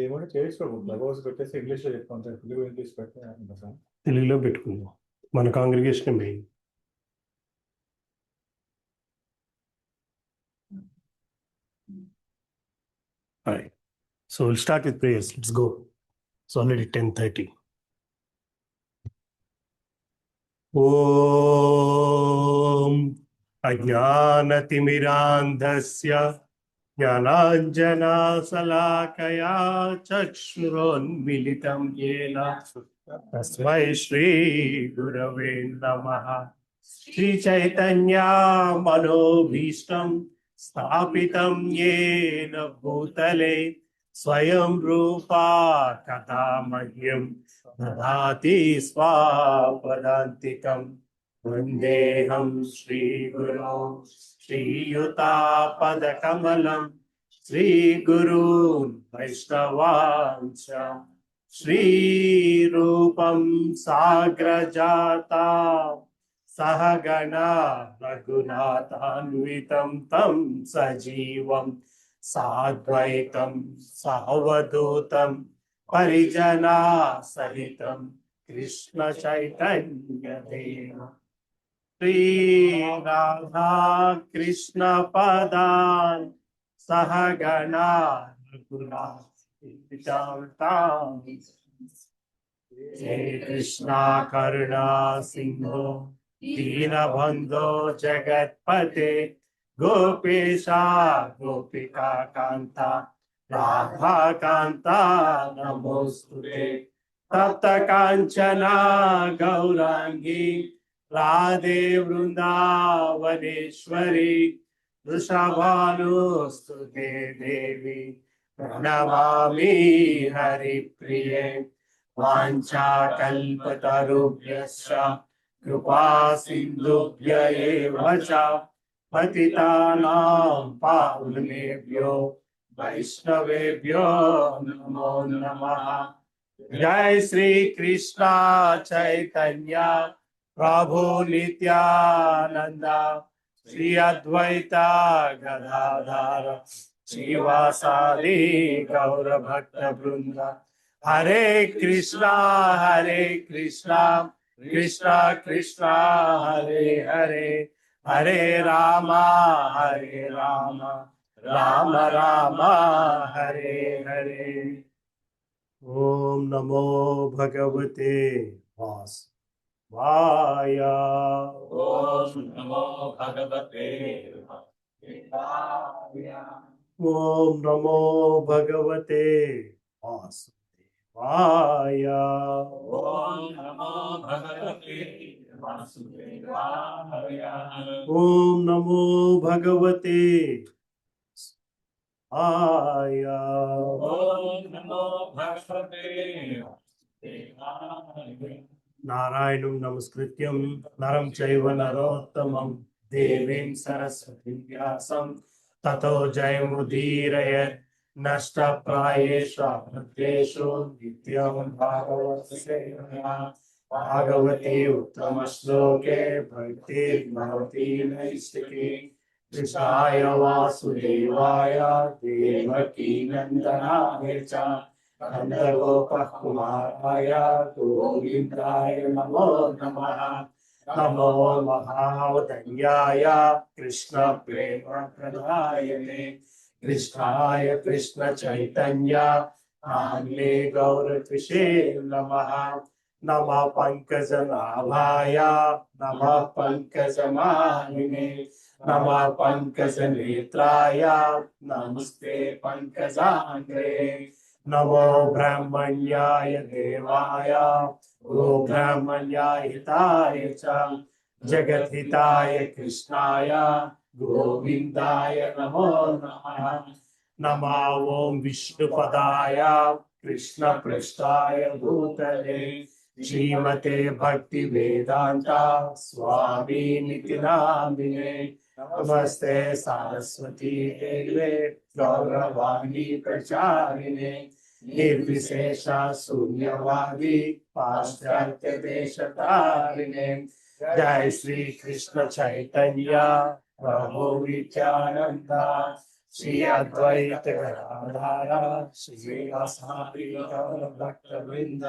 ఏమైనా చేసుకోకూడదు. Club house పెట్టేసి ఇంగ్లీష్లో చెప్పుకుంటారు. తెలుగు ఇంగ్లీష్ పెడితే సార్ తెలుగులో పెట్టుకుందాం, మన congregation main. All right. So we'll start with prayers. Let's go. It's already 10:30. Om Ajnanatimirandhasya Jnananjanasalakaya Chakshuronmilitam Yena Tasmai Shri Gurave Namaha. Shri Chaitanya Manobhishtam Sthapitam Yena Bhutale Swayam Rupa Katamahyam Dadati Swapadantikam Vandeham Shri Guru Shri Yuta Padakamalam Shri Guru Vaishnavansha Shri Rupam Sagrajata Sahagana Raghunathanvitam Tam Sajivam Sadvaitam Sahavadutam Parijana Sahitam Krishna Chaitanya Deva Shri Radha Krishna Padan Sahagana Raghunathanvitam Jai Krishna Karuna Sindhu Dinabandho Jagatpate Gopesha Gopika Kanta Radha Kanta Namostute Tapta Kanchana Gaurangi Radhe Vrindavaneshwari Vrishabhanustute Devi Pranamami Hari Priye Vancha kalpatarubhyascha Kripa sindhubhya eva cha Patitanam pavanebhyo Vaishnavebhyo namo namaha. Jai Shri Krishna Chaitanya Prabhu Nityananda Shri Advaita Gadadhara Shivasadi Gaura Bhakta Vrinda. Hare Krishna Krishna Krishna Hare Hare Hare Rama Rama Rama Hare Hare. Om Namo Bhagavate Vasudevaya. Om Namo Bhagavate Vasudevaya. Om Namo Bhagavate Vasudevaya. Om Namo Bhagavate Vasudevaya. Om Namo Bhagavate Vasudevaya. Om Namo Bhagavate Vasudevaya. Narayanam Namaskrityam Naram Chaiva Narottamam Devim Saraswatim Vyasam Tato Jayamudirayat Nashta Prayesha Bhakteshu Nityam Bhagavate Bhagavati Uttamaśloke Bhakti Bhavati Naistike Krishnaya Vasudevaya Devaki Nandanaya Cha Kanda Gopah Kumaraya Govindaya Namo Namaha. Namo Mahavadanyaya Krishna Prema Pradayane Krishnaya Krishna Chaitanya Namne Gauratvishe Namaha. Nama Pankajanaಭಾಯ Nama Pankajamahine Nama Pankajanetraya Namaste Pankajangre Namo Brahmanyaya Devaya Go Brahmanyaya Hitaya Cha Jagat Hitaya Krishnaya Govindaya Namo Namaha. Nama Om Vishnupadaya Krishna Prasthaya Bhutale Srimate Bhakti Vedanta Swami Niti Namine Namaste Saraswati Deve Gauravani Pracharine Nirvishesha Sunyavadi Paschatya Deshatarine. Jai Shri Krishna Chaitanya Prabhu Nityananda Shri Advaita Gadadhara శ్రీవాసాది భక్త వృంద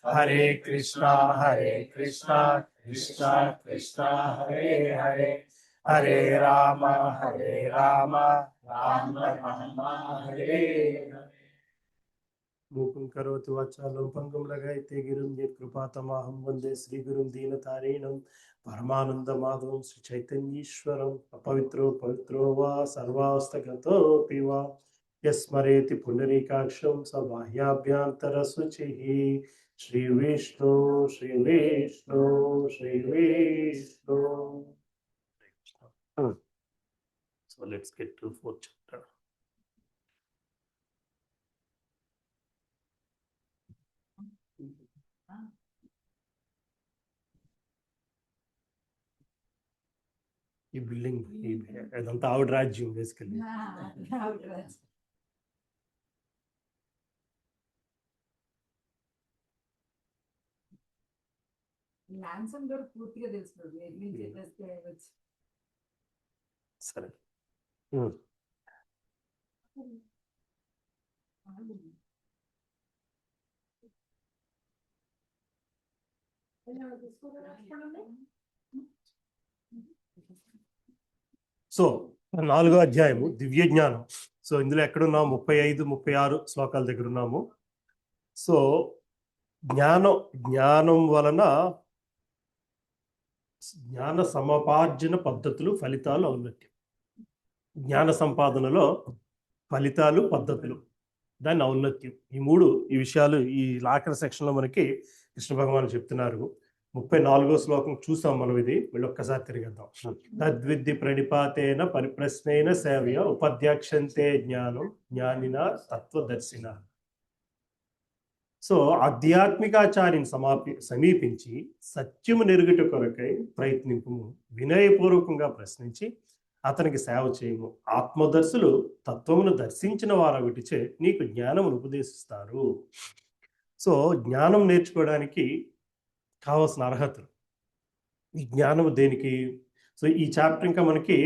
హరే కృష్ణ కృష్ణ కృష్ణ హరే హరే హరే రామ రామ రామ హరే మూకం కరోతి వాచాలం పంగం లగాయితే గిరిం కృపాతమాహం వందే శ్రీ గురుం దీనతారీణం పరమానంద మాధవం శ్రీ చైతన్యీశ్వరం అపవిత్రో పవిత్రో వా సర్వాస్తగతోపి వా యస్మరేతి పుండరీకాక్షం స బాహ్యాభ్యంతర శుచి Shri Vishnu Shri Vishnu Shri Vishnu. So let's get to fourth chapter. ఈ బిల్డింగ్ అదంతా ఆవిడ రాజ్యం బేసికల్లీ. ల్యాన్సన్ గారు పూర్తిగా తెలుసు. సరే సో 4వ అధ్యాయము దివ్య జ్ఞానం. సో ఇందులో ఎక్కడున్నాము 35, 36 శ్లోకాల దగ్గర ఉన్నాము. సో జ్ఞానం వలన జ్ఞాన సముపార్జన పద్ధతులు ఫలితాలు ఔన్నత్యం. జ్ఞాన సంపాదనలో ఫలితాలు పద్ధతులు దాని ఔన్నత్యం, ఈ విషయాలు ఈ ఆఖరి సెక్షన్లో మనకి కృష్ణ భగవాన్ చెప్తున్నారు. 34వ శ్లోకం చూసాం మనం, ఇది వీళ్ళు ఒక్కసారి తిరిగేద్దాం. తద్విద్ది ప్రణిపాతేన పరిప్రశ్నైన సేవయ ఉపాధ్యాక్షంతే జ్ఞానం జ్ఞానిన తత్వదర్శిన. సో ఆధ్యాత్మికాచార్యని సమీపించి సత్యము నెరుగుట కొరకై ప్రయత్నింపు, వినయపూర్వకంగా ప్రశ్నించి అతనికి సేవ చేయము. ఆత్మదర్శులు తత్వమును దర్శించిన వారొకటిచే నీకు జ్ఞానమును ఉపదేశిస్తారు. సో జ్ఞానం నేర్చుకోవడానికి కావాల్సిన అర్హతలు, ఈ జ్ఞానము దేనికి? సో ఈ చాప్టర్ ఇంకా మనకి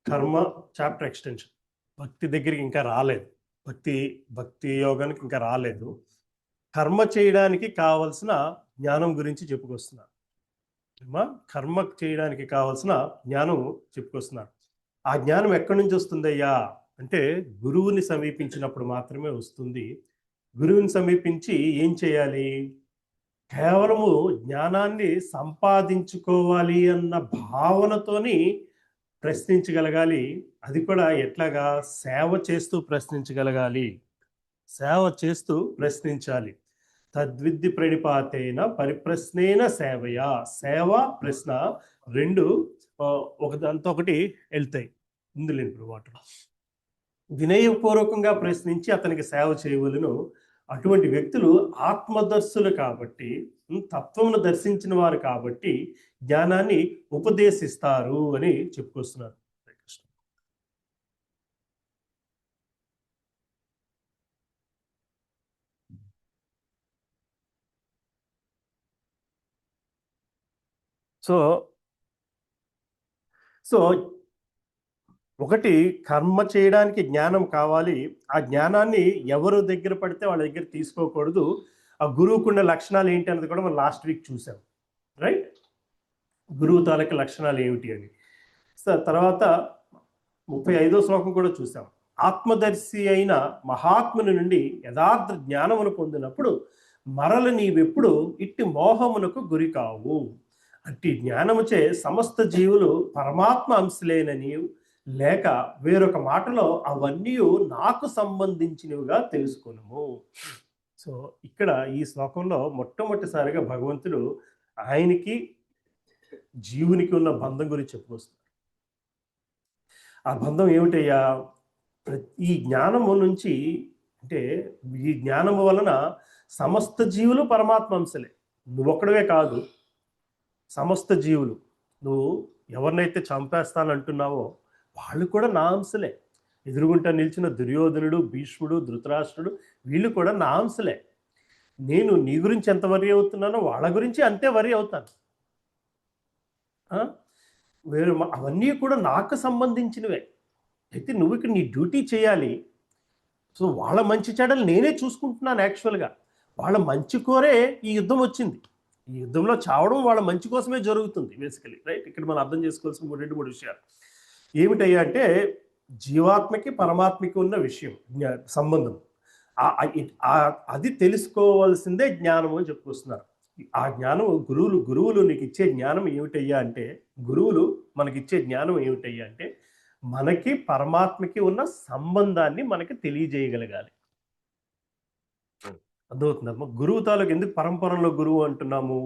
కర్మ చాప్టర్ ఎక్స్టెన్షన్, భక్తి దగ్గరికి ఇంకా రాలేదు, భక్తి యోగానికి ఇంకా రాలేదు. కర్మ చేయడానికి కావలసిన జ్ఞానం గురించి చెప్పుకొస్తున్నారు. కర్మ చేయడానికి కావలసిన జ్ఞానం చెప్పుకొస్తున్నారు. ఆ జ్ఞానం ఎక్కడి నుంచి వస్తుందయ్యా అంటే గురువుని సమీపించినప్పుడు మాత్రమే వస్తుంది. గురువుని సమీపించి ఏం చేయాలి? కేవలము జ్ఞానాన్ని సంపాదించుకోవాలి అన్న భావనతోని ప్రశ్నించగలగాలి. అది కూడా ఎట్లాగా? సేవ చేస్తూ ప్రశ్నించగలగాలి, సేవ చేస్తూ ప్రశ్నించాలి. తద్విద్ది ప్రణిపాతేన పరిప్రశ్నేన సేవయ. సేవ ప్రశ్న రెండు ఒకదాంతో ఒకటి వెళ్తాయి, ఇందులో వాటర్. వినయపూర్వకంగా ప్రశ్నించి అతనికి సేవ చేయవలను. అటువంటి వ్యక్తులు ఆత్మదర్శులు కాబట్టి, తత్వమును దర్శించిన వారు కాబట్టి జ్ఞానాన్ని ఉపదేశిస్తారు అని చెప్పుకొస్తున్నారు. సో ఒకటి, కర్మ చేయడానికి జ్ఞానం కావాలి. ఆ జ్ఞానాన్ని ఎవరు దగ్గర పడితే వాళ్ళ దగ్గర తీసుకోకూడదు. ఆ గురువుకున్న లక్షణాలు ఏంటి అన్నది కూడా మనం లాస్ట్ వీక్ చూసాం, రైట్? గురువు తాలూకా లక్షణాలు ఏమిటి అని. సో తర్వాత 35వ శ్లోకం కూడా చూసాం. ఆత్మదర్శి అయిన మహాత్ముని నుండి యథార్థ జ్ఞానమును పొందినప్పుడు మరల నీవెప్పుడు ఇట్టి మోహమునకు గురి కావు. అట్టి జ్ఞానముచే సమస్త జీవులు పరమాత్మ అంశలేనని, లేక వేరొక మాటలో అవన్నీ నాకు సంబంధించినవిగా తెలుసుకున్నాము. సో ఇక్కడ ఈ శ్లోకంలో మొట్టమొదటిసారిగా భగవంతుడు ఆయనకి జీవునికి ఉన్న బంధం గురించి చెప్పుకొస్తున్నారు. ఆ బంధం ఏమిటయ్యా? ఈ జ్ఞానము నుంచి, అంటే ఈ జ్ఞానము వలన సమస్త జీవులు పరమాత్మ అంశలే. నువ్వొక్కడవే కాదు, సమస్త జీవులు. నువ్వు ఎవరినైతే చంపేస్తానంటున్నావో వాళ్ళు కూడా నా అంశలే. ఎదురుగుంటా నిలిచిన దుర్యోధనుడు, భీష్ముడు, ధృతరాష్ట్రుడు వీళ్ళు కూడా నా అంశలే. నేను నీ గురించి ఎంత వరి అవుతున్నానో వాళ్ళ గురించి అంతే వరి అవుతాను. అవన్నీ కూడా నాకు సంబంధించినవే. అయితే నువ్వు ఇక్కడ నీ డ్యూటీ చేయాలి. సో వాళ్ళ మంచి చెడ్డలు నేనే చూసుకుంటున్నాను. యాక్చువల్గా వాళ్ళ మంచి కోరే ఈ యుద్ధం వచ్చింది. ఈ యుద్ధంలో చావడం వాళ్ళ మంచి కోసమే జరుగుతుంది బేసికలీ, రైట్? ఇక్కడ మనం అర్థం చేసుకోవాల్సిన 2-3 విషయాలు ఏమిటయ్యా అంటే, జీవాత్మకి పరమాత్మకి ఉన్న విషయం సంబంధం, అది తెలుసుకోవాల్సిందే జ్ఞానం అని చెప్పుకొస్తున్నారు. ఆ జ్ఞానం గురువులు నీకు ఇచ్చే జ్ఞానం ఏమిటయ్యా అంటే, గురువులు మనకిచ్చే జ్ఞానం ఏమిటయ్యా అంటే, మనకి పరమాత్మకి ఉన్న సంబంధాన్ని మనకి తెలియజేయగలగాలి. అర్థమవుతుందమ్మా? గురువు తాలూకు ఎందుకు పరంపరలో గురువు అంటున్నాము?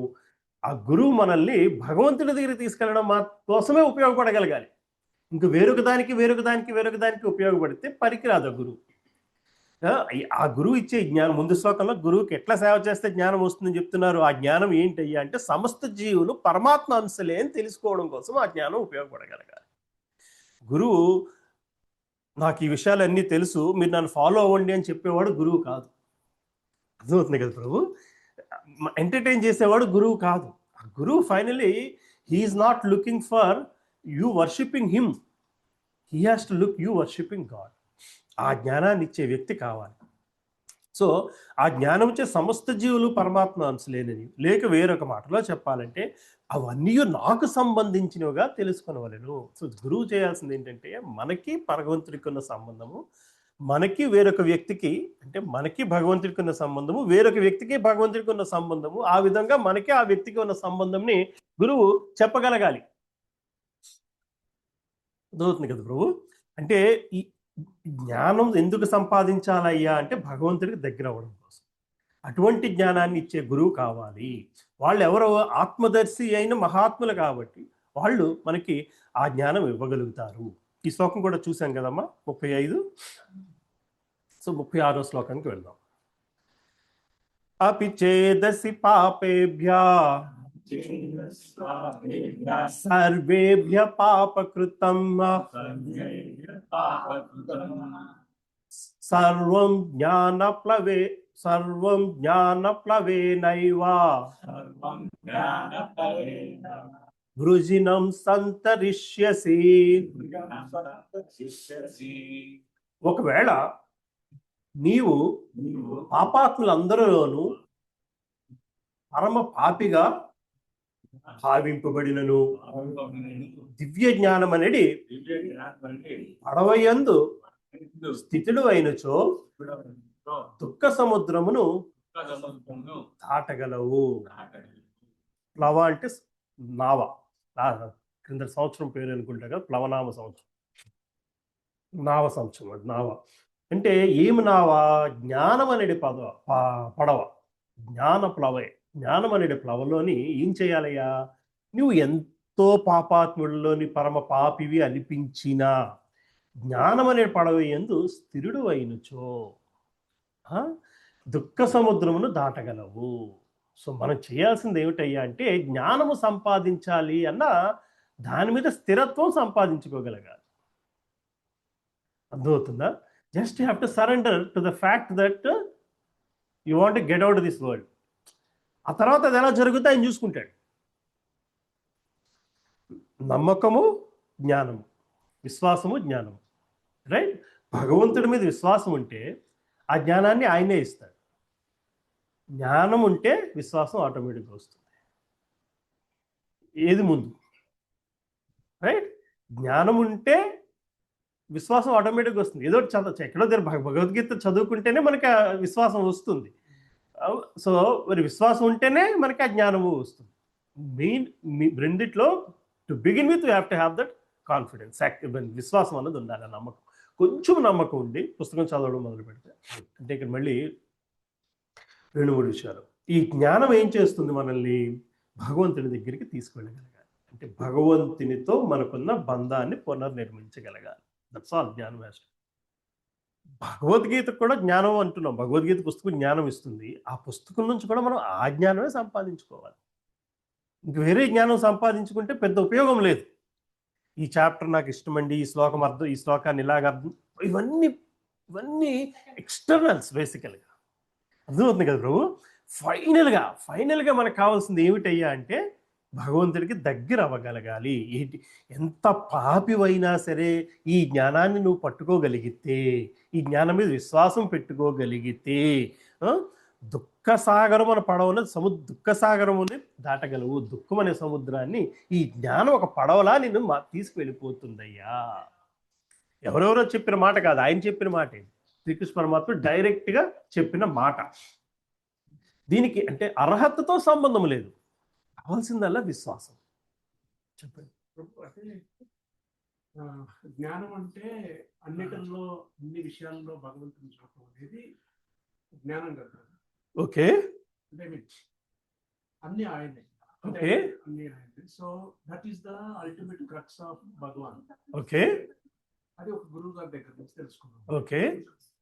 ఆ గురువు మనల్ని భగవంతుడి దగ్గర తీసుకెళ్ళడం కోసమే ఉపయోగపడగలగాలి. ఇంక వేరొక దానికి ఉపయోగపడితే పనికిరాదు ఆ గురువు. ఆ గురువు ఇచ్చే జ్ఞానం, ముందు శ్లోకంలో గురువుకి ఎట్లా సేవ చేస్తే జ్ఞానం వస్తుందని చెప్తున్నారు. ఆ జ్ఞానం ఏంటయ్యా అంటే, సమస్త జీవులు పరమాత్మ అంశలే అని తెలుసుకోవడం కోసం ఆ జ్ఞానం ఉపయోగపడగలగాలి. గురువు నాకు ఈ విషయాలన్నీ తెలుసు, మీరు నన్ను ఫాలో అవ్వండి అని చెప్పేవాడు గురువు కాదు. అర్థమవుతుంది కదా ప్రభు? ఎంటర్టైన్ చేసేవాడు గురువు కాదు. ఆ గురువు finally he is not looking for you worshipping him, he has to look you worshipping God. ఆ జ్ఞానాన్ని ఇచ్చే వ్యక్తి కావాలి. సో ఆ జ్ఞానం ఇచ్చే సమస్త జీవులు పరమాత్మ అంశలేనని, లేక వేరొక మాటలో చెప్పాలంటే అవన్నీ నాకు సంబంధించినవిగా తెలుసుకునవలెను. సో గురువు చేయాల్సింది ఏంటంటే, మనకి భగవంతుడికి ఉన్న సంబంధము, మనకి వేరొక వ్యక్తికి, అంటే మనకి భగవంతుడికి ఉన్న సంబంధము, వేరొక వ్యక్తికి భగవంతుడికి ఉన్న సంబంధము, ఆ విధంగా మనకి ఆ వ్యక్తికి ఉన్న సంబంధంని గురువు చెప్పగలగాలి. అర్థమవుతుంది కదా ప్రభు? అంటే ఈ జ్ఞానం ఎందుకు సంపాదించాలయ్యా అంటే, భగవంతుడికి దగ్గర అవ్వడం కోసం. అటువంటి జ్ఞానాన్ని ఇచ్చే గురువు కావాలి. వాళ్ళు ఎవరో ఆత్మదర్శి అయిన మహాత్ములు కాబట్టి వాళ్ళు మనకి ఆ జ్ఞానం ఇవ్వగలుగుతారు. ఈ శ్లోకం కూడా చూసాం కదమ్మా, 35. సో 36వ శ్లోకానికి వెళ్దాం. అపి చేదసి పాపేభ్యా సర్వేభ్య పాపకృతం సర్వం జ్ఞానప్లవేనైవ వృజినం సంతరిష్యసి. ఒకవేళ నీవు పాపాత్ములందరిలోనూ పరమ పాపిగా భావింపబడినను, దివ్య జ్ఞానం అనేది పడవయందు స్థితుడు అయినచో దుఃఖ సముద్రమును దాటగలవు. ప్లవ అంటే నావ, క్రింద సంవత్సరం పేరు అనుకుంటా కదా, ప్లవనామ సంవత్సరం, నావ సంవత్సరం. అది నావ అంటే ఏమి నావ? జ్ఞానం అనేది పడవ, జ్ఞాన ప్లవే. జ్ఞానం అనే ప్లవలోని ఏం చేయాలయ్యా? నువ్వు ఎంతో పాపాత్ముడిలోని పరమ పాపివి అనిపించినా జ్ఞానం అనే పడవ యందు స్థిరుడు అయినచో దుఃఖ సముద్రమును దాటగలవు. సో మనం చేయాల్సింది ఏమిటయ్యా అంటే, జ్ఞానము సంపాదించాలి అన్న దాని మీద స్థిరత్వం సంపాదించుకోగలగాలి. అర్థమవుతుందా? Just you have to surrender to the fact that you want to get out this world. ఆ తర్వాత అది ఎలా జరుగుతా ఆయన చూసుకుంటాడు. నమ్మకము జ్ఞానము, విశ్వాసము జ్ఞానము, రైట్? భగవంతుడి మీద విశ్వాసం ఉంటే ఆ జ్ఞానాన్ని ఆయనే ఇస్తాడు. జ్ఞానం ఉంటే విశ్వాసం ఆటోమేటిక్గా వస్తుంది. ఏది ముందు? రైట్? జ్ఞానం ఉంటే విశ్వాసం ఆటోమేటిక్గా వస్తుంది. ఏదో చదవచ్చు, ఎక్కడో భగవద్గీత చదువుకుంటేనే మనకి ఆ విశ్వాసం వస్తుంది. సో మరి విశ్వాసం ఉంటేనే మనకి ఆ జ్ఞానము వస్తుంది. రెండిట్లో to begin with you have to have that confidence. విశ్వాసం అన్నది ఉండాలి, నమ్మకం. కొంచెం నమ్మకం ఉండి పుస్తకం చదవడం మొదలు పెడితే, అంటే ఇక్కడ మళ్ళీ 2-3 విషయాలు. ఈ జ్ఞానం ఏం చేస్తుంది? మనల్ని భగవంతుని దగ్గరికి తీసుకెళ్ళగలగాలి. అంటే భగవంతునితో మనకున్న బంధాన్ని పునర్నిర్మించగలగాలి. దట్స్ ఆల్ జ్ఞానం. భగవద్గీత కూడా జ్ఞానం అంటున్నాం. భగవద్గీత పుస్తకం జ్ఞానం ఇస్తుంది. ఆ పుస్తకం నుంచి కూడా మనం ఆ జ్ఞానమే సంపాదించుకోవాలి. ఇంక వేరే జ్ఞానం సంపాదించుకుంటే పెద్ద ఉపయోగం లేదు. ఈ చాప్టర్ నాకు ఇష్టమండి, ఈ శ్లోకం అర్థం, ఈ శ్లోకాన్ని ఇలాగ అర్థం, ఇవన్నీ ఎక్స్టర్నల్స్ బేసికల్గా. అర్థమవుతుంది కదా ప్రభు? ఫైనల్గా మనకు కావాల్సింది ఏమిటయ్యా అంటే, భగవంతుడికి దగ్గర అవ్వగలగాలి. ఏంటి, ఎంత పాపివైనా సరే ఈ జ్ఞానాన్ని నువ్వు పట్టుకోగలిగితే, ఈ జ్ఞానం మీద విశ్వాసం పెట్టుకోగలిగితే ఆ, దుఃఖ సాగరం అనే పడవను దుఃఖ సాగరముని దాటగలవు. దుఃఖం అనే సముద్రాన్ని ఈ జ్ఞానం ఒక పడవలా నిన్ను తీసుకువెళ్ళిపోతుందయ్యా. ఎవరెవరో చెప్పిన మాట కాదు, ఆయన చెప్పిన మాటే. శ్రీకృష్ణ పరమాత్మ డైరెక్ట్గా చెప్పిన మాట. దీనికి అంటే అర్హతతో సంబంధం లేదు, కావాల్సిందల్లా విశ్వాసం. చెప్పండి. అంటే జ్ఞానం అంటే అన్నిటిలో అన్ని విషయాల్లో భగవంతుని చూడటం అనేది జ్ఞానం కదా. ఓకే అంటే అన్ని ఆయనే. ఓకే అన్ని ఆయనే. So that is the ultimate crux of Bhagwan. Okay అది ఒక గురువు గారి దగ్గర నుంచి తెలుసుకున్నాం. ఓకే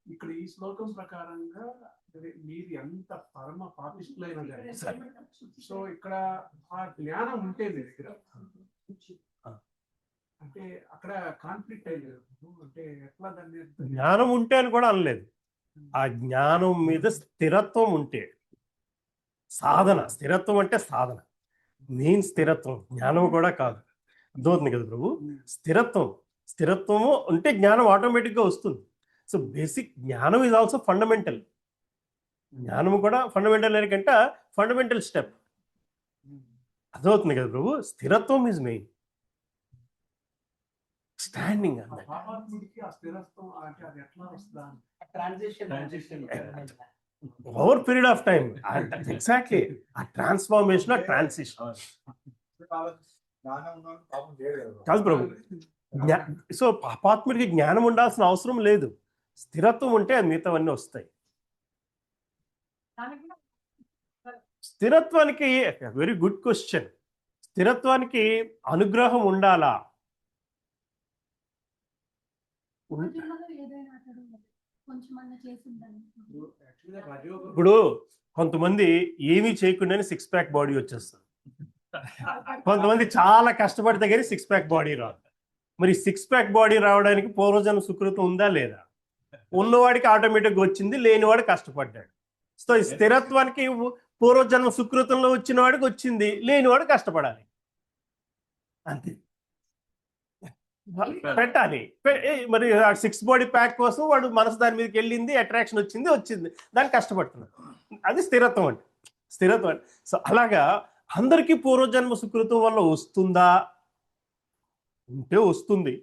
ఇక్కడ ఈ శ్లోకం ప్రకారంగా మీరు ఎంత పరమ పాపిష్టులైన కానీ, సో ఇక్కడ ఆ జ్ఞానం ఉంటే మీ దగ్గర అంటే అక్కడ కాన్ఫ్లిక్ట్ అయ్యేది. అంటే ఎట్లా దాన్ని జ్ఞానం ఉంటే అని కూడా అనలేదు. ఆ జ్ఞానం మీద స్థిరత్వం ఉంటే, సాధన. స్థిరత్వం అంటే సాధన, మెయిన్ స్థిరత్వం, జ్ఞానం కూడా కాదు. అర్థమవుతుంది కదా ప్రభు? స్థిరత్వము ఉంటే జ్ఞానం ఆటోమేటిక్గా వస్తుంది. సో బేసిక్ జ్ఞానం ఈజ్ ఆల్సో ఫండమెంటల్. జ్ఞానం కూడా ఫండమెంటల్ ఎందుకంటే ఫండమెంటల్ స్టెప్. అర్థమవుతుంది కదా ప్రభు? స్థిరత్వం ఈజ్ మెయిన్. స్టాండింగ్ పాపాత్ముడికి ఆ స్థిరత్వం అంటే అది ఎట్లా వస్తుందా? Transition over period of time. Exactly ఆ ట్రాన్స్ఫార్మేషన్, ఆ ట్రాన్సిషన్ కాదు ప్రభు. సో పాపాత్ముడికి జ్ఞానం ఉండాల్సిన అవసరం లేదు. స్థిరత్వం ఉంటే మిగతావన్నీ వస్తాయి. స్థిరత్వానికి వెరీ గుడ్ క్వశ్చన్. స్థిరత్వానికి అనుగ్రహం ఉండాలా? ఇప్పుడు కొంతమంది ఏమీ చేయకుండానే 6 ప్యాక్ బాడీ వచ్చేస్తుంది. కొంతమంది చాలా కష్టపడితే కానీ 6 ప్యాక్ బాడీ రాదు. మరి 6 ప్యాక్ బాడీ రావడానికి పూర్వజన్మ సుకృతం ఉందా లేదా? ఉన్నవాడికి ఆటోమేటిక్గా వచ్చింది, లేనివాడు కష్టపడ్డాడు. సో ఈ స్థిరత్వానికి పూర్వజన్మ సుకృతంలో వచ్చిన వాడికి వచ్చింది, లేనివాడు కష్టపడాలి. అంతే పెట్టాలి. మరి 6 బాడీ ప్యాక్ కోసం వాడు మనసు దాని మీదకి వెళ్ళింది, అట్రాక్షన్ వచ్చింది, దాన్ని కష్టపడుతున్నాడు. అది స్థిరత్వం అంటే. స్థిరత్వం అంటే సో అలాగా అందరికీ పూర్వజన్మ సుకృతం వల్ల వస్తుందా? ఉంటే వస్తుంది,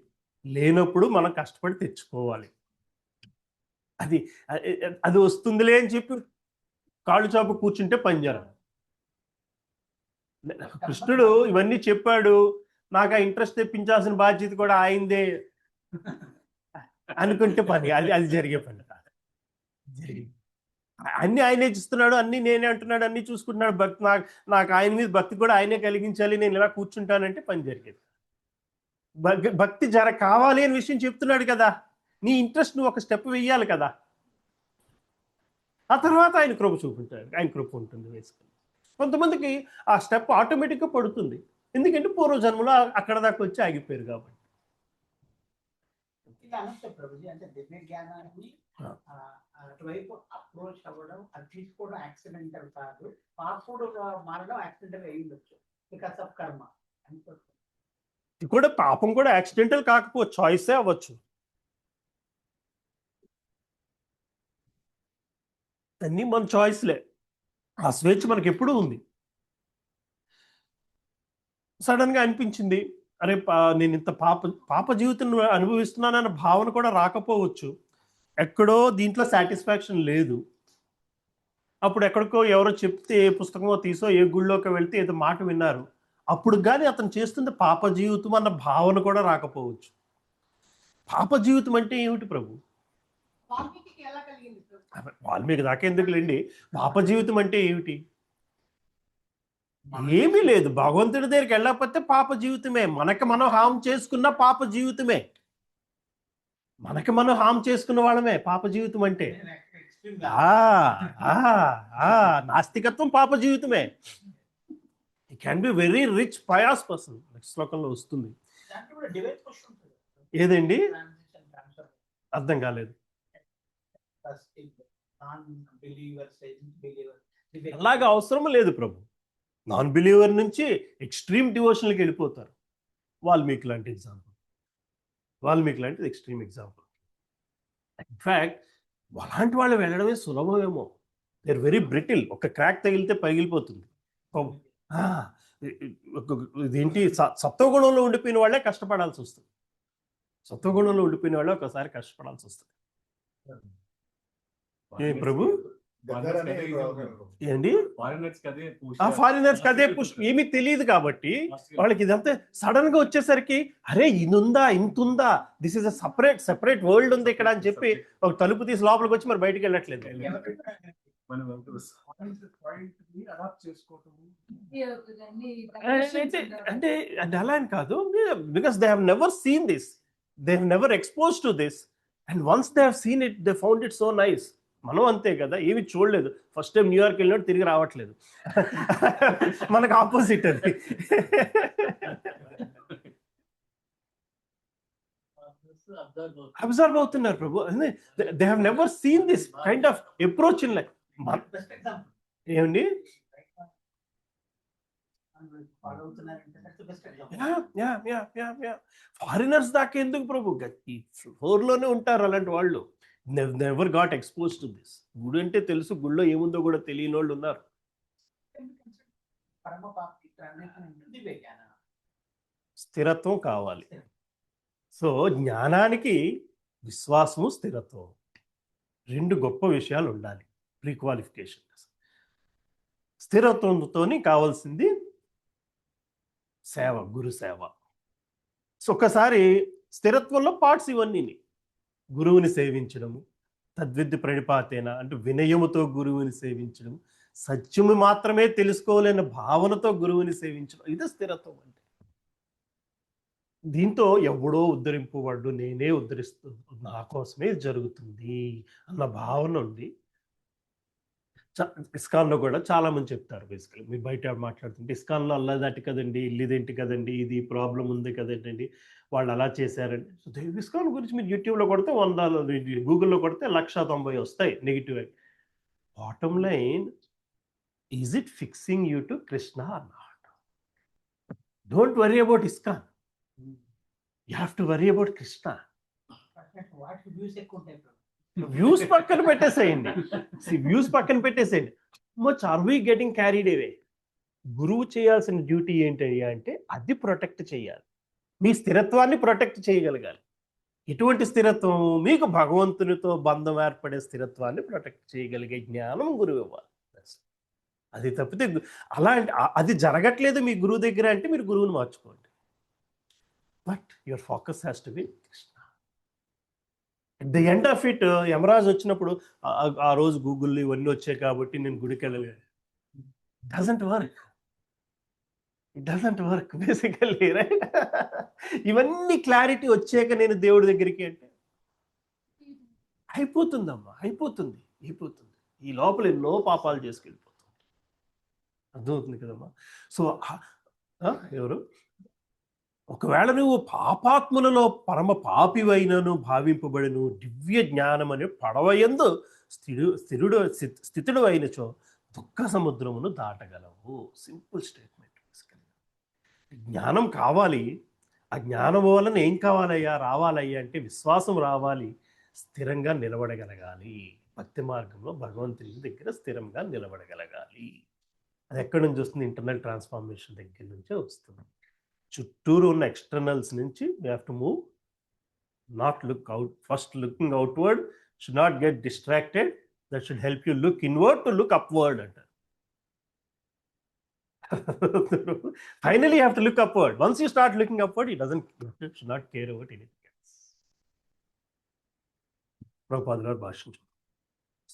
లేనప్పుడు మనం కష్టపడి తెచ్చుకోవాలి. అది వస్తుందిలే అని చెప్పి కాళ్ళు చాపు కూర్చుంటే పనిచేయరు. కృష్ణుడు ఇవన్నీ చెప్పాడు, నాకు ఆ ఇంట్రెస్ట్ తెప్పించాల్సిన బాధ్యత కూడా ఆయనదే అనుకుంటే పని అది జరిగే పని కాదు. అన్ని ఆయనే చూస్తున్నాడు, అన్ని నేనే అంటున్నాడు, అన్ని చూసుకుంటున్నాడు. భక్తి నాకు ఆయన మీద భక్తి కూడా ఆయనే కలిగించాలి, నేను ఇలా కూర్చుంటానంటే పని జరిగేది. భక్తి కావాలి అనే విషయం చెప్తున్నాడు కదా. నీ ఇంట్రెస్ట్ నువ్వు ఒక స్టెప్ వెయ్యాలి కదా, ఆ తర్వాత ఆయన కృప చూపించాడు. ఆయన కృప ఉంటుంది వేసుకుని. కొంతమందికి ఆ స్టెప్ ఆటోమేటిక్గా పడుతుంది, ఎందుకంటే పూర్వజన్మలో అక్కడ దాకా వచ్చి ఆగిపోయారు కాబట్టి. అంటే దివ్య జ్ఞానాన్ని అటువైపు అప్రోచ్ అవ్వడం, అది తీసుకోవడం యాక్సిడెంటల్ కాదు. పాపుడు మారడం యాక్సిడెంటల్ అయి ఉండొచ్చు బికాస్ ఆఫ్ కర్మ. ఇది కూడా పాపం కూడా యాక్సిడెంటల్ కాకపోవచ్చు, చాయిసే అవ్వచ్చు. అన్నీ మన చాయిస్లే. ఆ స్వేచ్ఛ మనకి ఎప్పుడూ ఉంది. సడన్గా అనిపించింది, అరే నేను ఇంత పాప జీవితం అనుభవిస్తున్నానన్న భావన కూడా రాకపోవచ్చు. ఎక్కడో దీంట్లో సాటిస్ఫాక్షన్ లేదు. అప్పుడు ఎక్కడికో ఎవరో చెప్తే, ఏ పుస్తకమో తీసో, ఏ గుళ్ళోకి వెళ్తే ఏదో మాట విన్నారు, అప్పుడు కానీ అతను చేస్తుంది పాప జీవితం అన్న భావన కూడా రాకపోవచ్చు. పాప జీవితం అంటే ఏమిటి ప్రభు? వాల్మీకి దాకా ఎందుకులేండి. పాప జీవితం అంటే ఏమిటి? ఏమీ లేదు. భగవంతుడి దగ్గరికి వెళ్ళకపోతే పాప జీవితమే. మనకి మనం హామ్ చేసుకున్న పాప జీవితమే. మనకి మనం హామ్ చేసుకున్న వాళ్ళమే పాప జీవితం అంటే. నాస్తికత్వం పాప జీవితమే. ఈ can be very rich pious person. Next శ్లోకంలో వస్తుంది. ఏదండి? అర్థం కాలేదు. అలాగా అవసరం లేదు ప్రభు. నాన్ బిలీవర్ నుంచి ఎక్స్ట్రీమ్ డివోషన్కి వెళ్ళిపోతారు. వాల్మీకి లాంటి ఎగ్జాంపుల్, వాల్మీకి లాంటిది ఎక్స్ట్రీమ్ ఎగ్జాంపుల్. ఇన్ఫ్యాక్ట్ అలాంటి వాళ్ళు వెళ్ళడమే సులభమేమో. They are very brittle. ఒక క్రాక్ తగిలితే పగిలిపోతుంది. ఇదేంటి సత్వగుణంలో ఉండిపోయిన వాళ్ళే కష్టపడాల్సి వస్తుంది. సత్వగుణంలో ఉండిపోయిన వాళ్ళే ఒకసారి కష్టపడాల్సి వస్తుంది. ఏ ప్రభు ఏంటి ఫారినర్స్ అదే పుష్ ఏమీ తెలియదు కాబట్టి వాళ్ళకి ఇదంతా సడన్ గా వచ్చేసరికి అరే ఇదుందా ఇంతుందా, this is a separate world ఉంది ఇక్కడ అని చెప్పి ఒక తలుపు తీసి లోపలికి వచ్చి మరి బయటికి వెళ్ళట్లేదు. అంటే అలా అని కాదు, because they have never seen this, they have never expose to this, and once they have seen it they found it so nice. మనం అంతే కదా, ఏమి చూడలేదు, ఫస్ట్ టైం న్యూయార్క్ వెళ్ళినట్టు తిరిగి రావట్లేదు. మనకు ఆపోజిట్ అది. అబ్జర్వ్ అవుతున్నారు ప్రభు. They have never seen this kind of approach in life. ఏమండి ఫారినర్స్ దాకా ఎందుకు ప్రభు, ఫ్లోర్లోనే ఉంటారు అలాంటి వాళ్ళు. Never got expose to this. గుడి అంటే తెలుసు, గుడిలో ఏముందో కూడా తెలియని వాళ్ళు ఉన్నారు. స్థిరత్వం కావాలి. సో జ్ఞానానికి విశ్వాసము, స్థిరత్వం, రెండు గొప్ప విషయాలు ఉండాలి ప్రీక్వాలిఫికేషన్. స్థిరత్వంతో కావాల్సింది సేవ, గురు సేవ. సో ఒకసారి స్థిరత్వంలో పార్ట్స్ ఇవన్నీ: గురువుని సేవించడము, తద్విద్య ప్రణిపాతేన అంటే వినయముతో గురువుని సేవించడం, సత్యము మాత్రమే తెలుసుకోలేని భావనతో గురువుని సేవించడం, ఇది స్థిరత్వం అంటే. దీంతో ఎవడో ఉద్ధరింపబడ్డు, నేనే ఉద్ధరిస్తూ నా కోసమే జరుగుతుంది అన్న భావన ఉంది. ఇస్కాన్లో కూడా చాలా మంది చెప్తారు, బేసికలీ మీరు బయట మాట్లాడుతుంటే ఇస్కాన్లో అల్లదాటి కదండి, ఇల్లుదేంటి కదండి, ఇది ప్రాబ్లం ఉంది కదండి, వాళ్ళు అలా చేశారండి. సో ఇస్కాన్ గురించి మీరు యూట్యూబ్లో కొడితే 100, గూగుల్లో కొడితే 190 వస్తాయి negative. Bottom line, is it fixing you to Krishna or not? Don't worry about ISKCON, you have to worry about Krishna. Views పక్కన పెట్టేసేయండి, వ్యూస్ పక్కన పెట్టేసేయండి. Much are we getting carried away? గురువు చేయాల్సిన డ్యూటీ ఏంటి అంటే అది ప్రొటెక్ట్ చేయాలి, మీ స్థిరత్వాన్ని ప్రొటెక్ట్ చేయగలగాలి. ఎటువంటి స్థిరత్వం? మీకు భగవంతునితో బంధం ఏర్పడే స్థిరత్వాన్ని ప్రొటెక్ట్ చేయగలిగే జ్ఞానం గురువు ఇవ్వాలి. అది తప్పితే అలాంటి అది జరగట్లేదు మీ గురువు దగ్గర అంటే మీరు గురువుని మార్చుకోండి. But your focus has to be Krishna. At the end of it Yamaraju వచ్చినప్పుడు ఆ రోజు గూగుల్లో ఇవన్నీ వచ్చాయి కాబట్టి నేను గుడికి వెళ్ళలేదు. Doesn't work basically, right? ఇవన్నీ క్లారిటీ వచ్చాక నేను దేవుడి దగ్గరికి అంటే అయిపోతుందమ్మా, అయిపోతుంది. ఈ లోపల ఎన్నో పాపాలు చేసుకెళ్ళిపోతుంది. అర్థమవుతుంది కదమ్మా? సో ఎవరు ఒకవేళ నువ్వు పాపాత్ములలో పరమ పాపివైనను భావింపబడిను దివ్య జ్ఞానం అనే పడవయందు స్థితుడు అయినచో దుఃఖ సముద్రమును దాటగలవు. Simple statement. జ్ఞానం కావాలి. ఆ జ్ఞానం వలన ఏం కావాలయ్యా, రావాలయ్యా అంటే విశ్వాసం రావాలి, స్థిరంగా నిలబడగలగాలి. భక్తి మార్గంలో భగవంతుని దగ్గర స్థిరంగా నిలబడగలగాలి. అది ఎక్కడి నుంచి వస్తుంది? ఇంటర్నల్ ట్రాన్స్ఫార్మేషన్ దగ్గర నుంచే వస్తుంది. చుట్టూరు ఉన్న ఎక్స్టర్నల్స్ నుంచి we have to move, not look out. First looking outward should not get distracted. That should help you look inward to look upward. Finally you have to look upward. Once you start looking upward, he should not care about anything else. Prabhupada భాషించు.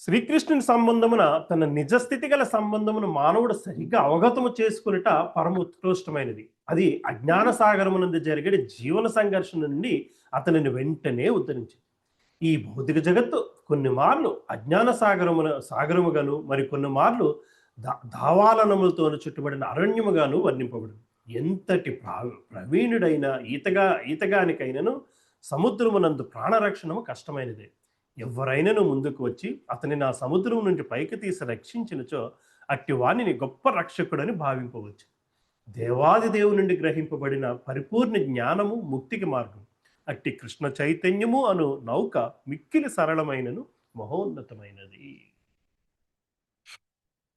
శ్రీకృష్ణుని సంబంధమున తన నిజస్థితి గల సంబంధమును మానవుడు సరిగ్గా అవగతము చేసుకునేట పరమ ఉత్కృష్టమైనది. అది అజ్ఞాన సాగరమునందు జరిగే జీవన సంఘర్షణ నుండి అతనిని వెంటనే ఉద్ధరించింది. ఈ భౌతిక జగత్తు కొన్ని మార్లు అజ్ఞాన సాగరముగాను, మరి కొన్ని మార్లు దావాలనములతో చుట్టుబడిన అరణ్యముగాను వర్ణింపబడింది. ఎంతటి ప్రవీణుడైన ఈతగానికైనను సముద్రమునందు ప్రాణరక్షణము కష్టమైనదే. ఎవరైనాను ముందుకు వచ్చి అతని నా సముద్రం నుండి పైకి తీసి రక్షించినచో అట్టి వాణిని గొప్ప రక్షకుడని భావింపవచ్చు. దేవాది దేవుని నుండి గ్రహింపబడిన పరిపూర్ణ జ్ఞానము ముక్తికి మార్గం. అట్టి కృష్ణ చైతన్యము అను నౌక మిక్కిలి సరళమైనను మహోన్నతమైనది.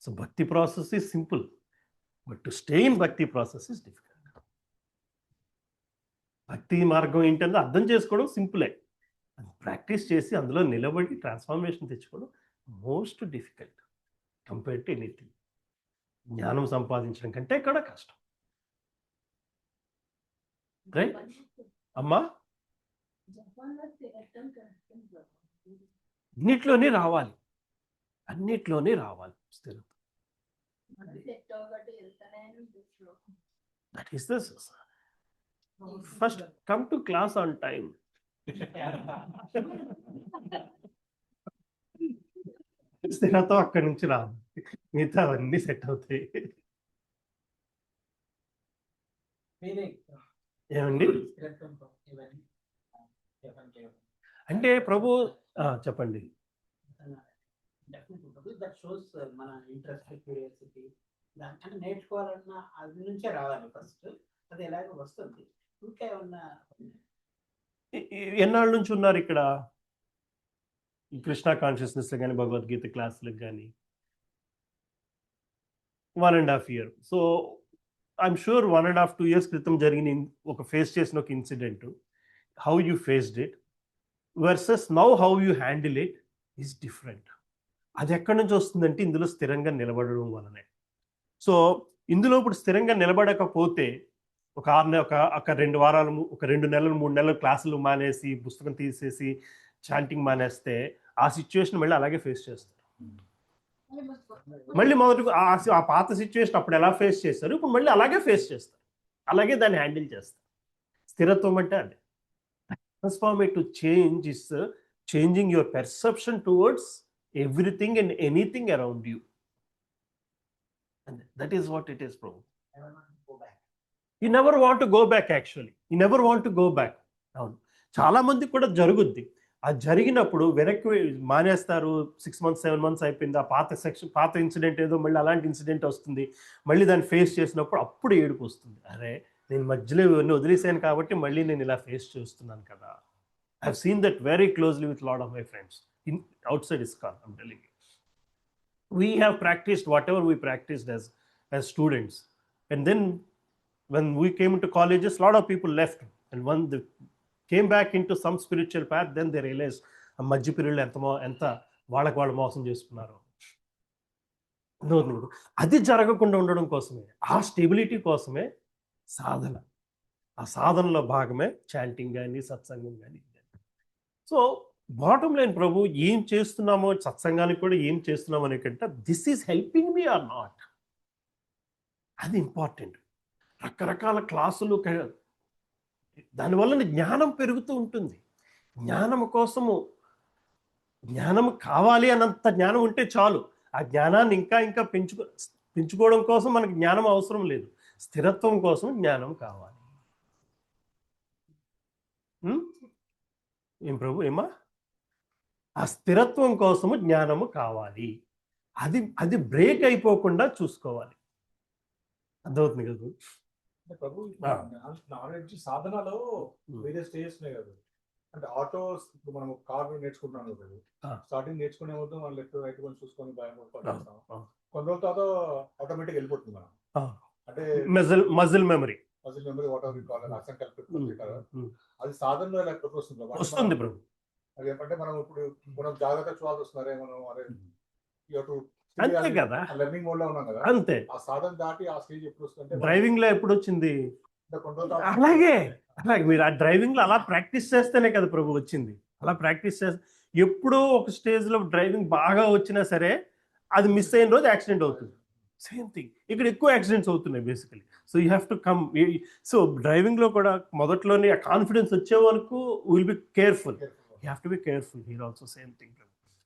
సో భక్తి process is simple, but to stay in భక్తి ప్రాసెస్ ఈజ్ డిఫికల్ట్. భక్తి మార్గం ఏంటంటే అర్థం చేసుకోవడం సింపులే, అది ప్రాక్టీస్ చేసి అందులో నిలబడి ట్రాన్స్ఫార్మేషన్ తెచ్చుకోవడం most difficult compare to anything. జ్ఞానం సంపాదించడం కంటే కూడా కష్టం. రైట్ అమ్మా? అన్నిట్లోనే రావాలి, అన్నిట్లోనే రావాలి స్థిరత. That is the first come to class on time. స్థిరత అక్కడి నుంచి రావాలి, మిగతా అవన్నీ సెట్ అవుతాయి. ఏమండి అంటే ప్రభు చెప్పండి. దట్ షోస్ మన ఇంట్రెస్ట్, క్యూరియాసిటీ, అంటే నేర్చుకోవాలన్న అది నుంచే రావాలి ఫస్ట్. అది ఎలాగో వస్తుంది. ఇంకా ఏమన్నా ఎన్నాళ్ళ నుంచి ఉన్నారు ఇక్కడ కృష్ణ కాన్షియస్నెస్ కానీ భగవద్గీత క్లాసులకు కానీ? 1.5 year. So I'm sure 1.5-2 years క్రితం జరిగిన ఒక ఫేస్ చేసిన ఒక incident, how you faced it versus now how you handle it is different. అది ఎక్కడి నుంచి వస్తుందంటే ఇందులో స్థిరంగా నిలబడడం వలనే. సో ఇందులో ఇప్పుడు స్థిరంగా నిలబడకపోతే ఒక 2 వారాలు, ఒక 2 నెలలు, 3 నెలలు క్లాసులు మానేసి పుస్తకం తీసేసి చాంటింగ్ మానేస్తే ఆ సిచ్యువేషన్ మళ్ళీ అలాగే ఫేస్ చేస్తారు. మళ్ళీ మొదటి ఆ పాత సిచ్యువేషన్ అప్పుడు ఎలా ఫేస్ చేస్తారు, ఇప్పుడు మళ్ళీ అలాగే ఫేస్ చేస్తారు, అలాగే దాన్ని హ్యాండిల్ చేస్తారు. స్థిరత్వం అంటే అదే. Transformative change is changing your perception towards everything and anything around you, and that is what it is, bro. You never want to go back. Actually you never want to go back. అవును, చాలా మంది కూడా జరుగుద్ది. అది జరిగినప్పుడు వెనక్కి మానేస్తారు. 6 months 7 months అయిపోయింది, ఆ పాత ఇన్సిడెంట్ ఏదో మళ్ళీ అలాంటి ఇన్సిడెంట్ వస్తుంది, మళ్ళీ దాన్ని ఫేస్ చేసినప్పుడు అప్పుడు ఏడుపు వస్తుంది. అరే నేను మధ్యలో ఇవన్నీ వదిలేసాను కాబట్టి మళ్ళీ నేను ఇలా ఫేస్ చేస్తున్నాను కదా. I have seen that very closely with a lot of my friends outside ISKCON. I'm telling you, we have practiced whatever we practiced as students, and then when we came into colleges, a lot of people left, and when they came back into some spiritual path, then they realized a మధ్య పీరియడ్లో ఎంత వాళ్ళకి వాళ్ళు మోసం చేసుకున్నారు. అది జరగకుండా ఉండడం కోసమే, ఆ స్టెబిలిటీ కోసమే సాధన. ఆ సాధనలో భాగమే చాంటింగ్ కానీ సత్సంగం కానీ. సో బాటమ్ లైన్ ప్రభు ఏం చేస్తున్నామో, సత్సంగానికి కూడా ఏం చేస్తున్నామో అనే కంటే this is helping me or not, అది ఇంపార్టెంట్. రకరకాల క్లాసులు, దానివల్ల జ్ఞానం పెరుగుతూ ఉంటుంది. జ్ఞానం కోసము, జ్ఞానం కావాలి అన్నంత జ్ఞానం ఉంటే చాలు. ఆ జ్ఞానాన్ని ఇంకా పెంచుకోవడం కోసం మనకు జ్ఞానం అవసరం లేదు, స్థిరత్వం కోసం జ్ఞానం కావాలి. ఏం ప్రభు ఏమా? ఆ స్థిరత్వం కోసము జ్ఞానము కావాలి. అది బ్రేక్ అయిపోకుండా చూసుకోవాలి. అర్థమవుతుంది కదా ప్రభు? నాలెడ్జ్ సాధనలో వేరే స్టేజెస్ ఉన్నాయి కదా. అంటే ఆటోస్, ఇప్పుడు మనం కార్ నేర్చుకుంటున్నాం కదా, స్టార్టింగ్ నేర్చుకునే ముందు మనం లెఫ్ట్ రైట్ కొంచెం చూసుకొని భయం పడతాం. కొన్ని రోజుల తర్వాత ఆటోమేటిక్ వెళ్ళిపోతుంది మనం. అంటే మజిల్ మెమరీ వాట్ ఎవర్ అది సాధనలో ఎలా వస్తుంది ప్రభు. అది ఏంటంటే మనం జాగ్రత్త చూడాల్సి వస్తున్నారే, మనం అరే అంతే కదా, లెర్నింగ్ మోడ్ లో ఉన్నాం కదా. అంతే. ఆ సాధన దాటి ఆ స్టేజ్ ఎప్పుడు వస్తుందంటే డ్రైవింగ్ లో ఎప్పుడు వచ్చింది? అలాగే మీరు ఆ డ్రైవింగ్ లో అలా ప్రాక్టీస్ చేస్తేనే కదా ప్రభు వచ్చింది. అలా ప్రాక్టీస్ చేస్తే ఎప్పుడో ఒక స్టేజ్ లో డ్రైవింగ్ బాగా వచ్చినా సరే అది మిస్ అయిన రోజు యాక్సిడెంట్ అవుతుంది. సేమ్ థింగ్ ఇక్కడ ఎక్కువ యాక్సిడెంట్స్ అవుతున్నాయి basically. So you have to come. So driving లో కూడా మొదట్లోనే ఆ కాన్ఫిడెన్స్ వచ్చే వరకు will be careful. You have to be careful here also. Same thing.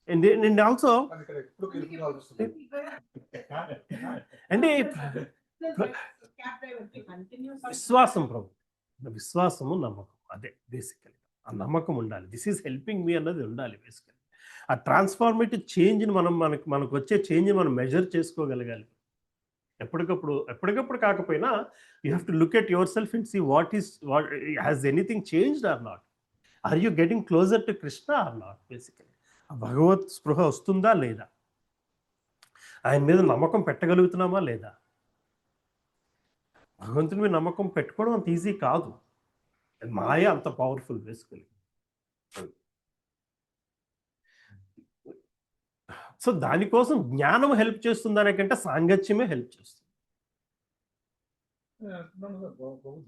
And also అంటే విశ్వాసం ప్రభు, విశ్వాసము నమ్మకం, అదే బేసికలీ. ఆ నమ్మకం ఉండాలి. దిస్ ఈజ్ హెల్పింగ్ మీ అన్నది ఉండాలి బేసికలీ. ఆ ట్రాన్స్ఫార్మేటివ్ చేంజ్ని మనకు వచ్చే చేంజ్ని మనం మెజర్ చేసుకోగలగాలి. ఎప్పటికప్పుడు కాకపోయినా you have to look at yourself and see what has anything changed or not, or you getting closer to Krishna or not. Basically భగవత్ స్పృహ వస్తుందా లేదా, ఆయన మీద నమ్మకం పెట్టగలుగుతున్నామా లేదా. భగవంతుని మీద నమ్మకం పెట్టుకోవడం అంత ఈజీ కాదు, మాయ అంత పవర్ఫుల్ బేసికలీ. సో దానికోసం జ్ఞానం హెల్ప్ చేస్తుంది అనే కంటే సాంగత్యమే హెల్ప్ చేస్తుంది.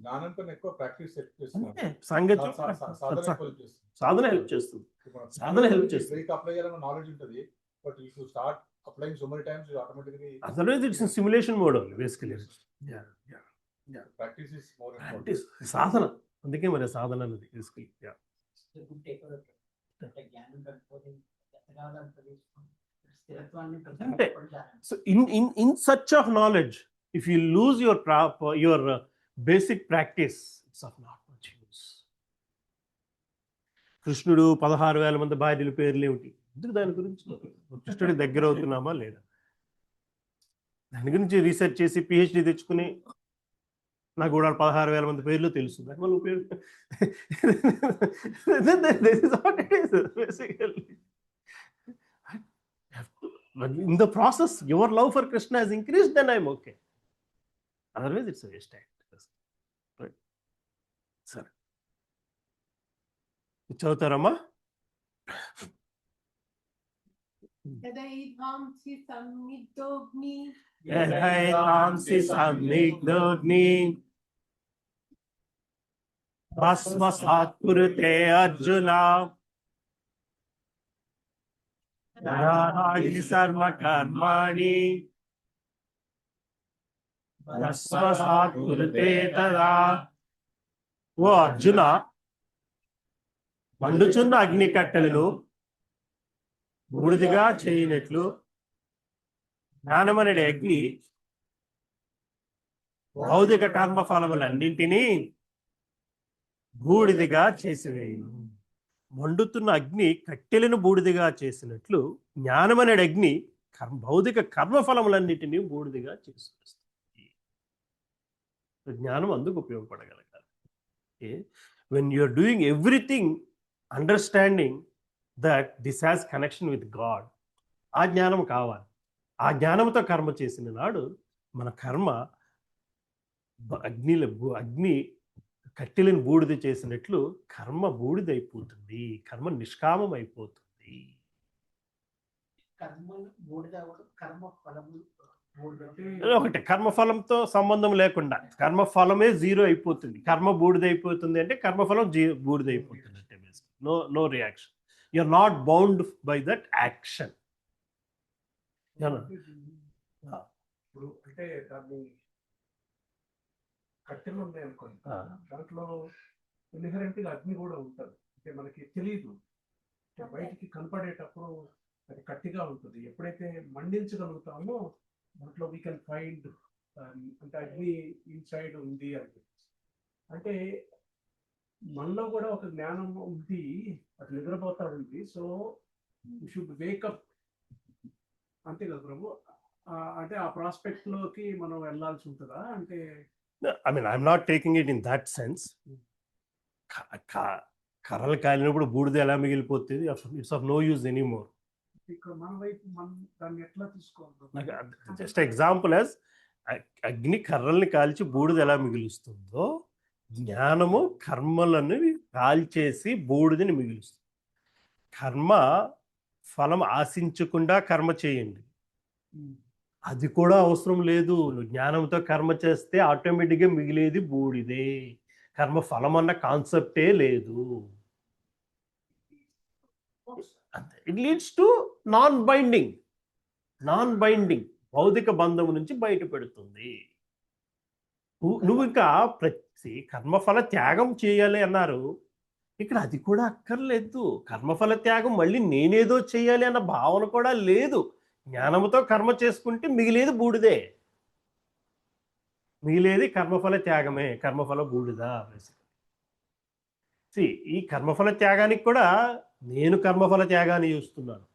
జ్ఞానం కన్నా ఎక్కువ ప్రాక్టీస్ అంతే, సాంగత్యం సాధన హెల్ప్ చేస్తుంది. సాధన help చేస్తుంది. అప్లై చేయాలన్న నాలెడ్జ్ ఉంటుంది, but if you start applying so many times you automatically otherwise it's simulation mode basically. Practice is more practice సాధన, అందుకే మరి సాధన అనేది బేసికలీ. జ్ఞానం పెట్టుకొని ఎత్తగాలంటే స్థిరత్వాన్ని అంటే so in such of knowledge, if you lose your basic practice, it's of not much use. కృష్ణుడు 16,000 మంది భార్యల పేర్లు ఏమిటి, ఎందుకు దాని గురించి కృష్ణుడి దగ్గర అవుతున్నామా లేదా, దాని గురించి రీసెర్చ్ చేసి పిహెచ్డి తెచ్చుకుని నాకు కూడా 16,000 మంది పేర్లు తెలుసు, దానివల్ల ఉపయోగం. This is what it is, basically. In the process, your love for Krishna has increased, then I'm okay. Otherwise, it's a waste time. Right? Sir. చదువుతారమ్మా? యదైవాంసి సంనిగ్ధోగ్ని యదైవాంసి సంనిగ్ధోగ్ని భస్మసాత్ కురుతే Arjuna దదాహి సర్వ కర్మాణి భస్మసాత్ కురుతే తదా. ఓ అర్జున, మండుచున్న అగ్ని కట్టెలను బూడిదిగా చేయనట్లు జ్ఞానమనే అగ్ని భౌతిక కర్మఫలములన్నింటినీ బూడిదిగా చేసివేయును. మండుతున్న అగ్ని కట్టెలను బూడిదిగా చేసినట్లు జ్ఞానమనే అగ్ని భౌతిక కర్మఫలములన్నింటినీ బూడిదిగా చేస్తుంది. జ్ఞానం అందుకు ఉపయోగపడగలగాలి. When you are doing everything understanding that this has connection with God, ఆ జ్ఞానం కావాలి. ఆ జ్ఞానంతో కర్మ చేసిన నాడు మన కర్మ అగ్ని కట్టెలను బూడిద చేసినట్లు కర్మ బూడిదైపోతుంది, కర్మ నిష్కామం అయిపోతుంది. కర్మలు బూడిద కర్మ ఫలము ఒకటి కర్మఫలంతో సంబంధం లేకుండా కర్మఫలమే జీరో అయిపోతుంది, కర్మ బూడిదైపోతుంది అంటే కర్మఫలం బూడిదైపోతుంది అంటే no reaction. You are not bound by that action. ఇప్పుడు అంటే దాన్ని కట్టెలు ఉన్నాయి అనుకోండి, దాంట్లో ఇన్హెరెంట్ గా అగ్ని కూడా ఉంటుంది, అంటే మనకి తెలియదు, బయటికి కనపడేటప్పుడు అది కట్టిగా ఉంటుంది. ఎప్పుడైతే మండించగలుగుతామో దాంట్లో వీ కెన్ ఫైండ్ అంటే అగ్ని ఇన్సైడ్ ఉంది అని. అంటే మనలో కూడా ఒక జ్ఞానం ఉంది, అది నిద్రపోతా ఉంది. సో యూ షుడ్ వేకప్, అంతే కదా ప్రభు? అంటే ఆ ప్రాస్పెక్ట్ లోకి మనం వెళ్ళాల్సి ఉంటుందా? అంటే I mean I'm not taking it in that sense. కర్రలు కాలినప్పుడు బూడిద ఎలా మిగిలిపోతుంది? It's of no use anymore. ఇక్కడ మన వైపు మనం దాన్ని ఎట్లా తీసుకోవాలి? జస్ట్ ఎగ్జాంపుల్ యాజ్ అగ్ని కర్రల్ని కాల్చి బూడిద ఎలా మిగులుస్తుందో, జ్ఞానము కర్మలను కాల్చేసి బూడిదని మిగులుస్తుంది. కర్మ ఫలం ఆశించకుండా కర్మ చేయండి, అది కూడా అవసరం లేదు. నువ్వు జ్ఞానంతో కర్మ చేస్తే ఆటోమేటిక్గా మిగిలేది బూడిదే. కర్మ ఫలం అన్న కాన్సెప్టే లేదు. It leads to non binding భౌతిక బంధము నుంచి బయటపెడుతుంది. నువ్వు ఇంకా ప్రతి కర్మఫల త్యాగం చేయాలి అన్నారు, ఇక్కడ అది కూడా అక్కర్లేదు. కర్మఫల త్యాగం మళ్ళీ నేనేదో చేయాలి అన్న భావన కూడా లేదు. జ్ఞానంతో కర్మ చేసుకుంటే మిగిలేది బూడిదే, మిగిలేది కర్మఫల త్యాగమే, కర్మఫల బూడిద. ఈ కర్మఫల త్యాగానికి కూడా నేను కర్మఫల త్యాగాన్ని చూస్తున్నాను.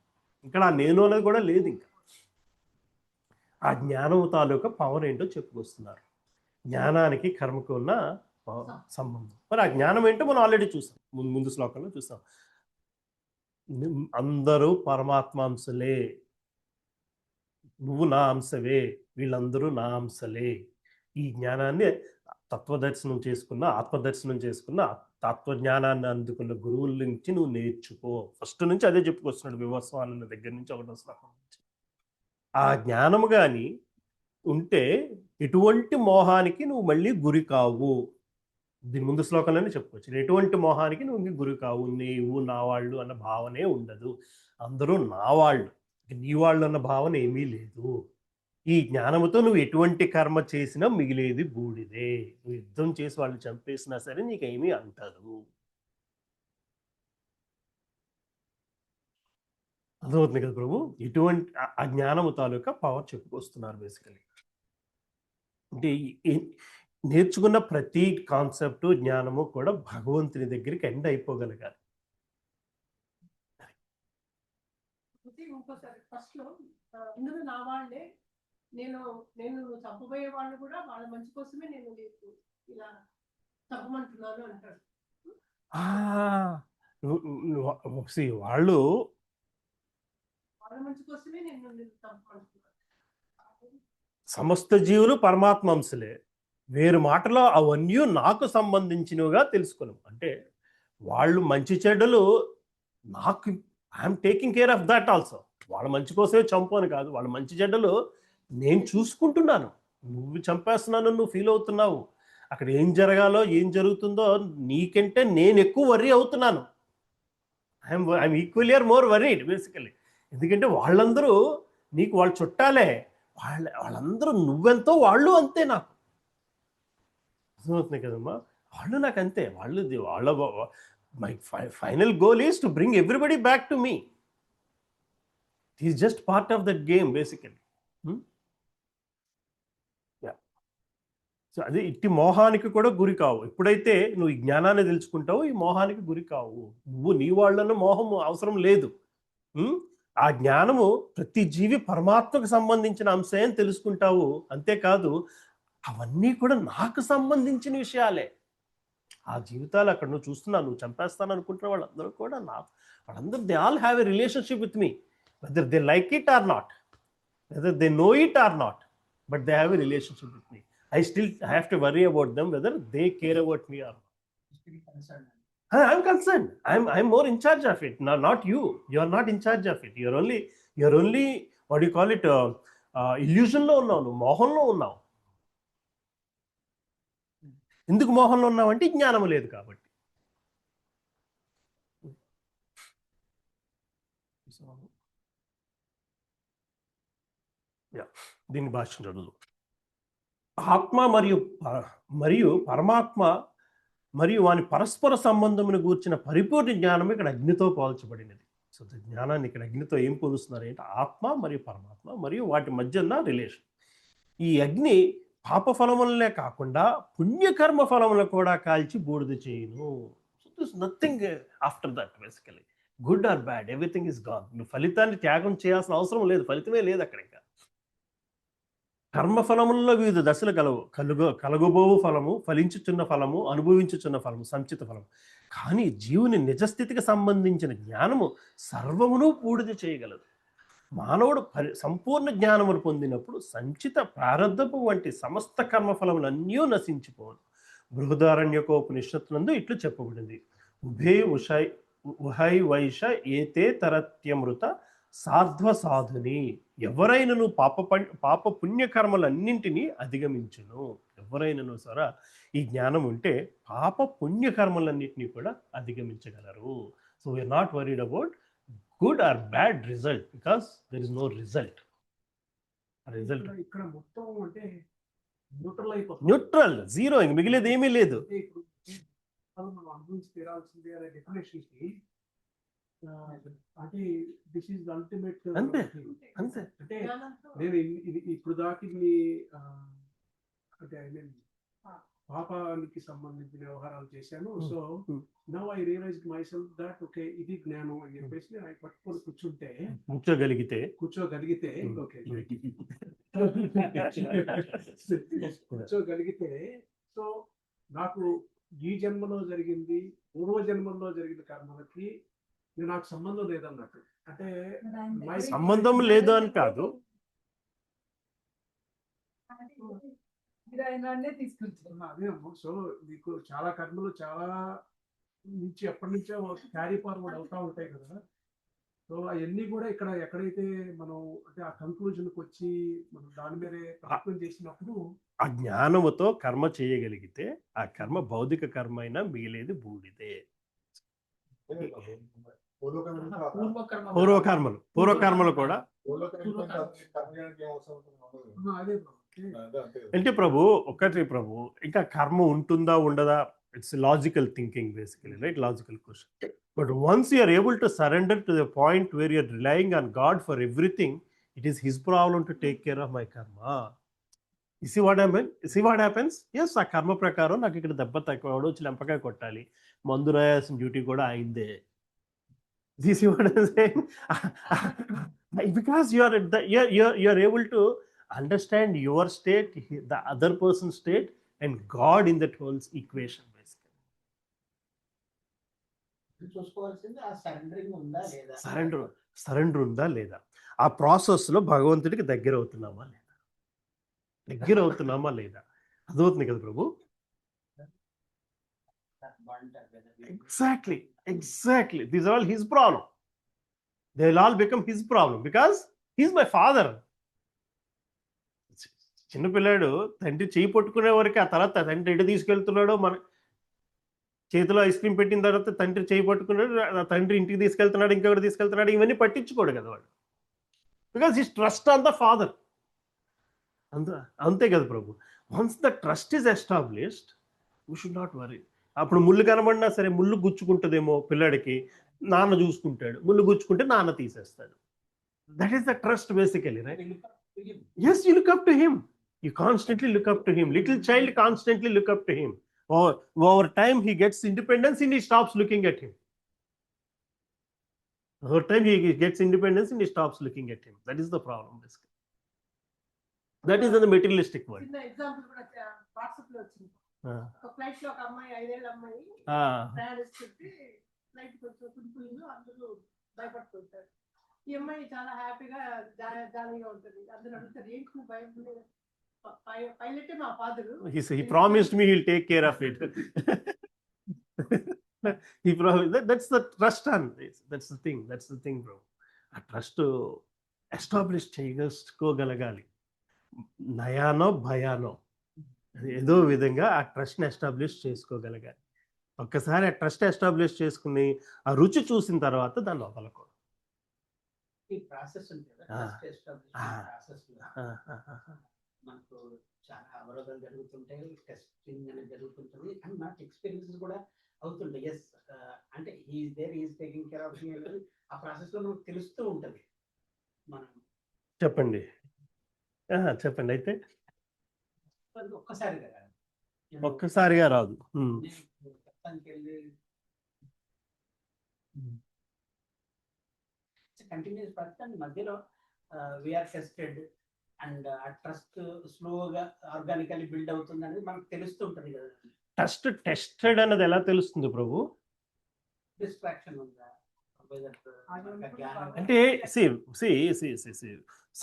ఇక్కడ ఆ నేను అనేది కూడా లేదు. ఇంకా ఆ జ్ఞానం తాలూకా పవర్ ఏంటో చెప్పుకొస్తున్నారు. జ్ఞానానికి కర్మకు ఉన్న సంబంధం. మరి ఆ జ్ఞానం ఏంటో మనం ఆల్రెడీ చూసాం, ముందు శ్లోకంలో చూసాం. అందరూ పరమాత్మాంశలే, నువ్వు నా అంశవే, వీళ్ళందరూ నా అంశలే. ఈ జ్ఞానాన్ని తత్వదర్శనం చేసుకున్న, ఆత్మదర్శనం చేసుకున్న, తత్వజ్ఞానాన్ని అందుకున్న గురువుల నుంచి నువ్వు నేర్చుకో. ఫస్ట్ నుంచి అదే చెప్పుకొస్తున్నాడు వివస్వానుల దగ్గర నుంచి 1వ శ్లోకం నుంచి. ఆ జ్ఞానము కానీ ఉంటే ఎటువంటి మోహానికి నువ్వు మళ్ళీ గురి కావు. దీని ముందు శ్లోకంలోనే చెప్పుకోవచ్చు. ఎటువంటి మోహానికి నువ్వు గురి కావు. నీవు నా వాళ్ళు అన్న భావనే ఉండదు. అందరూ నా వాళ్ళు, నీ వాళ్ళు అన్న భావన ఏమీ లేదు. ఈ జ్ఞానముతో నువ్వు ఎటువంటి కర్మ చేసినా మిగిలేది బూడిదే. నువ్వు యుద్ధం చేసి వాళ్ళు చంపేసినా సరే నీకేమీ అంటదు. అర్థమవుతుంది కదా ప్రభు? ఎటువంటి ఆ జ్ఞానము తాలూకా పవర్ చెప్పుకొస్తున్నారు బేసికలీ. అంటే నేర్చుకున్న ప్రతి కాన్సెప్ట్, జ్ఞానము కూడా భగవంతుని దగ్గరికి ఎండ్ అయిపోగలగాలి. ఇంకోసారి ఫస్ట్ లో అందరూ నా వాళ్ళే, నేను చంపబోయే వాళ్ళు కూడా వాళ్ళ మంచి కోసమే నేను నీకు ఇలా చంపమంటున్నాను అంటాడు. వాళ్ళు వాళ్ళ మంచి కోసమే నేను చంపమంటున్నాను. సమస్త జీవులు పరమాత్మాంశలే. వేరు మాటలో అవన్నీ నాకు సంబంధించినవిగా తెలుసుకున్నాం. అంటే వాళ్ళు మంచి చెడ్డలు నాకు, I'm taking care of that also. వాళ్ళ మంచి కోసమే చంపు అని కాదు, వాళ్ళ మంచి చెడ్డలు నేను చూసుకుంటున్నాను. నువ్వు చంపేస్తున్నాను, నువ్వు ఫీల్ అవుతున్నావు. అక్కడ ఏం జరగాలో ఏం జరుగుతుందో నీకంటే నేను ఎక్కువ వర్రీ అవుతున్నాను. I'm equally or more worried basically. ఎందుకంటే వాళ్ళందరూ నీకు వాళ్ళు చుట్టాలే. వాళ్ళందరూ నువ్వెంతో వాళ్ళు అంతే నాకు. అర్థమవుతుంది కదమ్మా? వాళ్ళు నాకు అంతే. వాళ్ళ my final goal is to bring everybody back to me. It is just part of that game basically. So అది ఇట్టి మోహానికి కూడా గురి కావు. ఎప్పుడైతే నువ్వు ఈ జ్ఞానాన్ని తెలుసుకుంటావో ఈ మోహానికి గురి కావు. నువ్వు నీ వాళ్ళన్న మోహం అవసరం లేదు. ఆ జ్ఞానము ప్రతి జీవి పరమాత్మకు సంబంధించిన అంశం అని తెలుసుకుంటావు. అంతేకాదు అవన్నీ కూడా నాకు సంబంధించిన విషయాలే. ఆ జీవితాలు అక్కడ నువ్వు చూస్తున్నావు, నువ్వు చంపేస్తాను అనుకుంటున్న వాళ్ళందరూ కూడా వాళ్ళందరూ they all have a relationship with me, whether they like it or not, whether they know it or not, but they have a relationship with me. I have to worry about them whether they care about me or not. I'm concerned. I'm more in charge of it. Not you. You are not in charge of it. You're only what do you call it? Illusion lo unnavu, mohan lo unnavu. Enduku mohan lo unnavu ante జ్ఞానం లేదు కాబట్టి. దీని భాష చదువు. ఆత్మ మరియు పరమాత్మ మరియు వాని పరస్పర సంబంధమును గూర్చిన పరిపూర్ణ జ్ఞానం ఇక్కడ అగ్నితో పోల్చబడినది. సో జ్ఞానాన్ని ఇక్కడ అగ్నితో ఏం పోలుస్తున్నారు అంటే ఆత్మ మరియు పరమాత్మ మరియు వాటి మధ్య ఉన్న రిలేషన్. ఈ అగ్ని పాప ఫలములనే కాకుండా పుణ్యకర్మ ఫలములను కూడా కాల్చి బూడిద చేయును. So this nothing after that basically. Good or bad, everything is gone. నువ్వు ఫలితాన్ని త్యాగం చేయాల్సిన అవసరం లేదు, ఫలితమే లేదు అక్కడ. ఇంకా కర్మఫలముల్లో వివిధ దశలు కలగబోవు ఫలము, ఫలించుచున్న ఫలము, అనుభవించుచున్న ఫలము, సంచిత ఫలము. కానీ జీవుని నిజస్థితికి సంబంధించిన జ్ఞానము సర్వమును బూడిద చేయగలదు. మానవుడు సంపూర్ణ జ్ఞానమును పొందినప్పుడు సంచిత ప్రారబ్ధపు వంటి సమస్త కర్మఫలములన్నీ నశించిపోను. బృహదారణ్యకోపనిషత్తునందు ఇట్లు చెప్పబడింది. ఉహై వైష ఏతే తరత్యమృత సాధ్వ సాధుని. ఎవరైనను పాప పుణ్యకర్మలన్నింటినీ అధిగమించును. ఎవరైనను సరే ఈ జ్ఞానం ఉంటే పాప పుణ్యకర్మలన్నింటినీ కూడా అధిగమించగలరు. So we are not worried about good or bad result, because there is no result. ఇక్కడ మొత్తం అంటే న్యూట్రల్ అయిపోతుంది. న్యూట్రల్, జీరో, ఇంక మిగిలేదు ఏమీ లేదు. మనం అనుభవించి తీరాల్సిందే అనే డెఫినేషన్ కి అంటే దిస్ ఈజ్ అల్టిమేట్. అంతే అంతే. అంటే నేను ఇప్పుడు దాకా అంటే ఐ మీన్ పాపానికి సంబంధించిన వ్యవహారాలు చేశాను. So Hmm. Now I realise myself that okay ఇది జ్ఞానం అని చెప్పేసి నేను పట్టుకొని కూర్చోగలిగితే కూర్చోగలిగితే Hmm. ఓకే కూర్చోగలిగితే సో నాకు ఈ జన్మలో జరిగింది పూర్వ జన్మలో జరిగిన కర్మలకి నాకు సంబంధం లేదన్నట్టు. అంటే సంబంధం లేదు అని కాదు. మీరు ఆయననే తీసుకుంటారు. అదే సో మీకు చాలా కర్మలు చాలా నుంచి ఎప్పటి నుంచో క్యారీ ఫార్వర్డ్ అవుతా ఉంటాయి కదా. సో అవన్నీ కూడా ఇక్కడ ఎక్కడైతే మనం అంటే ఆ కంక్లూజన్కి వచ్చి మనం దాని మీదే ప్రయత్నం చేసినప్పుడు ఆ జ్ఞానముతో కర్మ చేయగలిగితే ఆ కర్మ భౌతిక కర్మ అయినా మిగిలేది బూడిదే. పూర్వకర్మలు కూడా అదే అంటే ప్రభు ఒకటి ప్రభు ఇంకా కర్మ ఉంటుందా ఉండదా, it's logical thinking basically, right? Logical question. But once you are able to surrender to the point where you're relying on God for everything, it is his problem to take care of my karma. See what happens? Yes, ఆ కర్మ ప్రకారం నాకు ఇక్కడ దెబ్బ తక్కువ వచ్చి లెంపకాయ కొట్టాలి, మందు రాయాల్సిన డ్యూటీ కూడా అయిందే. See what I'm saying? Because you're able to understand your state, the other person's state, and God in that whole equation, basically. చూసుకోవాల్సింది ఆ సరెండరింగ్ ఉందా లేదా, సరెండర్ ఉందా లేదా, ఆ ప్రాసెస్ లో భగవంతుడికి దగ్గర అవుతున్నామా లేదా, అదవుతుంది కదా ప్రభు. Exactly. These are all his problem. They will all become his problem because he's my father. చిన్నపిల్లాడు తండ్రి చేయి పట్టుకునే వరకు, ఆ తర్వాత తండ్రి ఎటు తీసుకెళ్తున్నాడో, మన చేతిలో ఐస్ క్రీమ్ పెట్టిన తర్వాత తండ్రి చేయి పట్టుకున్నాడు, తండ్రి ఇంటికి తీసుకెళ్తున్నాడు, ఇంకొకటి తీసుకెళ్తున్నాడు, ఇవన్నీ పట్టించుకోడు కదా వాడు. Because his trust on the father. అంతే కదా ప్రభు. Once the trust is established, we should not worry. అప్పుడు ముళ్ళు కనబడినా సరే, ముళ్ళు గుచ్చుకుంటుందేమో పిల్లాడికి, నాన్న చూసుకుంటాడు, ముళ్ళు గుచ్చుకుంటే నాన్న తీసేస్తాడు. That is the trust basically, right? Yes, you look up to him. You constantly look up to him. Little child constantly look up to him. Over time he gets independence and he stops looking at him. Over time he gets independence and he stops looking at him. That is the problem, basically. That is in the materialistic world. చిన్న example కూడా WhatsApp లో వచ్చింది. ఒక flight లో ఒక అమ్మాయి, 5 ఏళ్ల అమ్మాయి ప్రయాణిస్తుంటే ఫ్లైట్ కొంచెం కుడిపోయింది, అందరూ భయపడుతుంటారు. ఈ అమ్మాయి చాలా హ్యాపీగా జాలీగా ఉంటుంది. అందరూ అడుగుతారు, ఏంటి నువ్వు భయపడలేదు? పైలటే మా father. He promised me he'll take care of it. He promised. That's the trust on this. That's the thing, bro. A trust establish చేసుకోగలగాలి. నయానో భయానో ఏదో విధంగా ఆ ట్రస్ట్ని ఎస్టాబ్లిష్ చేసుకోగలగాలి. ఒక్కసారి ఆ ట్రస్ట్ ఎస్టాబ్లిష్ చేసుకుని ఆ రుచి చూసిన తర్వాత దాన్ని వదలకూడదు. ఈ ప్రాసెస్ ఉంటుంది కదా, ప్రాసెస్ మనకు చాలా అవరోధాలు జరుగుతుంటాయి, టెస్టింగ్ అనేది జరుగుతుంటుంది, అండ్ మనకి ఎక్స్పీరియన్సెస్ కూడా అవుతుంటాయి. ఎస్ అంటే ఈజ్ టేకింగ్ కేర్ ఆఫ్ మీ, ఆ ప్రాసెస్ లో మనకు తెలుస్తూ ఉంటుంది. మనం చెప్పండి అయితే ఒక్కసారిగా రాదు. కంటిన్యూస్ ప్రాసెస్, మధ్యలో వీఆర్ టెస్టెడ్ అండ్ ఆ ట్రస్ట్ స్లోగా ఆర్గానికల్లీ బిల్డ్ అవుతుంది అనేది మనకు తెలుస్తూ ఉంటుంది కదా. ట్రస్ట్ టెస్టెడ్ అన్నది ఎలా తెలుస్తుంది ప్రభు? డిస్ట్రాక్షన్ ఉందా అంటే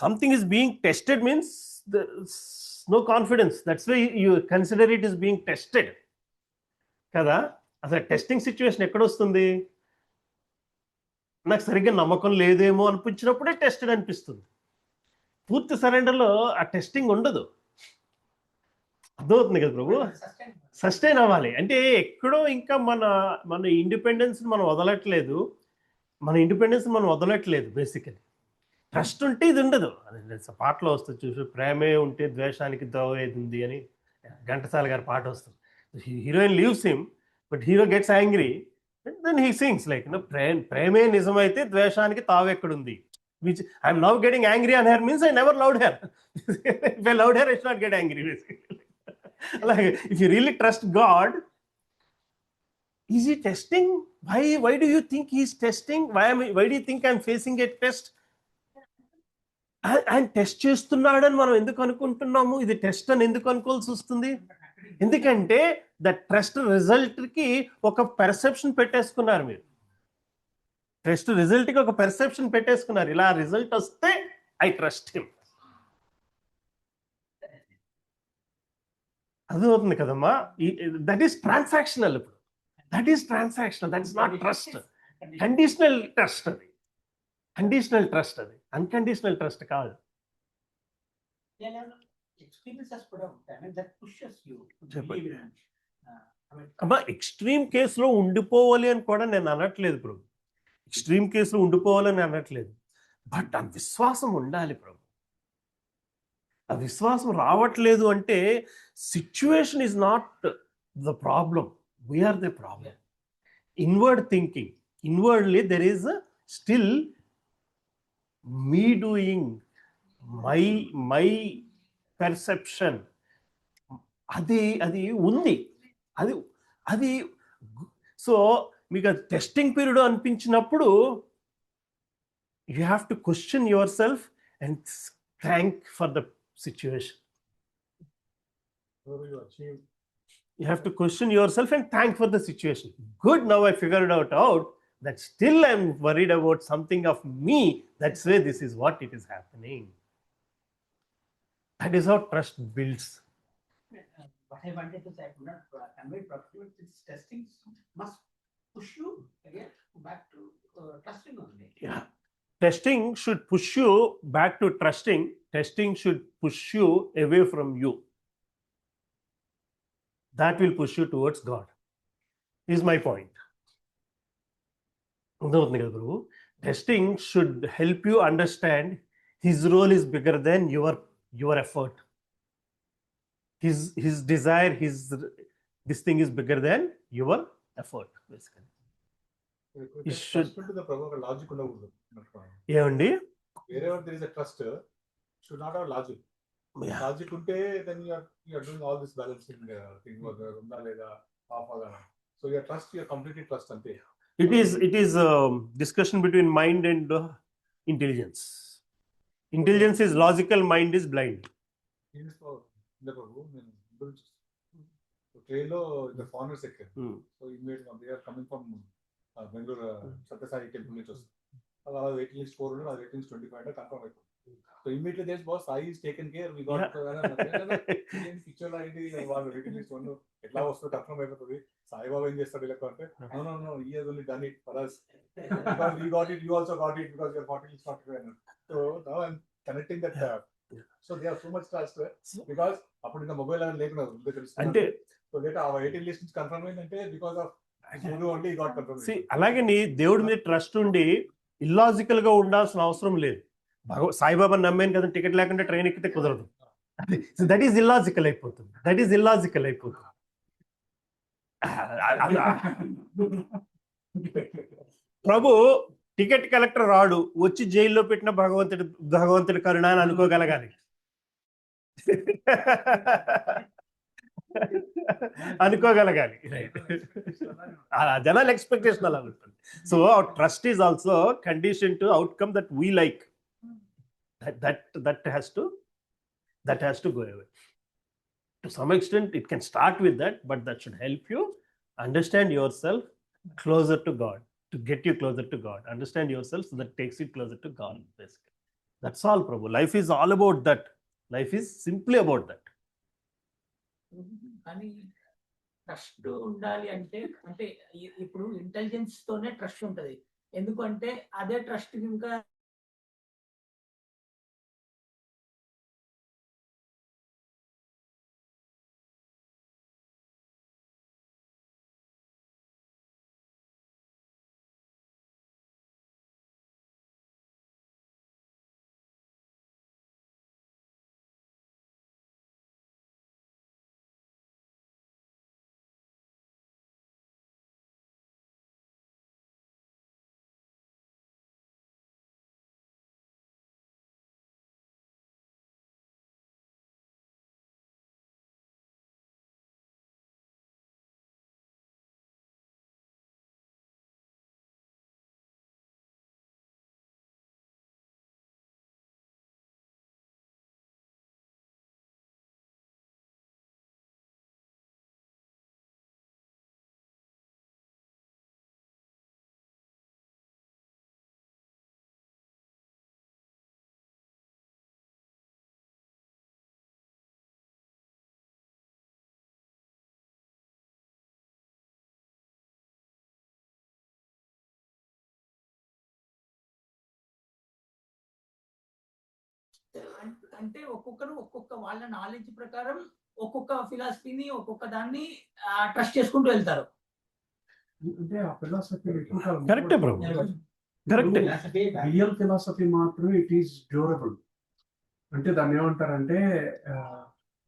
something is being tested means there's no confidence. That's why you consider it is being tested కదా. అసలు టెస్టింగ్ సిచ్యువేషన్ ఎక్కడ వస్తుంది? నాకు సరిగ్గా నమ్మకం లేదేమో అనిపించినప్పుడే టెస్టెడ్ అనిపిస్తుంది. పూర్తి సరెండర్లో ఆ టెస్టింగ్ ఉండదు. అర్థమవుతుంది కదా ప్రభు? సస్టైన్ అవ్వాలి అంటే ఎక్కడో ఇంకా మన ఇండిపెండెన్స్ మనం వదలట్లేదు. బేసికలీ ట్రస్ట్ ఉంటే ఇది ఉండదు. పాటలో వస్తుంది చూసి, ప్రేమే ఉంటే ద్వేషానికి దోవేది ఉంది అని ఘంటసాల గారి పాట వస్తుంది. Heroine leaves him but hero gets angry, then he sings like ప్రేమే నిజమైతే ద్వేషానికి తావెక్కడుంది. Which I'm now getting angry on her means I never loved her. If I loved her, I should not get angry, basically. అలాగే if you really trust God, is he testing? Why do you think is testing? Why do you think I'm facing a test? ఆయన test చేస్తున్నాడని మనం ఎందుకు అనుకుంటున్నాము? ఇది test అని ఎందుకు అనుకోవాల్సి వస్తుంది? ఎందుకంటే ద ట్రస్ట్ రిజల్ట్కి ఒక పెర్సెప్షన్ పెట్టేసుకున్నారు మీరు. టెస్ట్ రిజల్ట్కి ఒక పెర్సెప్షన్ పెట్టేసుకున్నారు. ఇలా రిజల్ట్ వస్తే ఐ ట్రస్ట్ హిమ్. అర్థమవుతుంది కదమ్మా? That is transactional. ఇప్పుడు that is transactional, that is not trust. Conditional trust అది. కండిషనల్ ట్రస్ట్ అది, అన్కండిషనల్ ట్రస్ట్ కాదు. ఎక్స్పీరియన్సెస్ కూడా ఉంటాయి. That pushes you. చెప్పండి. అమ్మా, ఎక్స్ట్రీమ్ కేసులో ఉండిపోవాలి అని కూడా నేను అనట్లేదు ప్రభు. ఎక్స్ట్రీమ్ కేసులో ఉండిపోవాలని అనట్లేదు. బట్ ఆ విశ్వాసం ఉండాలి ప్రభు. ఆ విశ్వాసం రావట్లేదు అంటే situation is not the problem, we're the problem. Inward thinking, inwardly there is still me doing, my perception, అది ఉంది. అది సో మీకు టెస్టింగ్ పీరియడ్ అనిపించినప్పుడు you have to question yourself and thank for the situation. You have to question yourself and thank for the situation. Good, now I figured out that still I'm worried about something of me. That's why this is what it is happening. That is how trust builds. What I wanted to say, I could not convey properly, but this testing must push you again back to trusting only. Yeah. Testing should push you back to trusting. Testing should push you away from you. That will push you towards God, is my point. Testing should help you understand his role is bigger than your effort. His desire, this thing is bigger than your effort, basically. Logic ఉండకూడదు. ఏమండి? Wherever there is a trust, should not have logic. Logic ఉంటే then you are doing all this balancing thing, ఉందా లేదా of అవ్వాలా. So your trust, your completely trust అంతే. It is discussion between mind and intelligence. Intelligence is logical, mind is blind. Train లో foreigners ఎక్కారు. So immediate they are coming from Bengaluru Sathya Sai temple నుంచి వస్తుంది. అలా waiting list 4 ఉన్నది, అది waiting list 25 confirm అయిపోయింది. So immediately does boss Sai is taken care, we got picture లో ఏంటి వాళ్ళు వెయిటింగ్ లిస్ట్ 1 ఎట్లా వస్తుంది కన్ఫర్మ్ అయిపోతుంది. సాయిబాబా ఏం చేస్తాడు ఇలా అంటే no he has only done it for us because we got it, you also got it because your party is not there. So now I'm connecting that so they have so much trust because అప్పుడు ఇంకా mobile అని లేకుండా అంటే so later ఆ waiting list నుంచి confirm అయిందంటే because of only got confirm. అలాగే నీ దేవుడి మీద ట్రస్ట్ ఉండి ఇల్లాజికల్ గా ఉండాల్సిన అవసరం లేదు. సాయిబాబా నమ్మాను కదా, టికెట్ లేకుండా ట్రైన్ ఎక్కితే కుదరదు. దట్ ఈస్ ఇల్లాజికల్ అయిపోతుంది. ప్రభు టికెట్ కలెక్టర్ రాడు, వచ్చి జైల్లో పెట్టిన భగవంతుడి కరుణ అని అనుకోగలగాలి. జనాల ఎక్స్పెక్టేషన్ అలా ఉంటుంది. So trust is also condition to outcome that we like. that has to go away. To some extent it can start with that, but that should help you understand yourself closer to God, to get you closer to God. Understand yourself, so that takes you closer to God, basically. That's all, Prabhu. Life is all about that. Life is simply about that. కానీ trust ఉండాలి అంటే ఇప్పుడు intelligence తోనే trust ఉంటది. ఎందుకంటే అదే trust ఇంకా అంటే ఒక్కొక్కరు ఒక్కొక్క వాళ్ళ నాలెడ్జ్ ప్రకారం ఒక్కొక్క ఫిలాసఫీని ఒక్కొక్క దాన్ని ట్రస్ట్ చేసుకుంటూ వెళ్తారు. అంటే ఆ ఫిలాసఫీ ఎక్కువ కాలం కరెక్టే ప్రభు, కరెక్టే. రియల్ ఫిలాసఫీ మాత్రమే ఇట్ ఈస్ డ్యూరబుల్. అంటే దాన్ని ఏమంటారంటే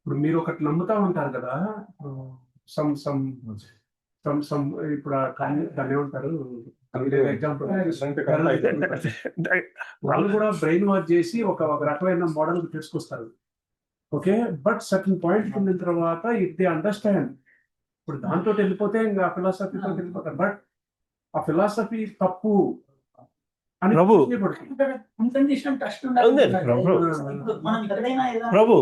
ఇప్పుడు మీరు ఒకటి నమ్ముతా ఉంటారు కదా, సమ్ సమ్ సమ్ సమ్ ఇప్పుడు దాన్ని ఏమంటారు ఎగ్జాంపుల్, వాళ్ళు కూడా బ్రెయిన్ వాష్ చేసి ఒక రకమైన మోడల్ తీసుకొస్తారు. ఓకే, బట్ సర్టన్ పాయింట్ పొందిన తర్వాత ఇఫ్ దే అండర్స్టాండ్, ఇప్పుడు దాంతో వెళ్ళిపోతే ఇంకా ఫిలాసఫీతో వెళ్ళిపోతారు. బట్ ఆ ఫిలాసఫీ తప్పు అని ప్రభు. అన్కండిషనల్ ట్రస్ట్ ఉంది, ఉండాలి. ప్రభు. ఇప్పుడు మనం ఎక్కడైనా ప్రభు.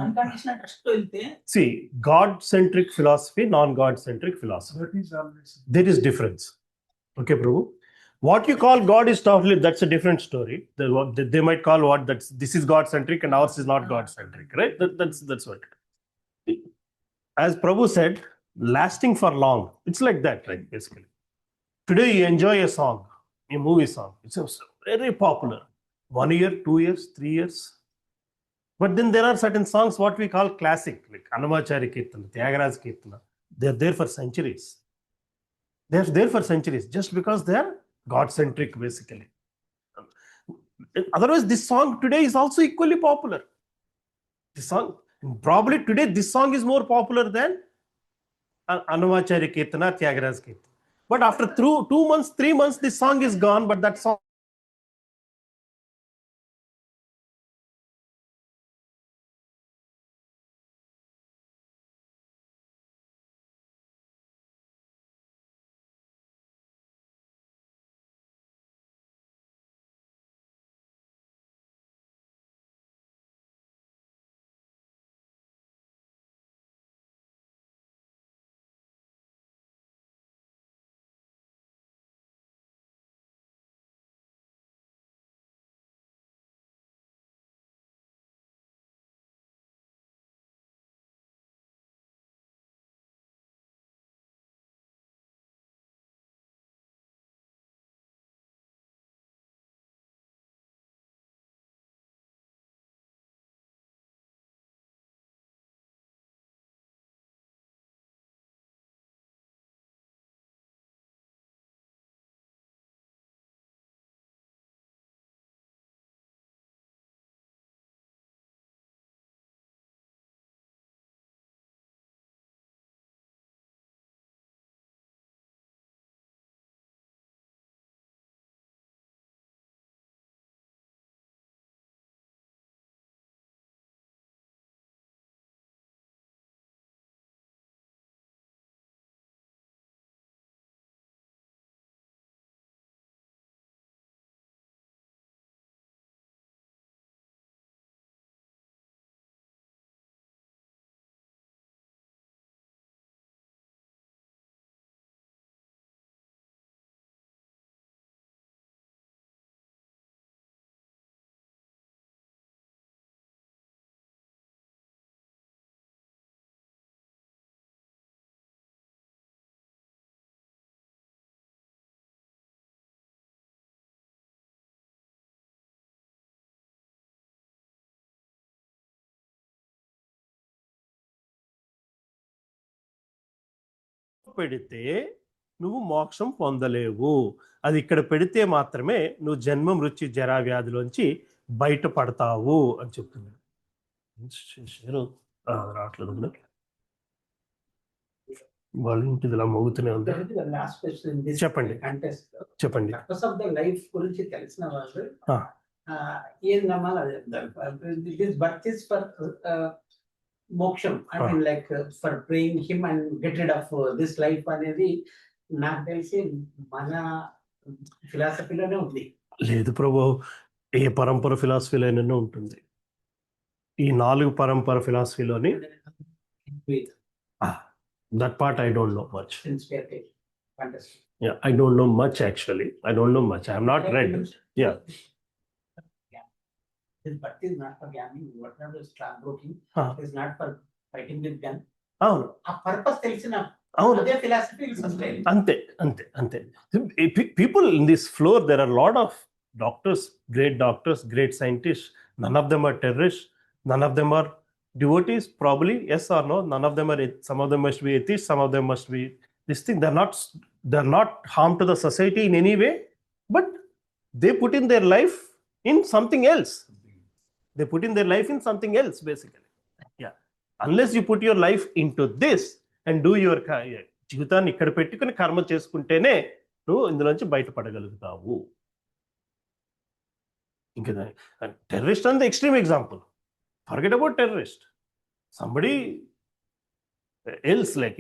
అన్కండిషనల్ ట్రస్ట్ వెళ్తే See, God-centric philosophy, non-God-centric philosophy. That is always. There is difference. Okay, Prabhu. What you call God is totally, that's a different story. They might call this is God-centric and ours is not God-centric, right? That's what. As Prabhu said, lasting for long. It's like that, right? Basically. Today you enjoy a song, a movie song. It's very popular. 1 year, 2 years, 3 years. But then there are certain songs what we call classic, like Annamachari Kirtana, Tyagaraja Kirtana. They're there for centuries. They're there for centuries just because they're God-centric, basically. Otherwise, this song today is also equally popular. This song, probably today, this song is more popular than Annamachari Kirtana, Tyagaraja Kirtana. But after 2 months, 3 months, this song is gone, but that song. పెడితే నువ్వు మోక్షం పొందలేవు. అది ఇక్కడ పెడితే మాత్రమే నువ్వు జన్మ మృత్యు జరా వ్యాధిలోంచి బయటపడతావు అని చెప్తున్నాడు. రావట్లేదు వాళ్ళు ఇంటిది ఇలా మోగుతూనే ఉంది. లాస్ట్ క్వశ్చన్ చెప్పండి. కంటెస్ట్ చెప్పండి. పర్పస్ ఆఫ్ ద లైఫ్ గురించి తెలిసిన వాళ్ళు ఏం నమ్మాలి? దిస్ బర్త్ ఇస్ ఫర్ మోక్షం, I mean like for praying him and get rid of this life అనేది నాకు తెలిసి మన ఫిలాసఫీలోనే ఉంది. లేదు ప్రభు, ఏ పరంపర ఫిలాసఫీలోనే ఉంటుంది. ఈ 4 పరంపర ఫిలాసఫీలోని that part I don't know much. Yeah, I don't know much actually. I don't know much. I have not read. Yeah. This birth is not for gambling, whatever is stockbroking is not for fighting with gun. అవును, ఆ purpose తెలిసిన అవును, అదే philosophy will sustain. అంతే అంతే అంతే. People in this floor, there are a lot of doctors, great scientists, None of them are terrorists. None of them are devotees. Probably yes or no. None of them are. Some of them must be atheists. Some of them must be this thing. They're not harm to the society in any way, but they put in their life in something else. They put in their life in something else, basically. Yeah. Unless you put your life into this and do your జీవితాన్ని ఇక్కడ పెట్టుకుని కర్మ చేసుకుంటేనే నువ్వు ఇందులోంచి బయటపడగలుగుతావు. ఇంకా terrorist and extreme example. Forget about terrorist. Somebody else, like,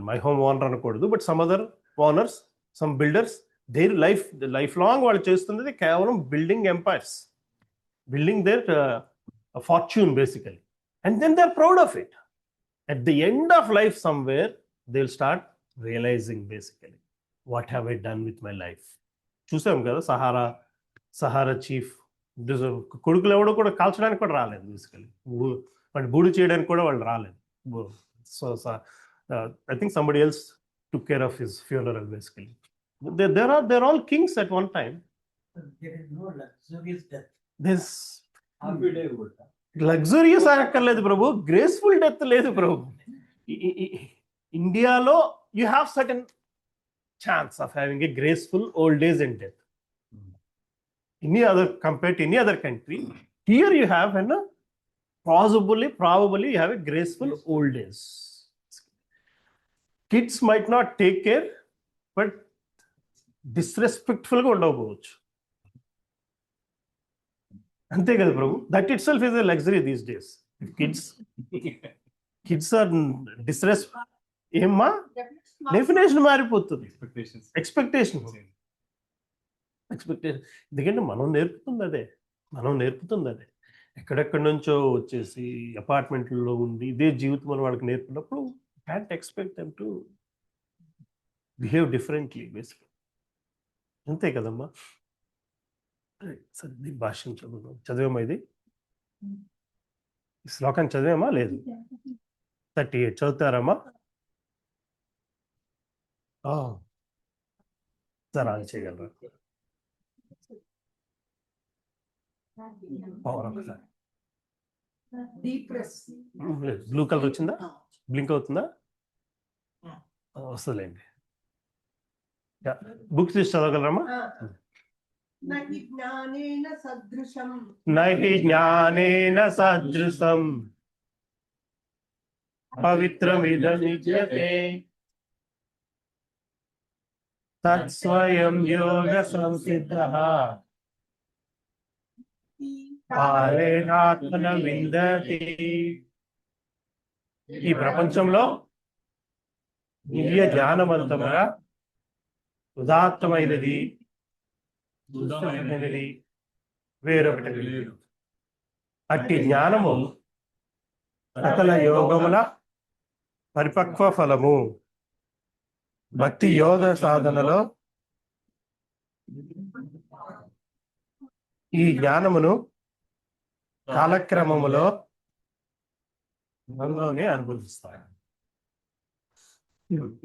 my home owner అనకూడదు, but some other owners, some builders, their lifelong వాళ్ళు చేస్తున్నది కేవలం building empires, building their fortune basically, and then they're proud of it. At the end of life somewhere they'll start realizing basically, what have I done with my life? చూసాం కదా Sahara chief కొడుకులు ఎవడో కూడా కాల్చడానికి కూడా రాలేదు, basically వాళ్ళు బూడు చేయడానికి కూడా వాళ్ళు రాలేదు. So I think somebody else took care of his funeral basically. they're all kings at one time. There is no luxurious death. This luxurious అక్కర్లేదు ప్రభు, గ్రేస్ఫుల్ డెత్ లేదు ప్రభు. ఇండియాలో you have certain chance of having a graceful old age and death. Compared to any other country, here you have probably you have a graceful old age. Kids might not take care, but disrespectful ga ఉండకపోవచ్చు. అంతే కదా ప్రభు. That itself is a luxury these days. Kids are disrespect. ఏమ్మా definition మారిపోతుంది. Expectation ఎందుకంటే మనం నేర్పుతుంది అదే. ఎక్కడెక్కడి నుంచో వచ్చేసి అపార్ట్మెంట్లో ఉండి ఇదే జీవితం అని వాళ్ళకి నేర్పినప్పుడు can't expect them to behave differently basically. అంతే కదమ్మా. సరే దీని భాష్యం చదివామా? ఇది ఈ శ్లోకాన్ని చదివామా? లేదు. 38 చదువుతారమ్మా? సరే ఆన్ చేయగలరా? బ్లూ కలర్ వచ్చిందా? బ్లింక్ అవుతుందా? వస్తుందిలేండి. బుక్స్ తీసి చదవగలరమ్మా? నహి జ్ఞానేన సదృశం పవిత్రమిదముచ్యతే తత్స్వయం యోగ సంసిద్ధః పారేణాత్మన విందతి. ఈ ప్రపంచంలో దివ్య జ్ఞానవంతముగా ఉదాత్తమైనది వేరొకటి లేదు. అట్టి జ్ఞానము సకల యోగముల పరిపక్వ ఫలము. భక్తి యోగ సాధనలో ఈ జ్ఞానమును కాలక్రమములో అనుభవిస్తాడు.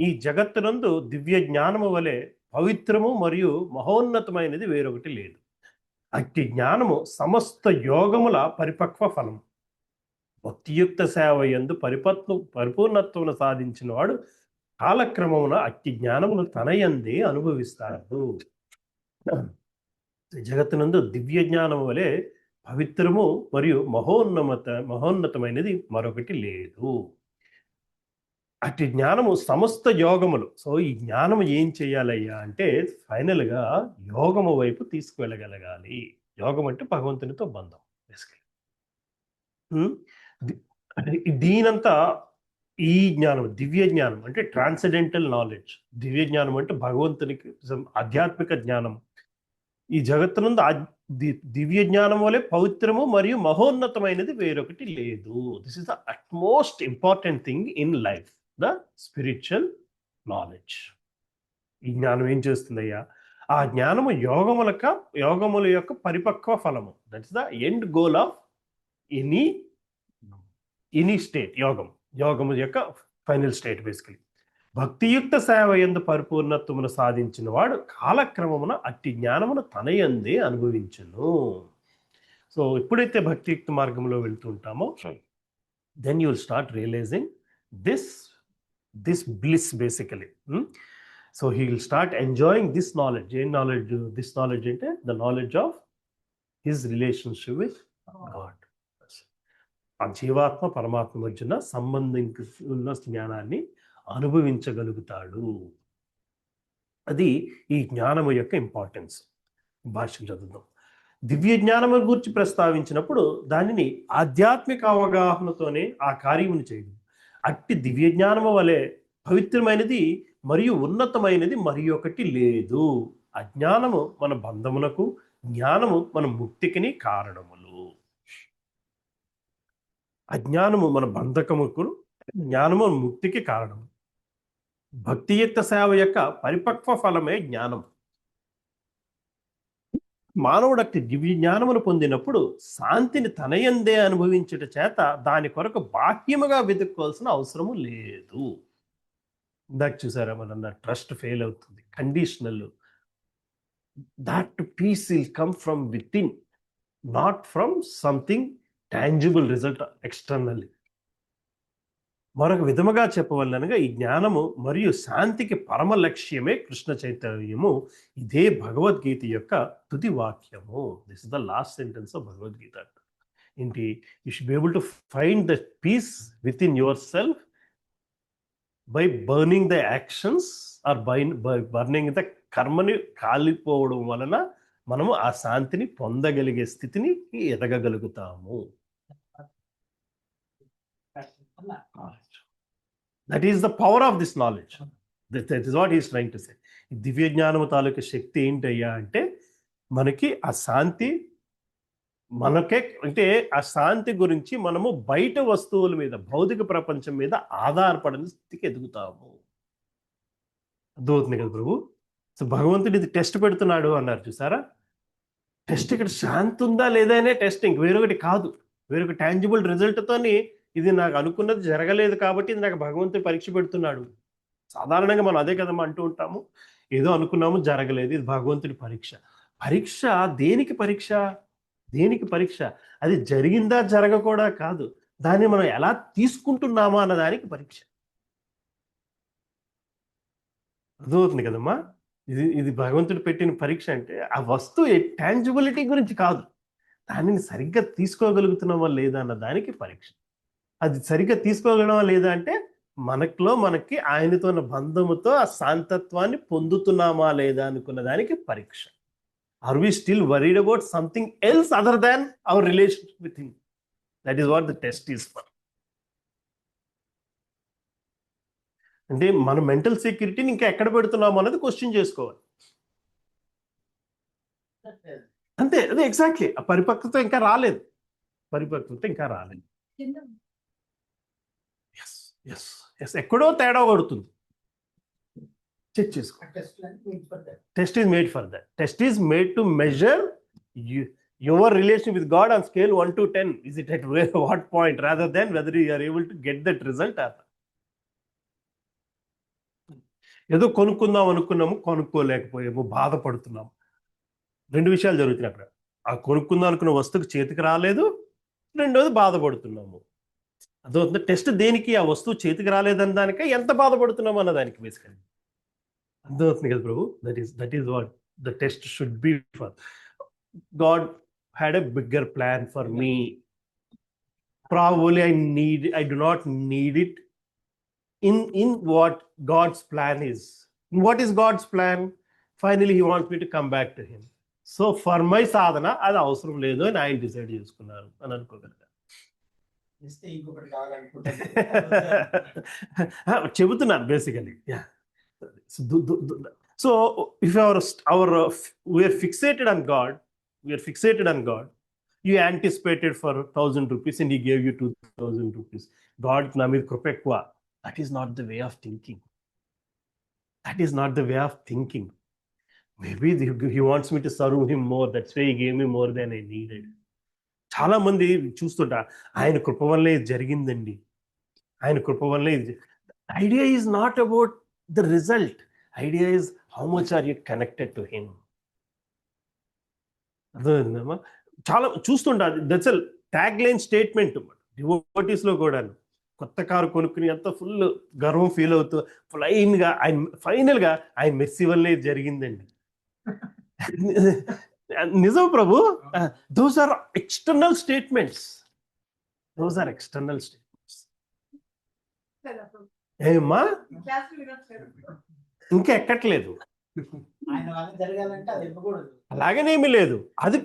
ఈ జగత్తునందు దివ్య జ్ఞానము వలె పవిత్రము మరియు మహోన్నతమైనది వేరొకటి లేదు. అట్టి జ్ఞానము సమస్త యోగముల పరిపక్వ ఫలము. భక్తియుక్త సేవ యందు పరిపూర్ణత్వమును సాధించిన వాడు కాలక్రమమున అట్టి జ్ఞానమును తనయందే అనుభవిస్తాడు. జగత్తునందు దివ్య జ్ఞానము వలె పవిత్రము మరియు మహోన్నతమైనది మరొకటి లేదు. అట్టి జ్ఞానము సమస్త యోగములు. సో ఈ జ్ఞానము ఏం చేయాలయ్యా అంటే ఫైనల్గా యోగము వైపు తీసుకువెళ్ళగలగాలి. యోగం అంటే భగవంతునితో బంధం బేసికలీ. దీనంతా ఈ జ్ఞానం దివ్య జ్ఞానం అంటే ట్రాన్సెండెంటల్ నాలెడ్జ్. దివ్య జ్ఞానం అంటే భగవంతునికి ఆధ్యాత్మిక జ్ఞానం. ఈ జగత్తునందు దివ్య జ్ఞానం వలె పవిత్రము మరియు మహోన్నతమైనది వేరొకటి లేదు. This is the utmost important thing in life, the spiritual knowledge. ఈ జ్ఞానం ఏం చేస్తుందయ్యా? ఆ జ్ఞానము యోగముల యొక్క పరిపక్వ ఫలము. That is the end goal of any state. యోగము యొక్క ఫైనల్ స్టేట్ బేసికలీ. భక్తియుక్త సేవ యందు పరిపూర్ణత్వమును సాధించిన వాడు కాలక్రమమున అట్టి జ్ఞానమును తన యందే అనుభవించును. సో ఎప్పుడైతే భక్తియుక్త మార్గంలో వెళ్తుంటామో then you will start realizing this bliss basically. So he will start enjoying this knowledge. ఏం నాలెడ్జ్? దిస్ నాలెడ్జ్ అంటే the knowledge of his relationship with God. ఆ జీవాత్మ పరమాత్మ మధ్యన సంబంధించిన జ్ఞానాన్ని అనుభవించగలుగుతాడు. అది ఈ జ్ఞానము యొక్క ఇంపార్టెన్స్. భాష్యం చదువుదాం. దివ్య జ్ఞానము గురించి ప్రస్తావించినప్పుడు దానిని ఆధ్యాత్మిక అవగాహనతోనే ఆ కార్యమును చేయడం. అట్టి దివ్య జ్ఞానము వలె పవిత్రమైనది మరియు ఉన్నతమైనది మరి ఒకటి లేదు. అజ్ఞానము మన బంధమునకు, జ్ఞానము మన ముక్తికిని కారణములు. అజ్ఞానము మన బంధకముకు, జ్ఞానము ముక్తికి కారణము. భక్తియుక్త సేవ యొక్క పరిపక్వ ఫలమే జ్ఞానం. మానవుడు అట్టి దివ్య జ్ఞానమును పొందినప్పుడు శాంతిని తనయందే అనుభవించుట చేత దాని కొరకు బాహ్యముగా వెతుక్కోవాల్సిన అవసరము లేదు. ఇందాక చూసారా, మన ట్రస్ట్ ఫెయిల్ అవుతుంది, conditional. That peace will come from within, not from something tangible result externally. మరొక విధముగా చెప్పవలనగా ఈ జ్ఞానము మరియు శాంతికి పరమ లక్ష్యమే కృష్ణ చైతన్యము. ఇదే భగవద్గీత యొక్క తుది వాక్యము. This is the last sentence of Bhagavad Gita. ఏంటి? You should be able to find the peace within yourself by burning the actions or by burning the కర్మని కాలిపోవడం వలన మనము ఆ శాంతిని పొందగలిగే స్థితిని ఎదగగలుగుతాము. That is the power of this knowledge. That is what he is trying to say. దివ్య జ్ఞానము తాలూకు శక్తి ఏంటయ్యా అంటే మనకి ఆ శాంతి, మనకే అంటే ఆ శాంతి గురించి మనము బయట వస్తువుల మీద, భౌతిక ప్రపంచం మీద ఆధారపడని స్థితికి ఎదుగుతాము. అర్థమవుతుంది కదా ప్రభు? సో భగవంతుడు ఇది టెస్ట్ పెడుతున్నాడు అన్నారు చూసారా. టెస్ట్ ఇక్కడ శాంతి ఉందా లేదా అనే టెస్ట్, ఇంక వేరొకటి కాదు. వేరొక టాంజిబుల్ రిజల్ట్తోని ఇది నాకు అనుకున్నది జరగలేదు కాబట్టి ఇది నాకు భగవంతుడు పరీక్ష పెడుతున్నాడు. సాధారణంగా మనం అదే కదమ్మా అంటూ ఉంటాము, ఏదో అనుకున్నాము జరగలేదు, ఇది భగవంతుడి పరీక్ష. పరీక్ష దేనికి పరీక్ష? దేనికి పరీక్ష? అది జరిగిందా జరగకూడా కాదు, దాన్ని మనం ఎలా తీసుకుంటున్నామా అన్నదానికి పరీక్ష. అర్థమవుతుంది కదమ్మా? ఇది భగవంతుడు పెట్టిన పరీక్ష. అంటే ఆ వస్తువు టాంజిబిలిటీ గురించి కాదు, దానిని సరిగ్గా తీసుకోగలుగుతున్నామా లేదా అన్న దానికి పరీక్ష. అది సరిగ్గా తీసుకోగలమా లేదా అంటే మనకి ఆయనతో ఉన్న బంధముతో ఆ శాంతత్వాన్ని పొందుతున్నామా లేదా అనుకున్న దానికి పరీక్ష. Are we still worried about something else other than our relationship with him? That is what the test is for. అంటే మన మెంటల్ సెక్యూరిటీని ఇంకా ఎక్కడ పెడుతున్నాము అన్నది క్వశ్చన్ చేసుకోవాలి. అంతే, అదే ఎగ్జాక్ట్లీ. ఆ పరిపక్వత ఇంకా రాలేదు. ఎక్కడో తేడా పడుతుంది. చెక్ చేసుకో. Test is made for that. Test is made to measure your relation with God on scale 1 to 10. Is it at what point, rather than whether you are able to get that result or not. ఏదో కొనుక్కుందాం అనుకున్నాము, కొనుక్కోలేకపోయాము, బాధపడుతున్నాము. రెండు విషయాలు జరుగుతున్నాయి అక్కడ. ఆ కొనుక్కుందాం అనుకున్న వస్తువుకి చేతికి రాలేదు, రెండోది బాధపడుతున్నాము. అదవుతుంది. టెస్ట్ దేనికి? ఆ వస్తువు చేతికి రాలేదని దానిక ఎంత బాధపడుతున్నాము అన్న దానికి బేసికలీ. అర్థమవుతుంది కదా ప్రభు? That is what the test should be for. God had a bigger plan for me. Probably I do not need it in what God's plan is. What is God's plan? Finally he wants me to come back to him. So for my sadhana అది అవసరం లేదు అని ఆయన decide చేసుకున్నారు అని అనుకోగలరు. చెబుతున్నారు basically. So if we are fixated on God, you anticipated for 1,000 rupees and he gave you 2,000 rupees. God na meer krupa ekkuva. That is not the way of thinking. Maybe he wants me to serve him more, that's why he gave me more than I needed. చాలా మంది చూస్తుంటా, ఆయన కృప వల్లే ఇది జరిగిందండి, ఆయన కృప వల్లే ఇది. Idea is not about the result. Idea is how much are you connected to him. అర్థమైందమ్మా? చాలా చూస్తుంటారు. దట్స్ ట్యాగ్ లైన్ స్టేట్మెంట్ డివోటీస్లో కూడా. కొత్త కారు కొనుక్కుని అంత ఫుల్ గర్వం ఫీల్ అవుతూ ఫ్లైన్గా ఆయన ఫైనల్గా ఆయన మెర్సీ వల్లే జరిగిందండి. నిజం ప్రభు. Those are external statements. Those are external statements. ఏమ్మా క్లాస్ వినట్లేదు. ఇంకా ఎక్కట్లేదు. ఆయన వల్ల జరగాలంటే అది ఇవ్వకూడదు. అలాగనేమీ లేదు. అది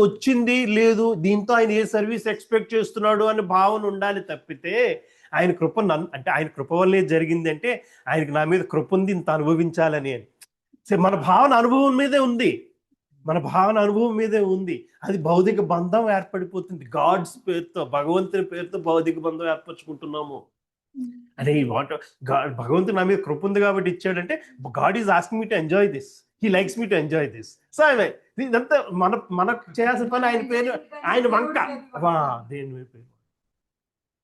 వచ్చింది లేదు, దీంతో ఆయన ఏ సర్వీస్ ఎక్స్పెక్ట్ చేస్తున్నాడు అనే భావన ఉండాలి తప్పితే ఆయన కృప అంటే ఆయన కృప వల్లే జరిగింది అంటే ఆయనకి నా మీద కృప ఉంది ఇంత అనుభవించాలని అని. మన భావన అనుభవం మీదే ఉంది. మన భావన అనుభవం మీదే ఉంది. అది భౌతిక బంధం ఏర్పడిపోతుంది. గాడ్స్ పేరుతో, భగవంతుని పేరుతో భౌతిక బంధం ఏర్పరచుకుంటున్నాము. అరే వాట్ భగవంతుడు నా మీద కృప ఉంది కాబట్టి ఇచ్చాడంటే God is asking me to enjoy this. He likes me to enjoy this. So ఇదంతా మనకు చేయాల్సిన పని ఆయన పేరు, ఆయన వంక వా దేని పేరు.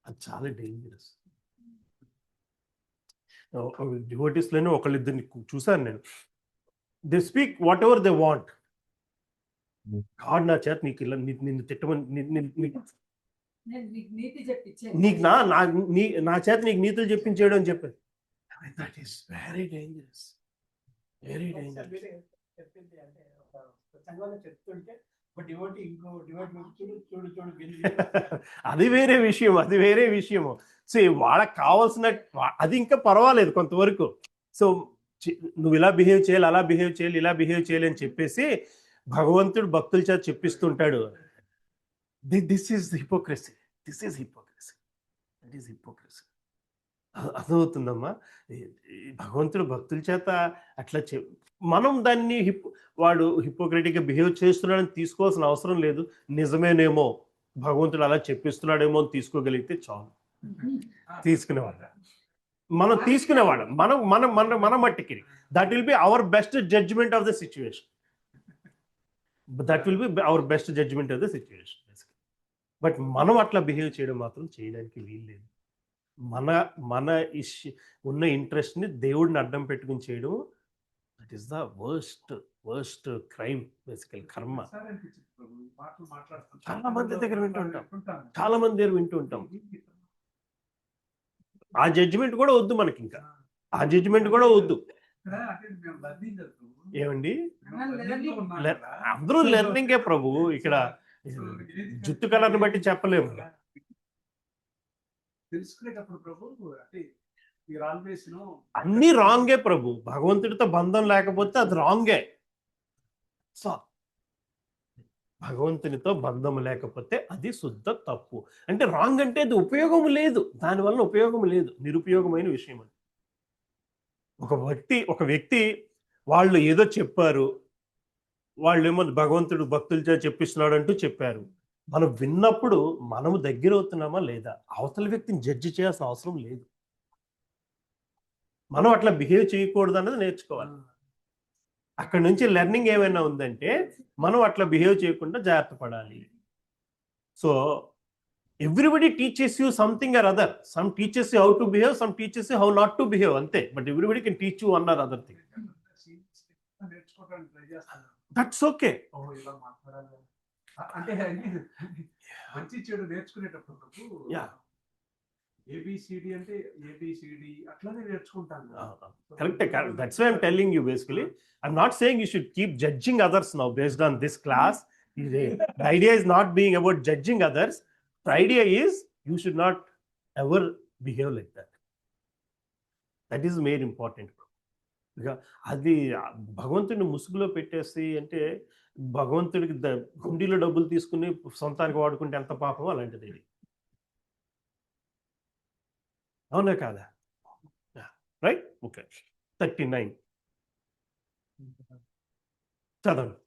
అది చాలా డేంజరస్. డివోటీస్లోనే ఒకళ్ళిద్దరిని చూశాను నేను. They speak what ever they want. God నా చేత నీకు ఇలా నిన్ను తిట్టమని నీతి చెప్పించే నీకు నా చేత నీకు నీతులు చెప్పించేయడం అని చెప్పారు. That is very dangerous, very dangerous. చెప్పింది అంటే ఒక సంఘంలో చెప్తుంటే ఒక డివోటీ ఇంకో డివోటీ చూడు చూడు చూడు విని అది వేరే విషయం, అది వేరే విషయము. సో వాళ్ళకి కావాల్సిన అది ఇంకా పర్వాలేదు కొంతవరకు. సో నువ్వు ఇలా బిహేవ్ చేయాలి, అలా బిహేవ్ చేయాలి, ఇలా బిహేవ్ చేయాలి అని చెప్పేసి భగవంతుడు భక్తుల చేత చెప్పిస్తుంటాడు. This is hypocrisy, this is hypocrisy, that is hypocrisy. అర్థమవుతుందమ్మా. భగవంతుడు భక్తుల చేత అట్లా మనం దాన్ని వాడు హిపోక్రటిక్గా బిహేవ్ చేస్తున్నాడని తీసుకోవాల్సిన అవసరం లేదు. నిజమేనేమో భగవంతుడు అలా చెప్పిస్తున్నాడేమో అని తీసుకోగలిగితే చాలు. తీసుకునేవాడు మనం తీసుకునేవాళ్ళం మనం మన మన మన మట్టికి. That will be our best judgement of the situation. That will be our best judgement of the situation. But మనం అట్లా బిహేవ్ చేయడం మాత్రం చేయడానికి వీల్లేదు. మన ఉన్న ఇంట్రెస్ట్ని దేవుడిని అడ్డం పెట్టుకుని చేయడం, that is the worst crime బేసికల్, కర్మ. చాలా మంది దగ్గర వింటుంటాం, చాలా మంది దగ్గర వింటుంటాం. ఆ జడ్జిమెంట్ కూడా వద్దు మనకి, ఇంకా ఆ జడ్జిమెంట్ కూడా వద్దు. ఏమండి అందరూ లెర్నింగే ప్రభు. ఇక్కడ జుట్టు కలర్ని బట్టి చెప్పలేము. తెలుసుకునేటప్పుడు ప్రభు అంటే ఆల్వేస్ అన్ని రాంగే ప్రభు. భగవంతుడితో బంధం లేకపోతే అది రాంగే. సో భగవంతునితో బంధం లేకపోతే అది శుద్ధ తప్పు. అంటే రాంగ్ అంటే అది ఉపయోగం లేదు, దానివల్ల ఉపయోగం లేదు, నిరుపయోగమైన విషయం అది. ఒక వ్యక్తి వాళ్ళు ఏదో చెప్పారు, వాళ్ళు ఏమో భగవంతుడు భక్తులతో చెప్పిస్తున్నాడు అంటూ చెప్పారు. మనం విన్నప్పుడు మనము దగ్గర అవుతున్నామా లేదా, అవతల వ్యక్తిని జడ్జి చేయాల్సిన అవసరం లేదు. మనం అట్లా బిహేవ్ చేయకూడదు అన్నది నేర్చుకోవాలి. అక్కడ నుంచి లెర్నింగ్ ఏమైనా ఉందంటే మనం అట్లా బిహేవ్ చేయకుండా జాగ్రత్త పడాలి. So everybody teaches you something or other. Some teaches you how to behave, some teaches you how not to behave, అంతే. But everybody can teach you one or other thing. నేర్చుకోవడానికి try చేస్తాను. That's okay. ఇలా మాట్లాడాలి అంటే మంచి చెడు నేర్చుకునేటప్పుడు A B C D అంటే ఏబిసిడి అట్లానే నేర్చుకుంటాను. Correct. That's why I'm telling you basically. I'm not saying you should keep judging others now based on this class. The idea is not being about judging others. The idea is you should not ever behave like that. That is very important. అది భగవంతుడిని ముసుగులో పెట్టేసి, అంటే భగవంతుడికి గుండీలో డబ్బులు తీసుకుని సొంతానికి వాడుకుంటే ఎంత పాపం, అలాంటిది ఇది. అవునా కాదా? రైట్. ఓకే. 39 చదవండి.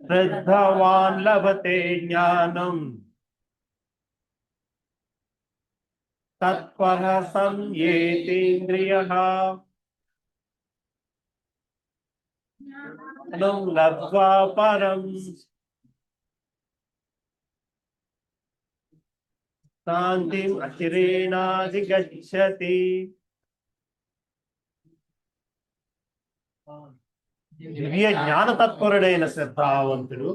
శ్రద్ధావాన్ లభతే జ్ఞానం తత్పరః సంయేతేంద్రియః లబ్ధ్వా పరం శాంతిం అచిరేణాధిగచ్చతి. దివ్య జ్ఞాన తత్పరుడైన శ్రద్ధావంతుడు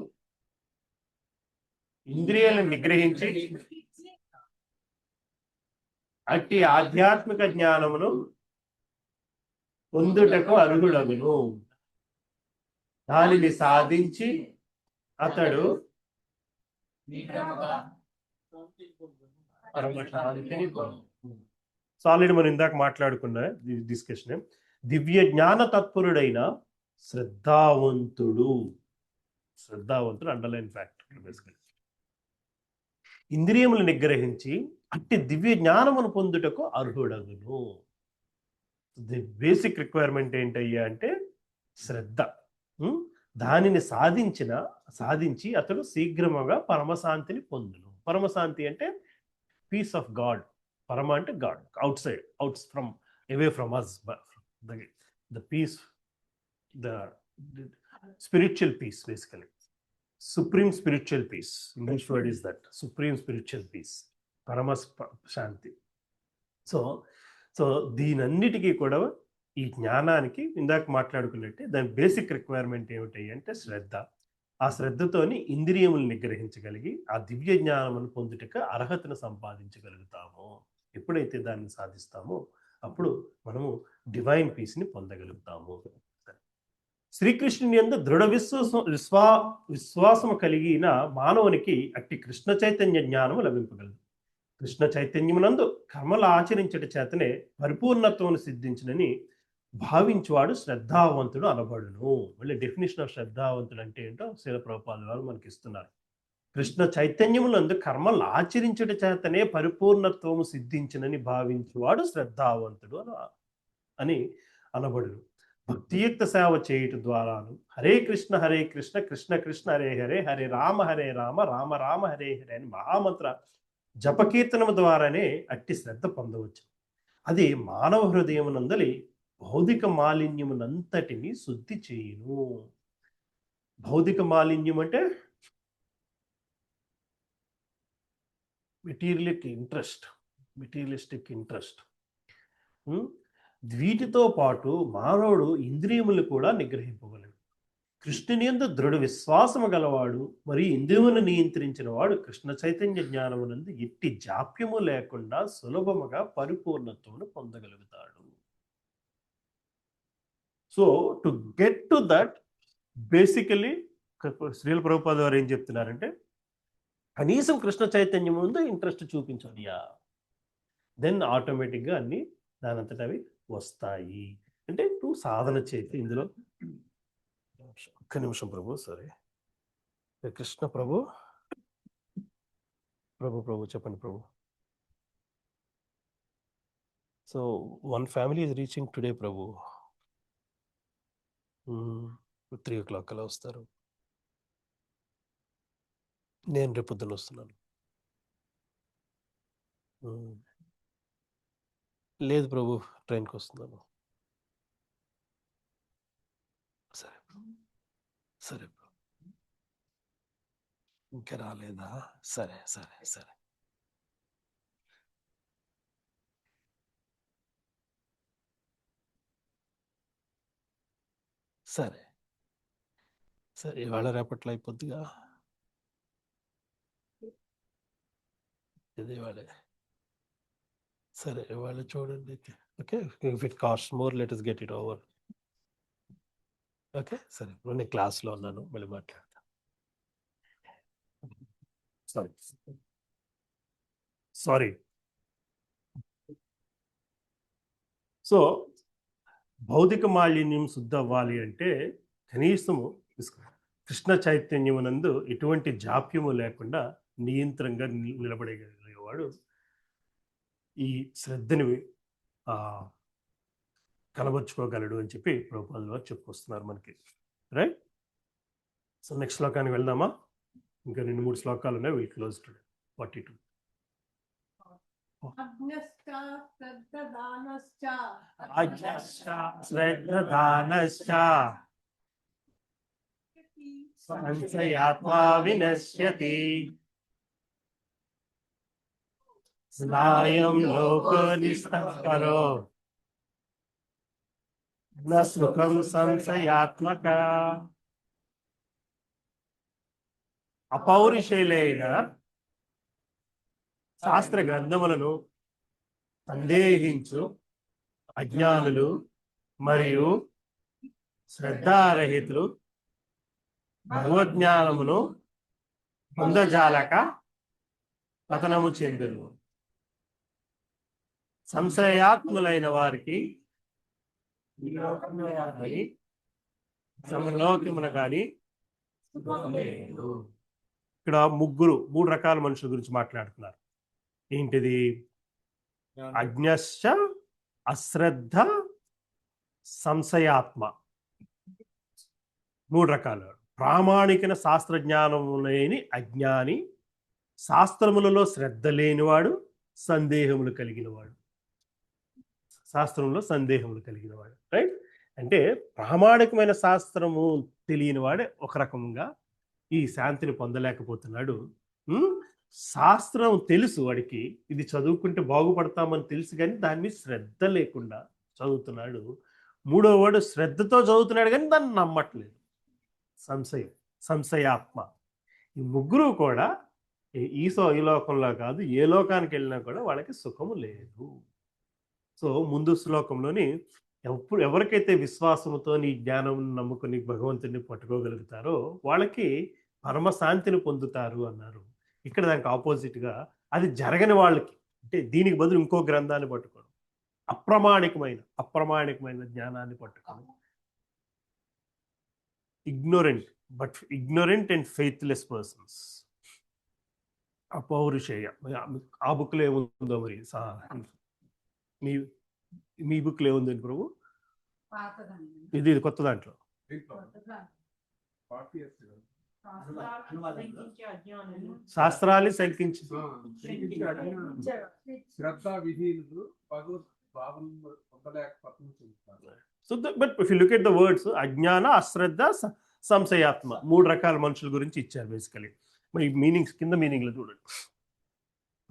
ఇంద్రియాలను నిగ్రహించి అట్టి ఆధ్యాత్మిక జ్ఞానమును పొందుటకు అర్హుడగును. దానిని సాధించి అతడు పరమశాంతిని పొందును. సో ఆల్రెడీ మనం ఇందాక మాట్లాడుకున్న డిస్కషన్, దివ్య జ్ఞాన తత్పరుడైన శ్రద్ధావంతుడు అండర్లైన్ ఫ్యాక్టర్ బేసికలీ ఇంద్రియములు నిగ్రహించి అట్టి దివ్య జ్ఞానమును పొందుటకు అర్హుడగును. ది బేసిక్ రిక్వైర్మెంట్ ఏంటయ్యా అంటే శ్రద్ధ. దానిని సాధించి అతడు శీఘ్రముగా పరమశాంతిని పొందును. పరమశాంతి అంటే పీస్ ఆఫ్ గాడ్. పరమ అంటే God, out from away from us, the peace, the spiritual peace, basically supreme spiritual peace. English word is that, supreme spiritual peace, పరమ శాంతి. సో దీనన్నిటికీ కూడా ఈ జ్ఞానానికి ఇందాక మాట్లాడుకున్నట్టే దాని బేసిక్ రిక్వైర్మెంట్ ఏమిటి అంటే శ్రద్ధ. ఆ శ్రద్ధతోని ఇంద్రియములు నిగ్రహించగలిగి ఆ దివ్య జ్ఞానమును పొందుటకు అర్హతను సంపాదించగలుగుతాము. ఎప్పుడైతే దాన్ని సాధిస్తామో అప్పుడు మనము డివైన్ పీస్ని పొందగలుగుతాము. శ్రీకృష్ణుని యందు దృఢ విశ్వాసము కలిగిన మానవునికి అట్టి కృష్ణ చైతన్య జ్ఞానము లభింపగలదు. కృష్ణ చైతన్యమునందు కర్మలు ఆచరించట చేతనే పరిపూర్ణత్వమును సిద్ధించునని భావించువాడు శ్రద్ధావంతుడు అనబడును. మళ్ళీ డెఫినేషన్ ఆఫ్ శ్రద్ధావంతుడు అంటే ఏంటో శ్రీల ప్రభుపాదుల వారు మనకి ఇస్తున్నారు. కృష్ణ చైతన్యములందు కర్మలు ఆచరించట చేతనే పరిపూర్ణత్వము సిద్ధించునని భావించువాడు శ్రద్ధావంతుడు అని అనబడును. భక్తియుక్త సేవ చేయుట ద్వారాను హరే కృష్ణ కృష్ణ కృష్ణ హరే హరే, హరే రామ రామ రామ హరే హరే అని మహామంత్ర జపకీర్తనము ద్వారానే అట్టి శ్రద్ధ పొందవచ్చు. అది మానవ హృదయమునందలి భౌతిక మాలిన్యమునంతటిని శుద్ధి చేయును. భౌతిక మాలిన్యం అంటే మెటీరియలిస్టిక్ ఇంట్రెస్ట్. వీటితో పాటు మానవుడు ఇంద్రియములు కూడా నిగ్రహింపగలడు. కృష్ణుని యందు దృఢ విశ్వాసము గలవాడు మరియు ఇంద్రియమును నియంత్రించిన వాడు కృష్ణ చైతన్య జ్ఞానమునందు ఎట్టి జాప్యము లేకుండా సులభముగా పరిపూర్ణత్వమును పొందగలుగుతాడు. So to get to that, basically Srila Prabhupada వారు ఏం చెప్తున్నారంటే కనీసం కృష్ణ చైతన్యం ముందు ఇంట్రెస్ట్ చూపించాలి. దెన్ ఆటోమేటిక్గా అన్ని దానంతట అవి వస్తాయి. అంటే నువ్వు సాధన చేసి ఇందులో ఒక్క నిమిషం ప్రభు, సరే కృష్ణ ప్రభు చెప్పండి ప్రభు. So 1 family is reaching today ప్రభు. 3 o'clock అలా వస్తారు. నేను రేపు పొద్దున్న వస్తున్నాను. లేదు ప్రభు, ట్రైన్కి వస్తున్నాను. సరే సరే ఇంకా రాలేదా? సరే సరే సరే సరే సరే ఇవాళ రేపట్లో అయిపోద్దిగా. ఇది ఇవాళే. సరే ఇవాళ చూడండి. Okay, if it cost more let us get it over. Okay సరే, నేను క్లాస్లో ఉన్నాను, మళ్ళీ మాట్లాడతా. సారీ. సో భౌతిక మాలిన్యం శుద్ధ అవ్వాలి అంటే కనీసము కృష్ణ చైతన్యమునందు ఎటువంటి జాప్యము లేకుండా నియంత్రణగా నిలబడగలిగేవాడు ఈ శ్రద్ధని కనబరుచుకోగలడు అని చెప్పి ప్రభుపాదుల వారు చెప్పుకొస్తున్నారు మనకి. రైట్. సో నెక్స్ట్ శ్లోకానికి వెళ్దామా? ఇంకా 2-3 శ్లోకాలు ఉన్నాయి. Will close today 42. సంశయాత్మా వినశ్యతి స్నాయం లోకో నిస్తఃపరో న సుఖం సంశయాత్మక అపౌరుషేలైన శాస్త్ర గ్రంథములను సందేహించు అజ్ఞానులు మరియు శ్రద్ధారహితులు భగవజ్ఞానమును పొందజాలక పతనము చెందును. సంశయాత్ములైన వారికి ఈ లోకంలో కానీ సమలోకమున కానీ లేదు. ఇక్కడ మూడు రకాల మనుషుల గురించి మాట్లాడుతున్నారు. ఏంటిది? అజ్ఞశ్చ, అశ్రద్ధ, సంశయాత్మ. మూడు రకాలు. ప్రామాణికన శాస్త్రజ్ఞానము లేని అజ్ఞాని, శాస్త్రములలో శ్రద్ధ లేనివాడు, సందేహములు కలిగినవాడు. శాస్త్రంలో సందేహములు కలిగినవాడు, రైట్? అంటే ప్రామాణికమైన శాస్త్రము తెలియని వాడే ఒక రకంగా ఈ శాంతిని పొందలేకపోతున్నాడు. శాస్త్రం తెలుసు వాడికి, ఇది చదువుకుంటే బాగుపడతామని తెలుసు, కానీ దాని మీద శ్రద్ధ లేకుండా చదువుతున్నాడు. మూడో వాడు శ్రద్ధతో చదువుతున్నాడు కానీ దాన్ని నమ్మట్లేదు. సంశయాత్మ. ఈ ముగ్గురు కూడా ఈ లోకంలో కాదు, ఏ లోకానికి వెళ్ళినా కూడా వాళ్ళకి సుఖము లేదు. సో ముందు శ్లోకంలోని ఎవరికైతే విశ్వాసముతో నీ జ్ఞానం నమ్ముకుని భగవంతుని పట్టుకోగలుగుతారో వాళ్ళకి పరమశాంతిని పొందుతారు అన్నారు. ఇక్కడ దానికి ఆపోజిట్గా అది జరగని వాళ్ళకి, అంటే దీనికి బదులు ఇంకో గ్రంథాన్ని పట్టుకోవడం, అప్రమాణికమైన జ్ఞానాన్ని పట్టుకోవడం. ignorant and faithless persons. అపౌరుషేయ. ఆ బుక్లో ఏముందో మరి, మీ బుక్లో ఏముంది ప్రభు? ఇది కొత్త దాంట్లో శాస్త్రాన్ని శంకించి శ్రద్ధ విహీనులు భగవద్ భావం పొందలేకపోతున్నారు. So but if you look at the words, అజ్ఞాన, అశ్రద్ధ, సంశయాత్మ, మూడు రకాల మనుషుల గురించి ఇచ్చారు బేసికలీ. మరి మీనింగ్స్ కింద మీనింగ్లో చూడండి.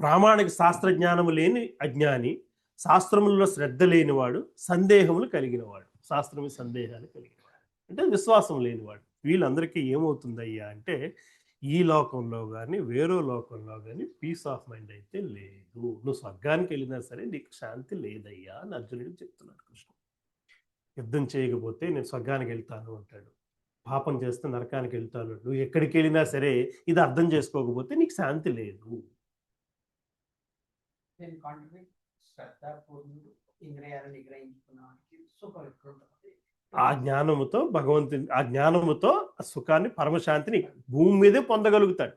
ప్రామాణిక శాస్త్రజ్ఞానము లేని అజ్ఞాని, శాస్త్రములలో శ్రద్ధ లేనివాడు, సందేహములు కలిగినవాడు. శాస్త్రము సందేహాలు కలిగినవాడు అంటే విశ్వాసం లేనివాడు. వీళ్ళందరికీ ఏమవుతుందయ్యా అంటే, ఈ లోకంలో కానీ వేరే లోకంలో కానీ పీస్ ఆఫ్ మైండ్ అయితే లేదు. నువ్వు స్వర్గానికి వెళ్ళినా సరే నీకు శాంతి లేదయ్యా అని అర్జునుడికి చెప్తున్నాడు కృష్ణుడు. యుద్ధం చేయకపోతే నేను స్వర్గానికి వెళ్తాను అంటాడు, పాపం చేస్తే నరకానికి వెళ్తాను. నువ్వు ఎక్కడికి వెళ్ళినా సరే ఇది అర్థం చేసుకోకపోతే నీకు శాంతి లేదు. ఇంద్రియాలను నిగ్రహించుకున్న వారికి సుఖం ఎక్కువ ఉంటుంది. ఆ జ్ఞానముతో ఆ జ్ఞానముతో సుఖాన్ని, పరమశాంతిని భూమి మీదే పొందగలుగుతాడు.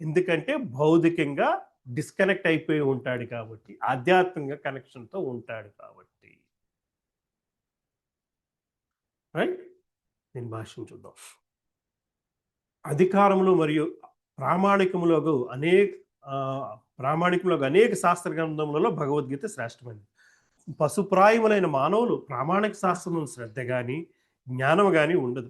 ఎందుకంటే భౌతికంగా డిస్కనెక్ట్ అయిపోయి ఉంటాడు కాబట్టి, ఆధ్యాత్మిక కనెక్షన్తో ఉంటాడు కాబట్టి. రైట్? నేను భాష్యం చూద్దాం. అధికారములు మరియు ప్రామాణికములో అనేక శాస్త్ర గ్రంథములలో భగవద్గీత శ్రేష్టమైనది. పశుప్రాయములైన మానవులు ప్రామాణిక శాస్త్రము శ్రద్ధ కానీ జ్ఞానము కానీ ఉండదు.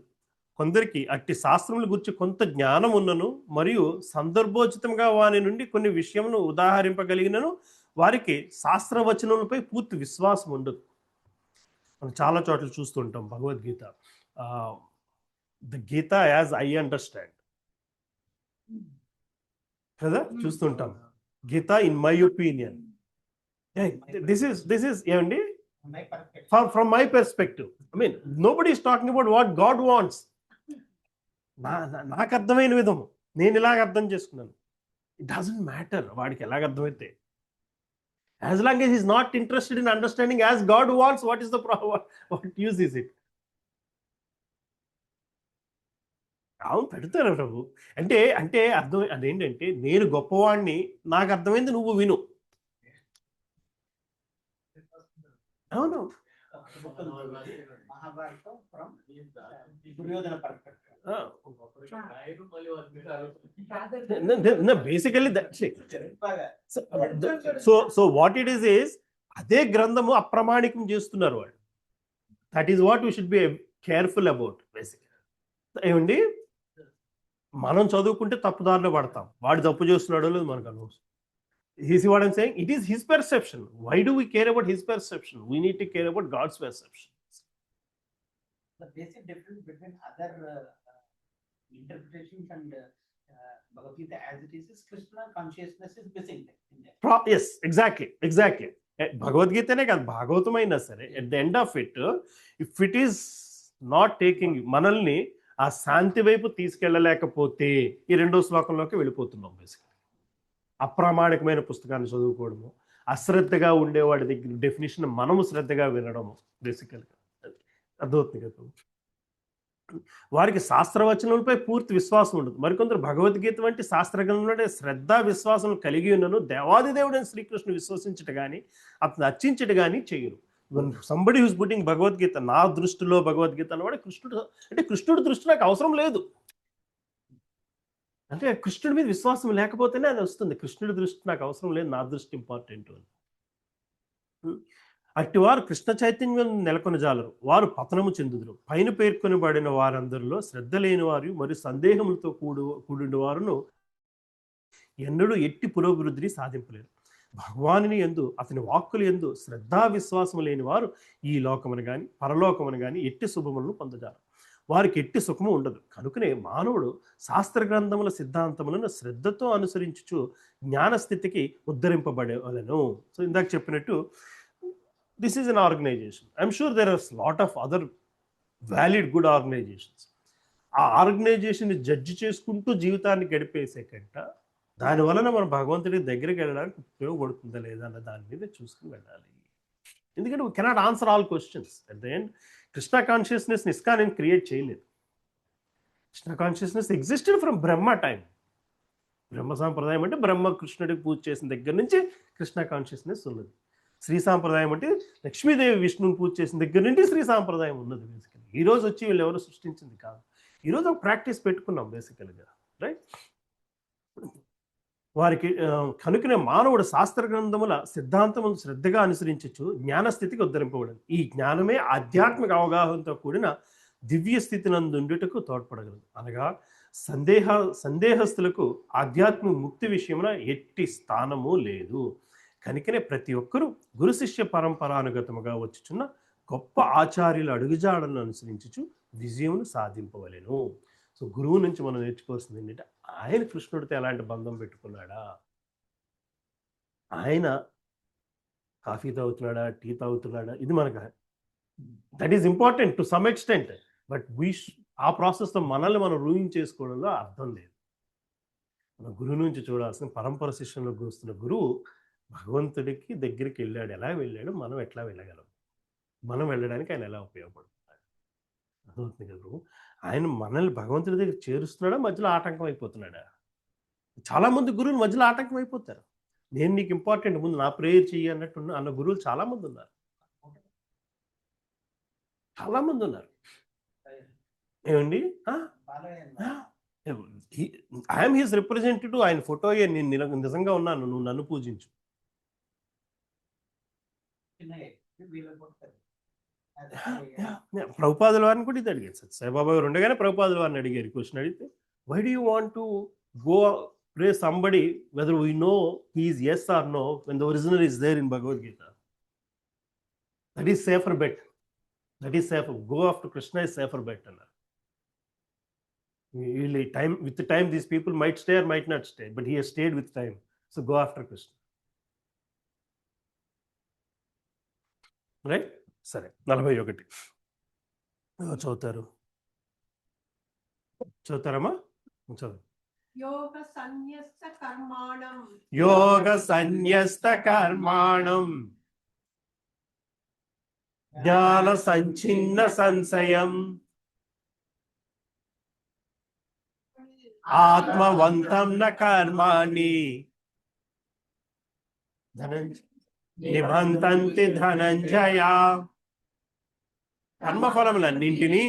కొందరికి అట్టి శాస్త్రముల గురించి కొంత జ్ఞానం ఉన్నను మరియు సందర్భోచితంగా వాని నుండి కొన్ని విషయమును ఉదాహరింపగలిగినను వారికి శాస్త్రవచనములపై పూర్తి విశ్వాసం ఉండదు. మనం చాలా చోట్ల చూస్తుంటాం Bhagavad Gita, the Gita as I understand కదా, చూస్తుంటాం. Gita in my opinion, this is ఏమండి, from my perspective. I mean, nobody is talking about what God wants. నాకు అర్థమైన విధము నేను ఇలాగ అర్థం చేసుకున్నాను. ఇట్ డజంట్ మ్యాటర్ వాడికి ఎలాగ అర్థమైతే, as long as he is not interested in understanding as God wants, what is the problem? What use is it? అవును, పెడతారు ప్రభు. అంటే అర్థం అదేంటంటే, నేను గొప్పవాడిని, నాకు అర్థమైంది నువ్వు విను. అవును, Mahabharatam Duryodhana basically so what it is అదే గ్రంథము అప్రమాణికం చేస్తున్నారు వాళ్ళు. That is what we should be careful about. Basic ఏమండి, మనం చదువుకుంటే తప్పుదారిలో పడతాం, వాడు తప్పు చేస్తున్నాడో లేదు మనకు అనవసరం. You see what I'm saying? It is his perception. Why do we care about his perception? We need to care about God's perception. the basic difference between other interpretations and Bhagavad Gita as it is Krishna consciousness is missing in there. Yes exactly భగవద్గీతనే కాదు భాగవతమైనా సరే at the end of it if it is not taking మనల్ని ఆ శాంతి వైపు తీసుకెళ్ళలేకపోతే ఈ 2వ శ్లోకంలోకి వెళ్ళిపోతున్నాం బేసిక్గా. అప్రామాణికమైన పుస్తకాన్ని చదువుకోవడము, అశ్రద్ధగా ఉండేవాడి దగ్గర డెఫినేషన్ మనము శ్రద్ధగా వినడము బేసికల్గా అర్థమవుతుంది కదా. వారికి శాస్త్రవచనలపై పూర్తి విశ్వాసం ఉండదు. మరికొందరు భగవద్గీత వంటి శాస్త్రగ్రంథంలో శ్రద్ధ విశ్వాసం కలిగి ఉన్నను దేవాది దేవుడైన శ్రీకృష్ణుడు విశ్వసించట కానీ అతను అర్చించట కానీ చేయరు. సంబడి హూస్ పుట్టింగ్ భగవద్గీత, నా దృష్టిలో భగవద్గీత అన్నవాడు కృష్ణుడు, అంటే కృష్ణుడి దృష్టి నాకు అవసరం లేదు, అంటే కృష్ణుడి మీద విశ్వాసం లేకపోతేనే అది వస్తుంది. కృష్ణుడి దృష్టి నాకు అవసరం లేదు, నా దృష్టి ఇంపార్టెంట్ అని. అట్టివారు కృష్ణ చైతన్యం నెలకొనజాలరు, వారు పతనము చెందుదురు. పైన పేర్కొనబడిన వారందరిలో శ్రద్ధ లేని వారు మరియు సందేహములతో కూడిన వారును ఎన్నడూ ఎట్టి పురోభివృద్ధిని సాధింపలేరు. భగవానుని యందు అతని వాక్కులు యందు శ్రద్ధా విశ్వాసము లేని వారు ఈ లోకమును కానీ పరలోకమును కానీ ఎట్టి శుభములను పొందజారు. వారికి ఎట్టి సుఖము ఉండదు. కనుకనే మానవుడు శాస్త్ర గ్రంథముల సిద్ధాంతములను శ్రద్ధతో అనుసరించుచు జ్ఞానస్థితికి ఉద్ధరింపబడేవలను. సో ఇందాక చెప్పినట్టు this is an organization. I'm sure there are a lot of other valid good organizations. ఆ ఆర్గనైజేషన్ జడ్జి చేసుకుంటూ జీవితాన్ని గడిపేసే కంట దాని వలన మనం భగవంతుడి దగ్గరికి వెళ్ళడానికి ఉపయోగపడుతుందా లేదా అన్న దాని మీద చూసుకుని వెళ్ళాలి. ఎందుకంటే we cannot answer all questions. At the end Krishna consciousness ISKCON ఏం క్రియేట్ చేయలేదు. Krishna consciousness existed from Brahma time. Brahma సాంప్రదాయం అంటే బ్రహ్మ కృష్ణుడికి పూజ చేసిన దగ్గర నుంచి కృష్ణ కాన్షియస్నెస్ ఉన్నది. శ్రీ సాంప్రదాయం అంటే లక్ష్మీదేవి విష్ణుని పూజ చేసిన దగ్గర నుండి శ్రీ సాంప్రదాయం ఉన్నది. బేసికలీ ఈరోజు వచ్చి వీళ్ళు ఎవరు సృష్టించింది కాదు. ఈరోజు ఒక ప్రాక్టీస్ పెట్టుకున్నాం బేసికల్గా, రైట్. వారికి కనుకనే మానవుడు శాస్త్ర గ్రంథముల సిద్ధాంతమును శ్రద్ధగా అనుసరించచ్చు జ్ఞానస్థితికి ఉద్ధరింపబడదు. ఈ జ్ఞానమే ఆధ్యాత్మిక అవగాహనతో కూడిన దివ్య స్థితి నందుండుటకు తోడ్పడగలదు. అనగా సందేహస్తులకు ఆధ్యాత్మిక ముక్తి విషయమున ఎట్టి స్థానము లేదు. కనుకనే ప్రతి ఒక్కరూ గురు శిష్య పరంపరానుగతముగా వచ్చుచున్న గొప్ప ఆచార్యుల అడుగుజాడలను అనుసరించుచు విజయమును సాధింపవలెను. సో గురువు నుంచి మనం నేర్చుకోవాల్సింది ఏంటంటే ఆయన కృష్ణుడితో ఎలాంటి బంధం పెట్టుకున్నాడా, ఆయన కాఫీ తాగుతున్నాడా, టీ తాగుతున్నాడా, ఇది మనకు that is important to some extent. But ఆ ప్రాసెస్తో మనల్ని మనం రూయింగ్ చేసుకోవడంలో అర్థం లేదు. మన గురువు నుంచి చూడాల్సిన పరంపర శిష్యంలోకి వస్తున్న గురువు భగవంతుడికి దగ్గరికి వెళ్ళాడు. ఎలా వెళ్ళాడు, మనం ఎట్లా వెళ్ళగలం, మనం వెళ్ళడానికి ఆయన ఎలా ఉపయోగపడుతున్నాడు అర్థమవుతుంది కదా. ఆయన మనల్ని భగవంతుడి దగ్గర చేరుస్తున్నాడా, మధ్యలో ఆటంకం అయిపోతున్నాడా? చాలామంది గురువులు మధ్యలో ఆటంకం అయిపోతారు. నేను నీకు ఇంపార్టెంట్, ముందు నా ప్రేయర్ చెయ్యి అన్నట్టు అన్న గురువులు చాలామంది ఉన్నారు. చాలామంది ఉన్నారు. ఏమండి, ఐఎమ్ హిస్ రిప్రజెంటేటివ్, ఆయన ఫోటో నేను నిజంగా ఉన్నాను, నువ్వు నన్ను పూజించు. ప్రభుపాదుల వారిని కూడా ఇది అడిగారు. సాయిబాబా గారు ఉండగానే ప్రభుపాదుల వారిని అడిగారు క్వశ్చన్. అడిగితే why do you want to go pray somebody whether we know he is yes or no when the original is there in Bhagavad Gita? That is safer bet. That is safer. Go after Krishna is safer bet. Time, with the time these people might stay or might not stay, but he has stayed with time. So go after Krishna. Right? సరే 41 చదువుతారమ్మా? చదువు. యోగ సన్యస్త కర్మాణం, యోగ సన్యస్త కర్మాణం జ్ఞాన సంచిన్న సంశయం ఆత్మవంతం న కర్మాణి నిబంధంతి ధనంజయ. కర్మఫలములన్నింటినీ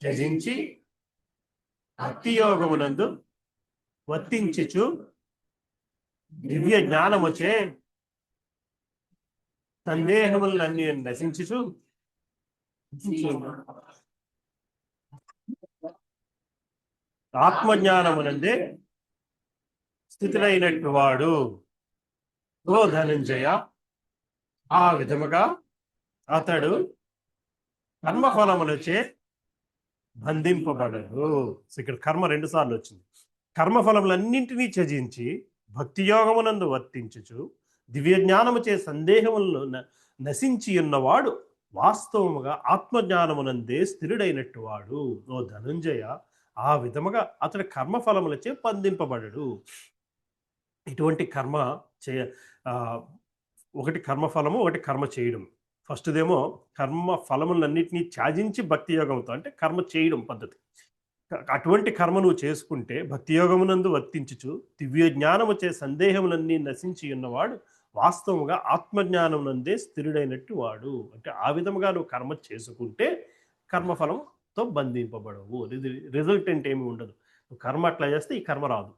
త్యజించి భక్తి యోగమునందు వర్తించుచు దివ్య జ్ఞానముచే సందేహములన్నీ నశించుచు ఆత్మజ్ఞానమునందే స్థితులైనట్టు వాడు. ఓ ధనంజయ, ఆ విధముగా అతడు కర్మఫలములచే బంధింపబడరు. ఇక్కడ కర్మ 2 సార్లు వచ్చింది. కర్మఫలములన్నింటినీ త్యజించి భక్తి యోగమునందు వర్తించుచు దివ్య జ్ఞానముచే సందేహములను నశించి ఉన్నవాడు వాస్తవముగా ఆత్మజ్ఞానమునందే స్థిరుడైనట్టు వాడు. ఓ ధనుంజయ, ఆ విధముగా అతడు కర్మఫలములచే బంధింపబడడు. ఇటువంటి కర్మ ఒకటి కర్మఫలము, ఒకటి కర్మ చేయడం. ఫస్ట్దేమో కర్మ ఫలములన్నింటినీ త్యాజించి భక్తి యోగంతో, అంటే కర్మ చేయడం పద్ధతి. అటువంటి కర్మ నువ్వు చేసుకుంటే భక్తి యోగమునందు వర్తించుచు దివ్య జ్ఞానము చే సందేహములన్నీ నశించి ఉన్నవాడు వాస్తవముగా ఆత్మజ్ఞానమునందే స్థిరుడైనట్టు వాడు. అంటే ఆ విధముగా నువ్వు కర్మ చేసుకుంటే కర్మఫలంతో బంధింపబడవు. రిజల్టెంట్ ఏమి ఉండదు. నువ్వు కర్మ అట్లా చేస్తే ఈ కర్మ రాదు.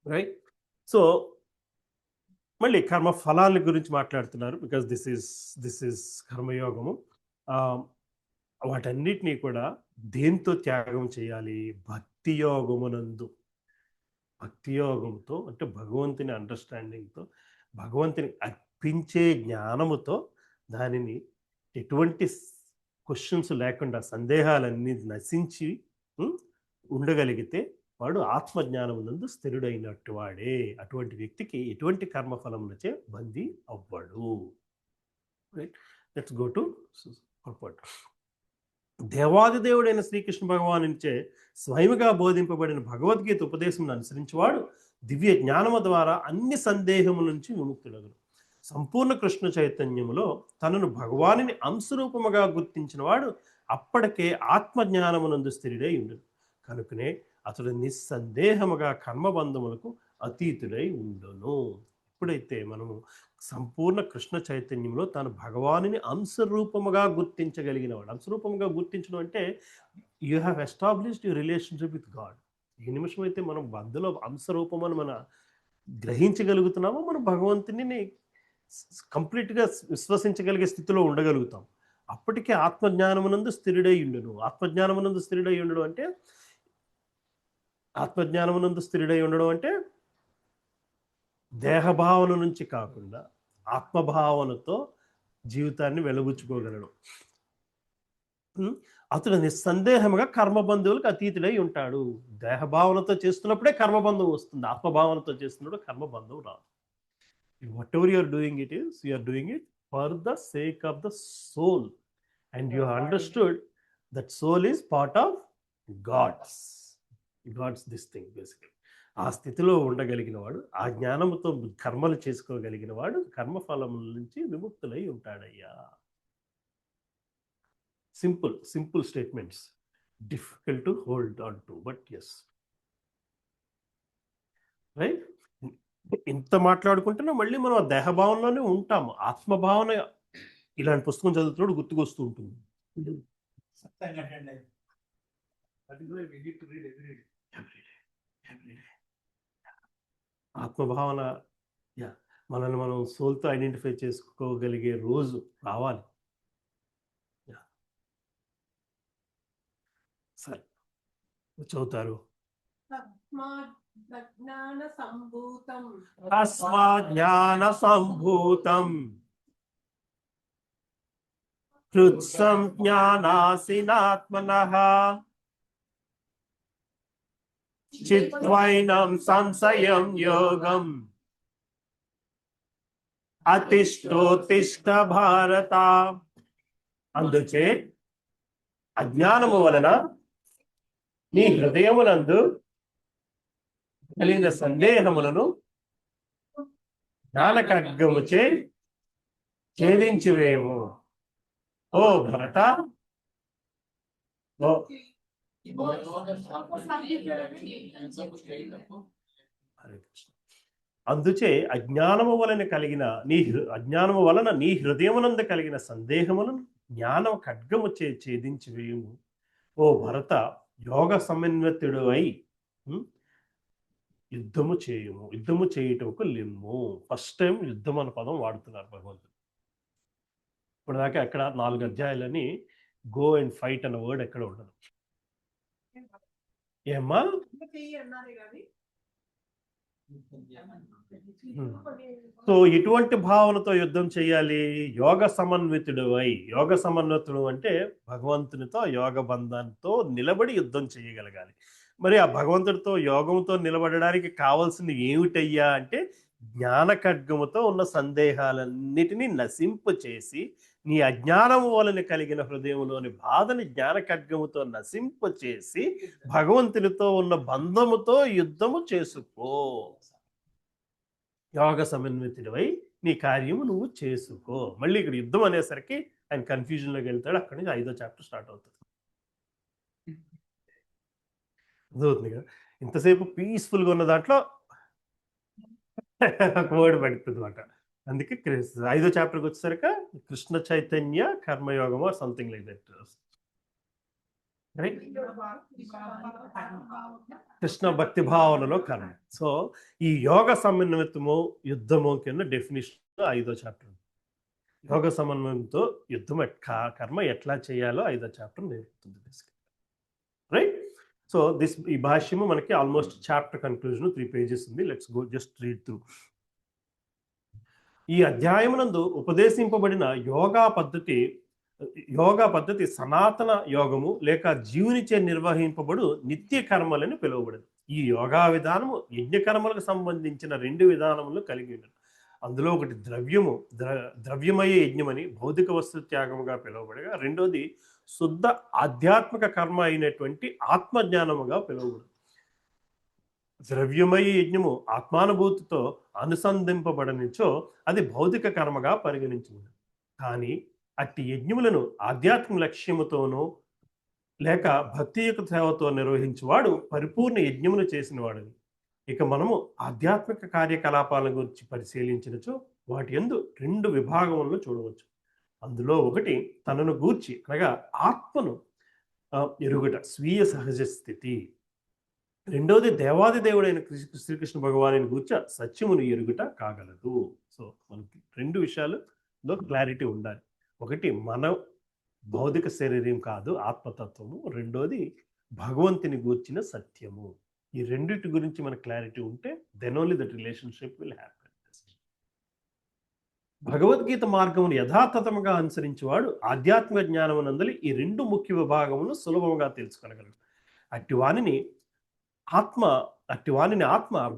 రైట్? సో మళ్ళీ కర్మ ఫలాల గురించి మాట్లాడుతున్నారు. బికాస్ దిస్ ఈస్ కర్మయోగము. వాటన్నిటినీ కూడా దేంతో త్యాగం చేయాలి? భక్తి యోగమునందు. భక్తి యోగంతో అంటే భగవంతుని అండర్స్టాండింగ్తో, భగవంతుని అర్పించే జ్ఞానముతో, దానిని ఎటువంటి క్వశ్చన్స్ లేకుండా సందేహాలన్నీ నశించి ఉండగలిగితే వాడు ఆత్మజ్ఞానమునందు స్థిరుడైనట్టు వాడే. అటువంటి వ్యక్తికి ఎటువంటి కర్మఫలములచే బందీ అవ్వడు. రైట్? Let's go to పర్పట్. దేవాది దేవుడైన శ్రీకృష్ణ భగవానునిచే స్వయముగా బోధింపబడిన భగవద్గీత ఉపదేశం అనుసరించేవాడు దివ్య జ్ఞానము ద్వారా అన్ని సందేహముల నుంచి విముక్తుడగును. సంపూర్ణ కృష్ణ చైతన్యములో తనను భగవానుని అంశరూపముగా గుర్తించిన వాడు అప్పటికే ఆత్మజ్ఞానమునందు స్థిరుడై ఉండును. కనుకనే అతడు నిస్సందేహముగా కర్మబంధములకు అతీతుడై ఉండును. ఎప్పుడైతే మనము సంపూర్ణ కృష్ణ చైతన్యంలో తాను భగవానుని అంశరూపముగా గుర్తించగలిగిన వాడు. అంశరూపముగా గుర్తించడం అంటే you have established your relationship with God. ఈ నిమిషం అయితే మనం అందులో అంశరూపమని మనం గ్రహించగలుగుతున్నామో మనం భగవంతుని కంప్లీట్గా విశ్వసించగలిగే స్థితిలో ఉండగలుగుతాం. అప్పటికే ఆత్మజ్ఞానమునందు స్థిరుడై ఉండును. ఆత్మజ్ఞానమునందు స్థిరుడై ఉండడం అంటే దేహభావన నుంచి కాకుండా ఆత్మభావనతో జీవితాన్ని వెలుగుచ్చుకోగలడు. అతడు నిస్సందేహముగా కర్మబంధువులకు అతీతుడై ఉంటాడు. దేహభావనతో చేస్తున్నప్పుడే కర్మబంధం వస్తుంది. ఆత్మభావనతో చేస్తున్నప్పుడు కర్మబంధం రాదు. Whatever you're doing it is you're doing it for the sake of the soul and you understood that soul is part of God's this thing basically. ఆ స్థితిలో ఉండగలిగిన వాడు, ఆ జ్ఞానంతో కర్మలు చేసుకోగలిగిన వాడు కర్మఫలముల నుంచి విముక్తులై ఉంటాడయ్యా. Simple statements, difficult to hold on to, but yes. Right? ఇంత మాట్లాడుకుంటున్నా మళ్ళీ మనం ఆ దేహభావనలోనే ఉంటాము. ఆత్మభావన ఇలాంటి పుస్తకం చదువుతున్నాడు గుర్తుకొస్తూ ఉంటుంది. ఆత్మభావన మనల్ని మనం సోల్తో ఐడెంటిఫై చేసుకోగలిగే రోజు రావాలి. సరే, చదువుతారు. జ్ఞాన సంభూతం కృత్సం జ్ఞానాసినాత్మనః చిత్వైనం సంశయం యోగం అతిష్టోతిష్ట భారత. అందుచే అజ్ఞానము వలన నీ హృదయమునందు కలిగిన సందేహములను జ్ఞాన ఖడ్గముచే ఛేదించివేము. ఓ భరత, అందుచే అజ్ఞానము వలన నీ హృదయమునందు కలిగిన సందేహములను జ్ఞానం ఖడ్గము ఛేదించి వేయుము. ఓ భరత, యోగ సమన్వితుడు అయి యుద్ధము చేయుము. యుద్ధము చేయుటకు లిమ్ము. ఫస్ట్ టైం యుద్ధం అన్న పదం వాడుతున్నారు భగవంతుడు. ఇప్పటిదాకా అక్కడ 4 అధ్యాయాలని గో అండ్ ఫైట్ అన్న వర్డ్ ఎక్కడ ఉండదు. ఏమ్మా? సో ఇటువంటి భావనతో యుద్ధం చేయాలి. యోగ సమన్వితుడు అంటే భగవంతునితో యోగ బంధంతో నిలబడి యుద్ధం చేయగలగాలి. మరి ఆ భగవంతుడితో యోగంతో నిలబడడానికి కావాల్సింది ఏమిటయ్యా అంటే జ్ఞాన ఖడ్గముతో ఉన్న సందేహాలన్నిటినీ నశింపు చేసి నీ అజ్ఞానము వలన కలిగిన హృదయంలోని బాధని జ్ఞాన ఖడ్గముతో నశింపు చేసి భగవంతునితో ఉన్న బంధముతో యుద్ధము చేసుకో. యోగ సమన్వితుడివై నీ కార్యము నువ్వు చేసుకో. మళ్ళీ ఇక్కడ యుద్ధం అనేసరికి ఆయన కన్ఫ్యూజన్లోకి వెళ్తాడు. అక్కడి నుంచి 5వ చాప్టర్ స్టార్ట్ అవుతుంది. అర్థమవుతుంది కదా. ఇంతసేపు పీస్ఫుల్గా ఉన్న దాంట్లో ఒక వర్డ్ పడుతుంది అనమాట. అందుకే 5వ చాప్టర్కి వచ్చేసరికి కృష్ణ చైతన్య కర్మయోగము something like that. Right, Krishna భక్తి భావనలో కర్మ. సో ఈ యోగ సమన్వయము యుద్ధము కింద డెఫినేషన్ 5వ చాప్టర్. యోగ సమన్వయంతో యుద్ధం కర్మ ఎట్లా చేయాలో 5వ చాప్టర్ నేర్పుతుంది. రైట్. సో ఈ భాష్యము మనకి ఆల్మోస్ట్ చాప్టర్ కన్క్లూజన్ 3 pages ఉంది. Let's go just read through. ఈ అధ్యాయమునందు ఉపదేశింపబడిన యోగా పద్ధతి సనాతన యోగము లేక జీవునిచే నిర్వహింపబడు నిత్య కర్మలని పిలువబడింది. ఈ యోగా విధానము యజ్ఞకర్మలకు సంబంధించిన 2 విధానములు కలిగి ఉన్నది. అందులో ఒకటి ద్రవ్యమయ యజ్ఞమని భౌతిక వస్తు త్యాగముగా పిలువబడగా, రెండోది శుద్ధ ఆధ్యాత్మిక కర్మ అయినటువంటి ఆత్మజ్ఞానముగా పిలువబడింది. ద్రవ్యమయ యజ్ఞము ఆత్మానుభూతితో అనుసంధింపబడనిచో అది భౌతిక కర్మగా పరిగణించబడింది. కానీ అట్టి యజ్ఞములను ఆధ్యాత్మిక లక్ష్యముతోనో లేక భక్తియుక్త సేవతో నిర్వహించేవాడు పరిపూర్ణ యజ్ఞమును చేసిన వాడని. ఇక మనము ఆధ్యాత్మిక కార్యకలాపాల గురించి పరిశీలించినచో వాటి యందు 2 విభాగములను చూడవచ్చు. అందులో ఒకటి తనను గూర్చి అనగా ఆత్మను ఎరుగుట, స్వీయ సహజ స్థితి. రెండోది దేవాది దేవుడైన శ్రీకృష్ణ భగవాను గూర్చ సత్యమును ఎరుగుట కాగలదు. సో మనకి 2 విషయాలలో క్లారిటీ ఉండాలి. ఒకటి మన భౌతిక శరీరం కాదు ఆత్మతత్వము, రెండోది భగవంతుని గూర్చిన సత్యము. ఈ రెండిటి గురించి మన క్లారిటీ ఉంటే then only that relationship will happen. Bhagavad Gita మార్గమును యథాతథముగా అనుసరించేవాడు ఆధ్యాత్మిక జ్ఞానమునందలి ఈ 2 ముఖ్య విభాగమును సులభంగా తెలుసుకోగలడు. అట్టివానిని ఆత్మ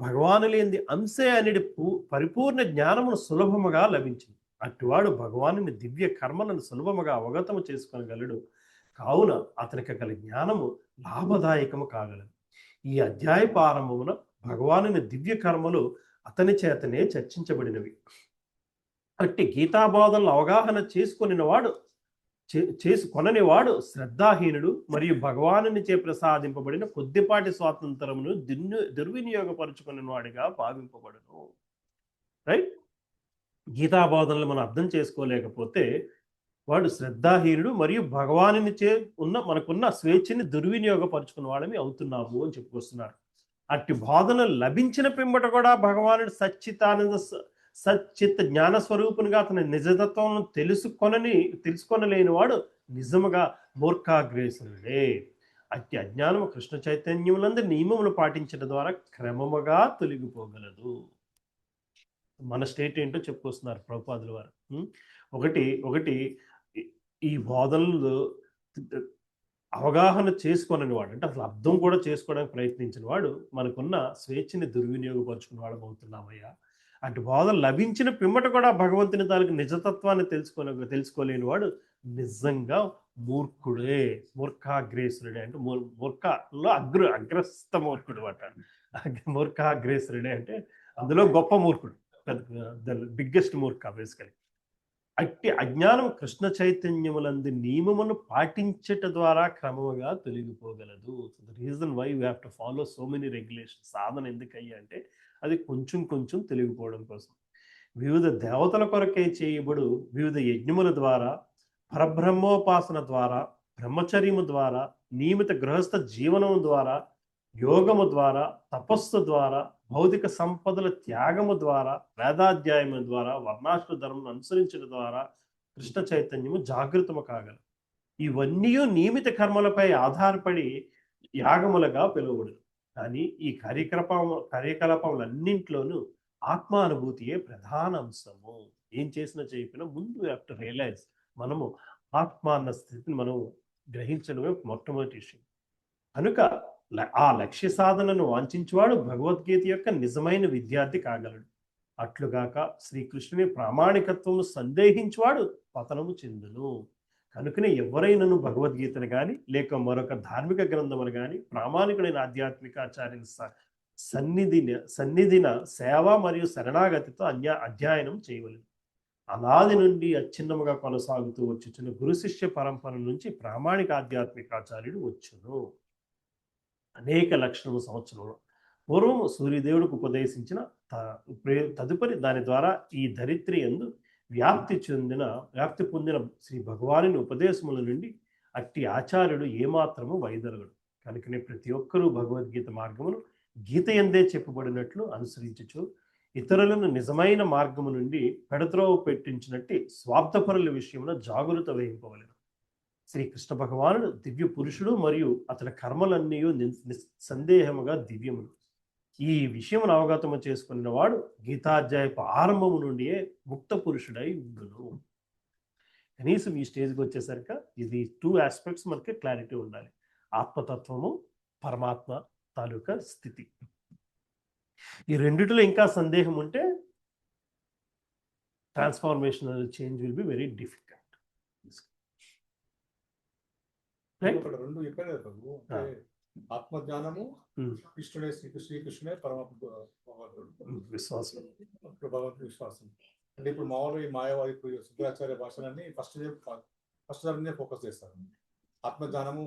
భగవాను లేని అంశే అనేది పరిపూర్ణ జ్ఞానమును సులభముగా లభించింది. అట్టివాడు భగవానుని దివ్య కర్మలను సులభముగా అవగతము చేసుకోగలడు. కావున అతనికి గల జ్ఞానము లాభదాయకము కాగలదు. ఈ అధ్యాయ ప్రారంభమున భగవానుని దివ్య కర్మలు అతని చేతనే చర్చించబడినవి. అట్టి గీతాబోధనలు అవగాహన చేసుకొనని వాడు శ్రద్ధాహీనుడు మరియు భగవానుని చే ప్రసాదింపబడిన కొద్దిపాటి స్వాతంత్రమును దుర్వినియోగపరుచుకుని వాడిగా భావింపబడును. రైట్. గీతాబోధనలు మనం అర్థం చేసుకోలేకపోతే వాడు శ్రద్ధాహీనుడు మరియు భగవానుని చే మనకున్న స్వేచ్ఛని దుర్వినియోగపరుచుకున్న వాళ్ళని అవుతున్నాము అని చెప్పుకొస్తున్నారు. అట్టి బోధనలు లభించిన పిమ్మట కూడా భగవానుడు సచ్చిత్ జ్ఞాన స్వరూపునిగా అతని నిజతత్వం తెలుసుకొనలేని వాడు నిజముగా మూర్ఖాగ్రేసుడే. అట్టి అజ్ఞానము కృష్ణ చైతన్యములందు నియమములు పాటించడం ద్వారా క్రమముగా తొలగిపోగలదు. మన స్టేట్ ఏంటో చెప్పుకొస్తున్నారు ప్రభుపాదుల వారు. ఒకటి ఈ బోధనలు అవగాహన చేసుకోనని వాడు, అంటే అసలు అర్థం కూడా చేసుకోవడానికి ప్రయత్నించిన వాడు మనకున్న స్వేచ్ఛని దుర్వినియోగపరుచుకున్న వాడు అవుతున్నామయ్యా. అటు బోధన లభించిన పిమ్మట కూడా భగవంతుని తాలూకు నిజతత్వాన్ని తెలుసుకోలేని వాడు నిజంగా మూర్ఖుడే, మూర్ఖాగ్రేసురుడే. అంటే మూర్ఖలో అగ్రస్థ మూర్ఖుడు అట. మూర్ఖాగ్రేసురుడే అంటే అందులో గొప్ప మూర్ఖుడు, బిగ్గెస్ట్ మూర్ఖ బేసికలీ. అట్టి అజ్ఞానం కృష్ణ చైతన్యములందు నియమమును పాటించట ద్వారా క్రమముగా తొలగిపోగలదు. The reason why we have to follow so many regulations. సాధన ఎందుకయ్యా అంటే అది కొంచెం తొలగిపోవడం కోసం. వివిధ దేవతల కొరకే చేయబడు వివిధ యజ్ఞముల ద్వారా, పరబ్రహ్మోపాసన ద్వారా, బ్రహ్మచర్యము ద్వారా, నియమిత గృహస్థ జీవనము ద్వారా, యోగము ద్వారా, తపస్సు ద్వారా, భౌతిక సంపదల త్యాగము ద్వారా, వేదాధ్యాయము ద్వారా, వర్ణాశ్ర ధర్మం అనుసరించడం ద్వారా కృష్ణ చైతన్యము జాగృతము కాగలదు. ఇవన్నీ నియమిత కర్మలపై ఆధారపడి యాగములుగా పిలువబడు. కానీ ఈ కార్యకలాపాలన్నింటిలోనూ ఆత్మానుభూతియే ప్రధాన అంశము. ఏం చేసినా చేయకపోయినా ముందు టు రియలైజ్ మనము ఆత్మ అన్న స్థితిని మనం గ్రహించడమే మొట్టమొదటి విషయం. కనుక ఆ లక్ష్య సాధనను వాంఛించేవాడు భగవద్గీత యొక్క నిజమైన విద్యార్థి కాగలడు. అట్లుగాక శ్రీకృష్ణుని ప్రామాణికత్వము సందేహించువాడు పతనము చెందును. కనుకనే ఎవరైనాను భగవద్గీతను కానీ లేక మరొక ధార్మిక గ్రంథమును కానీ ప్రామాణికుడైన ఆధ్యాత్మిక ఆచార్యుల సన్నిధిన సేవ మరియు శరణాగతితో అధ్యయనం చేయవలెను. అనాది నుండి అచ్ఛిన్నముగా కొనసాగుతూ వచ్చుచున్న గురు శిష్య పరంపర నుంచి ప్రామాణిక ఆధ్యాత్మిక ఆచార్యుడు వచ్చును. అనేక లక్షల సంవత్సరంలో పూర్వము సూర్యదేవుడికి ఉపదేశించిన తదుపరి దాని ద్వారా ఈ ధరిత్రి యందు వ్యాప్తి పొందిన శ్రీ భగవానుని ఉపదేశముల నుండి అట్టి ఆచార్యుడు ఏమాత్రము వైదొలగడు. కనుకనే ప్రతి ఒక్కరూ భగవద్గీత మార్గమును గీత యందే చెప్పబడినట్లు అనుసరించుచు ఇతరులను నిజమైన మార్గము నుండి పెడత్రోవ పెట్టించినట్టు స్వార్థపరుల విషయంలో జాగ్రత్త వహింపవలెను. శ్రీకృష్ణ భగవానుడు దివ్య పురుషుడు మరియు అతని కర్మలన్నీ సందేహముగా దివ్యములు. ఈ విషయమును అవగతము చేసుకున్న వాడు గీతాధ్యాయపు ఆరంభము నుండియే ముక్త పురుషుడై ఉండును. కనీసం ఈ స్టేజ్కి వచ్చేసరికి ఇది 2 ఆస్పెక్ట్స్ మనకి క్లారిటీ ఉండాలి. ఆత్మతత్వము, పరమాత్మ తాలూకా స్థితి. ఈ రెండిటిలో ఇంకా సందేహం ఉంటే transformational change will be very difficult. రెండు చెప్పారు కదా ప్రభు, అంటే ఆత్మజ్ఞానము కృష్ణుడే శ్రీకృష్ణుడే పరమాత్మ విశ్వాసం, భగవంతుడి విశ్వాసం. అంటే ఇప్పుడు మామూలుగా ఈ మాయావాది శుద్ధాచార్య భాషలన్నీ ఫస్ట్ దాని ఫోకస్ చేస్తారు. ఆత్మజ్ఞానము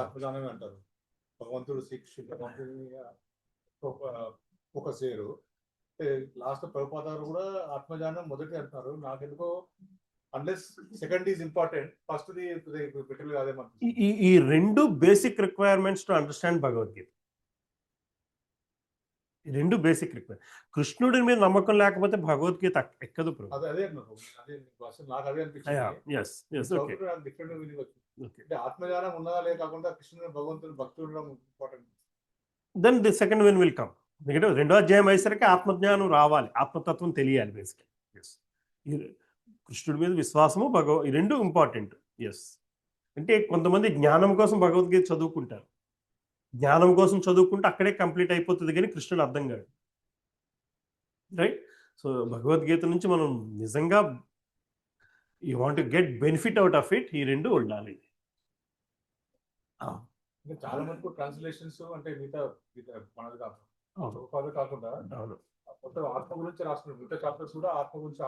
ఆత్మజ్ఞానమే అంటారు. భగవంతుడు శ్రీకృష్ణుడు భగవంతుని ఫోకస్ చేయరు. లాస్ట్ ప్రభుపాద గారు కూడా ఆత్మజ్ఞానం మొదటి అంటున్నారు. నాకెందుకో unless second is important, first better అదే. ఈ రెండు basic requirements to understand Bhagavad Gita. ఈ రెండు బేసిక్ రిక్వైర్. కృష్ణుడి మీద నమ్మకం లేకపోతే భగవద్గీత ఎక్కదు. అదే నాకు అదే అనిపించింది. ఆత్మజ్ఞానం ఉన్నదా లే కాకుండా కృష్ణుడు భగవంతుడు భక్తులు ఉండడం important. Then the second win will come. ఎందుకంటే 2వ అధ్యాయం అయ్యేసరికి ఆత్మజ్ఞానం రావాలి, ఆత్మతత్వం తెలియాలి బేసిక్గా. ఎస్, కృష్ణుడి మీద విశ్వాసము ఈ రెండు ఇంపార్టెంట్. ఎస్, అంటే కొంతమంది జ్ఞానం కోసం భగవద్గీత చదువుకుంటారు. జ్ఞానం కోసం చదువుకుంటే అక్కడే కంప్లీట్ అయిపోతుంది, కానీ కృష్ణుడు అర్థం కాదు. రైట్? సో భగవద్గీత నుంచి మనం నిజంగా you want get benefit out of it, ఈ రెండు ఉండాలి. చాలా మటుకు ట్రాన్స్లేషన్స్ అంటే మిగతా మనది కాకుండా మొత్తం ఆత్మ గురించి రాస్తున్నారు. మిగతా చాప్టర్స్ కూడా ఆత్మ గురించి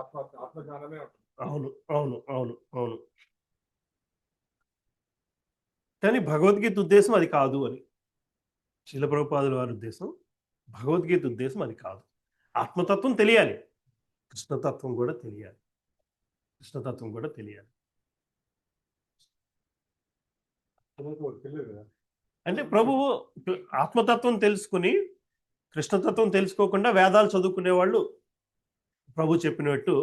ఆత్మజ్ఞానమే ఉంటుంది. అవును అవును అవును అవును. కానీ భగవద్గీత ఉద్దేశం అది కాదు అని శీల ప్రభుపాదుల వారి ఉద్దేశం. భగవద్గీత ఉద్దేశం అది కాదు. ఆత్మతత్వం తెలియాలి, కృష్ణతత్వం కూడా తెలియాలి. కృష్ణతత్వం కూడా తెలియాలి. తెలియదు కదా. అంటే ప్రభువు ఆత్మతత్వం తెలుసుకుని కృష్ణతత్వం తెలుసుకోకుండా వేదాలు చదువుకునే వాళ్ళు ప్రభు చెప్పినట్టు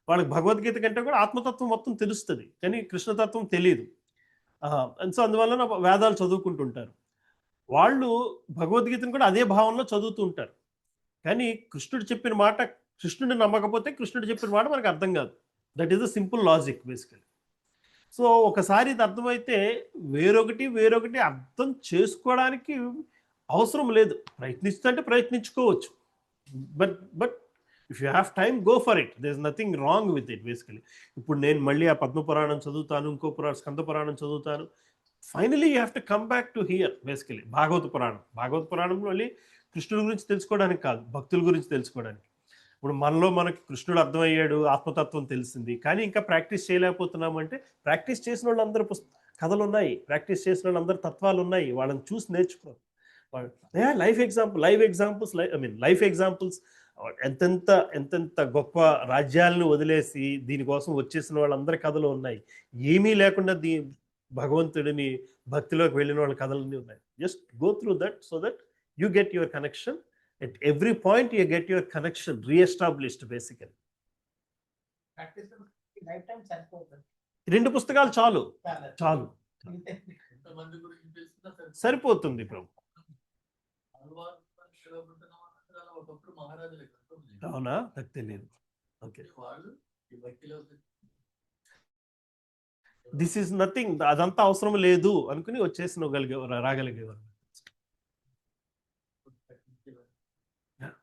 వాళ్ళకి భగవద్గీత కంటే కూడా ఆత్మతత్వం మొత్తం తెలుస్తుంది, కానీ కృష్ణతత్వం తెలియదు. సో అందువలన వేదాలు చదువుకుంటుంటారు. వాళ్ళు భగవద్గీతను కూడా అదే భావంలో చదువుతూ ఉంటారు. కానీ కృష్ణుడు చెప్పిన మాట, కృష్ణుడిని నమ్మకపోతే కృష్ణుడు చెప్పిన మాట మనకు అర్థం కాదు. That is the simple logic basically. So ఒకసారి ఇది అర్థమైతే వేరొకటి అర్థం చేసుకోవడానికి అవసరం లేదు. ప్రయత్నిస్తుంటే ప్రయత్నించుకోవచ్చు. But if you have time, go for it. There is nothing wrong with it basically. ఇప్పుడు నేను మళ్ళీ ఆ పద్మపురాణం చదువుతాను, ఇంకో స్కంద పురాణం చదువుతాను. Finally you have to come back to here basically. భాగవత పురాణంలో మళ్ళీ కృష్ణుడి గురించి తెలుసుకోవడానికి కాదు, భక్తుల గురించి తెలుసుకోవడానికి. ఇప్పుడు మనకి కృష్ణుడు అర్థమయ్యాడు, ఆత్మతత్వం తెలిసింది, కానీ ఇంకా ప్రాక్టీస్ చేయలేకపోతున్నామంటే ప్రాక్టీస్ చేసిన వాళ్ళందరూ కథలు ఉన్నాయి, ప్రాక్టీస్ చేసిన వాళ్ళందరూ తత్వాలు ఉన్నాయి, వాళ్ళని చూసి నేర్చుకోవాలి. లైఫ్ ఎగ్జాంపుల్స్ ఎంతెంత గొప్ప రాజ్యాలను వదిలేసి దీనికోసం వచ్చేసిన వాళ్ళందరి కథలు ఉన్నాయి. ఏమీ లేకుండా భగవంతుడిని భక్తిలోకి వెళ్ళిన వాళ్ళ కథలన్నీ ఉన్నాయి. Just go through that so that you get your connection. At every point you get your connection re-established basically. రెండు పుస్తకాలు చాలు సరిపోతుంది ప్రభు. ఒకప్పుడు మహారాజులు అవునా, నాకు తెలియదు. ఓకే, వాళ్ళు ఈ భక్తిలో దిస్ ఈస్ నథింగ్, అదంతా అవసరం లేదు అనుకుని వచ్చేసి రాగలిగేవారు.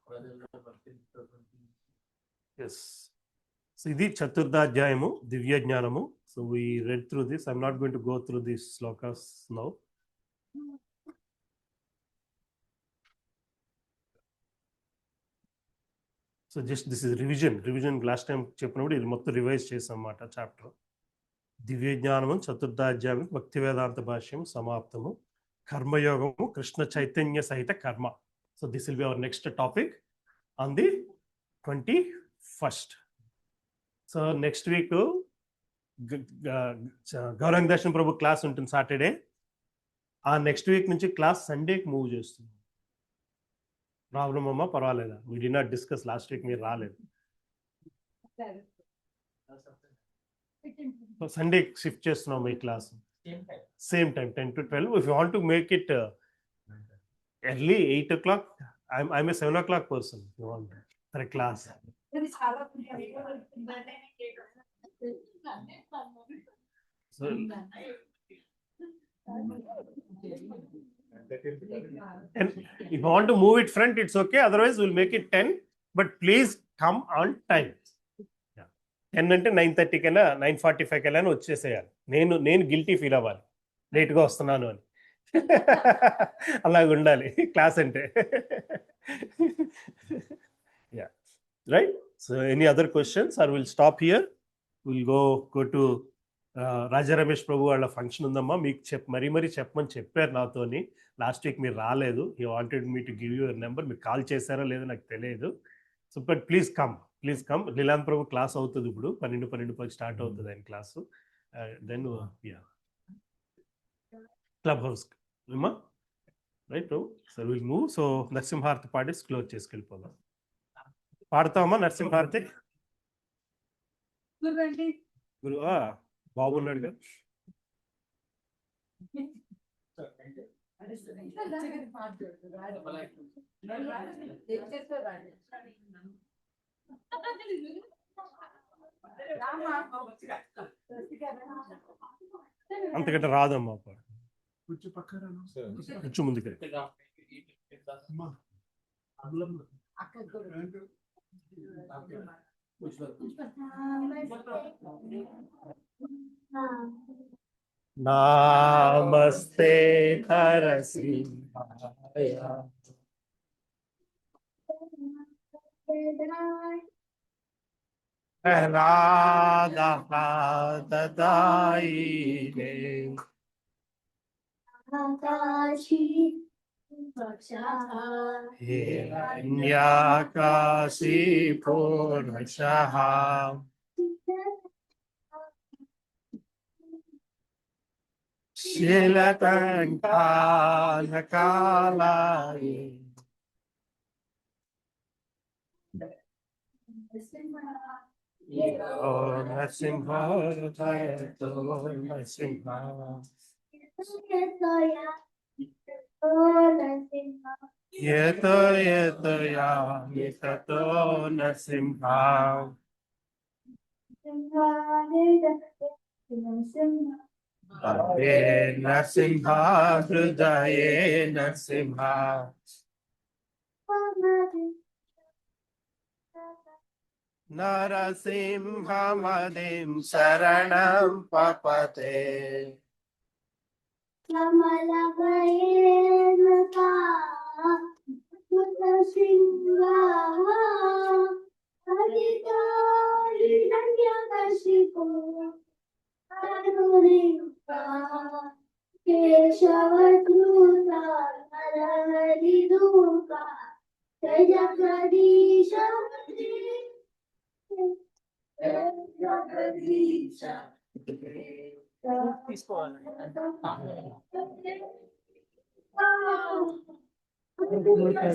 ప్రజల్లో భక్తి ఎస్, సో ఇది చతుర్థాధ్యాయము దివ్య జ్ఞానము. So we red through this, I'm not going to go through this shlokas now. So just this is revision last time చెప్పినప్పుడు ఇది మొత్తం రివైజ్ చేసాం అన్నమాట. చాప్టర్ దివ్య జ్ఞానము చతుర్థాధ్యాయం భక్తి వేదాంత భాష్యం సమాప్తము. కర్మయోగము కృష్ణ చైతన్య సహిత కర్మ. So this will be our next topic on the 21st. So next week Gauranga Darshan Prabhu class ఉంటుంది సాటర్డే. ఆ నెక్స్ట్ వీక్ నుంచి క్లాస్ సండేకి మూవ్ చేస్తుంది. ప్రాబ్లం అమ్మా, పర్వాలేదా? We did not discuss last week, మీరు రాలేదు. సండే షిఫ్ట్ చేస్తున్నాం ఈ class, same time 10 to 12. If you want to make it early 8 o'clock, I'm a 7 o'clock person. You want for class. So and if you want to move it front, it's okay. Otherwise, we'll make it 10. But please come on time. 10 అంటే 9:30 కైనా 9:45 కైనా వచ్చేసేయాలి. నేను guilty feel అవ్వాలి లేట్గా వస్తున్నాను అని. అలాగ ఉండాలి క్లాస్ అంటే. Yeah, right. So any other questions or will stop here. Will go to Raja Ramesh ప్రభు వాళ్ళ ఫంక్షన్ ఉందమ్మా. మీకు మరీ చెప్పమని చెప్పారు నాతోని. లాస్ట్ వీక్ మీరు రాలేదు. He wanted me to give your number. మీకు కాల్ చేశారో లేదో నాకు తెలియదు. So but please come. లీలాంత్ ప్రభు క్లాస్ అవుతుంది ఇప్పుడు 12 స్టార్ట్ అవుతుంది ఆయన క్లాసు. దెన్ క్లబ్ హౌస్ అమ్మా, రైట్ ప్రభు. So will move. సో నరసింహారతి పాడి క్లోజ్ చేసుకెళ్ళిపోదాం. పాడతామమ్మా నరసింహారతి. గురు బాగున్నాడు కదా. అంతకంటే రాదమ్మా. కొంచెం పక్కన కొంచెం ముందుకు. నమస్తే నరసింహాయ. రాధాదాయినే హిరణ్యాకాశీ పూర్వశః శీలకంఠానకాలాయ ఓ నరసింహ జయతో నరసింహ. యతో యామి తతో నరసింహ. హరే నరసింహ హృదయే నరసింహ. నరసింహమదిం శరణం పపతే. తీసుకోవాలి.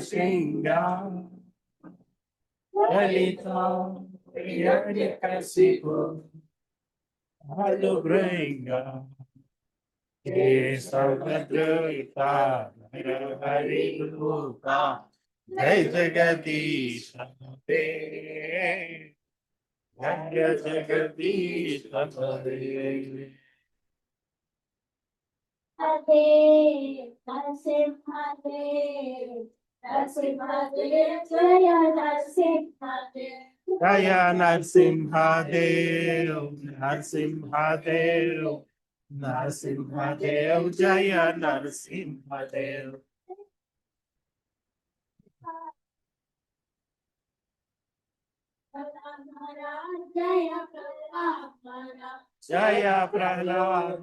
సింగా లలిత కసిపు అనుగ్రహంగా కేశవద్రోహిత हरि रूपा जय जगदीश जय जगदीश जय नरसिंहदेव नरसिंहदेव नरसिंहदेव जय नरसिंहदेव जय प्रहलाद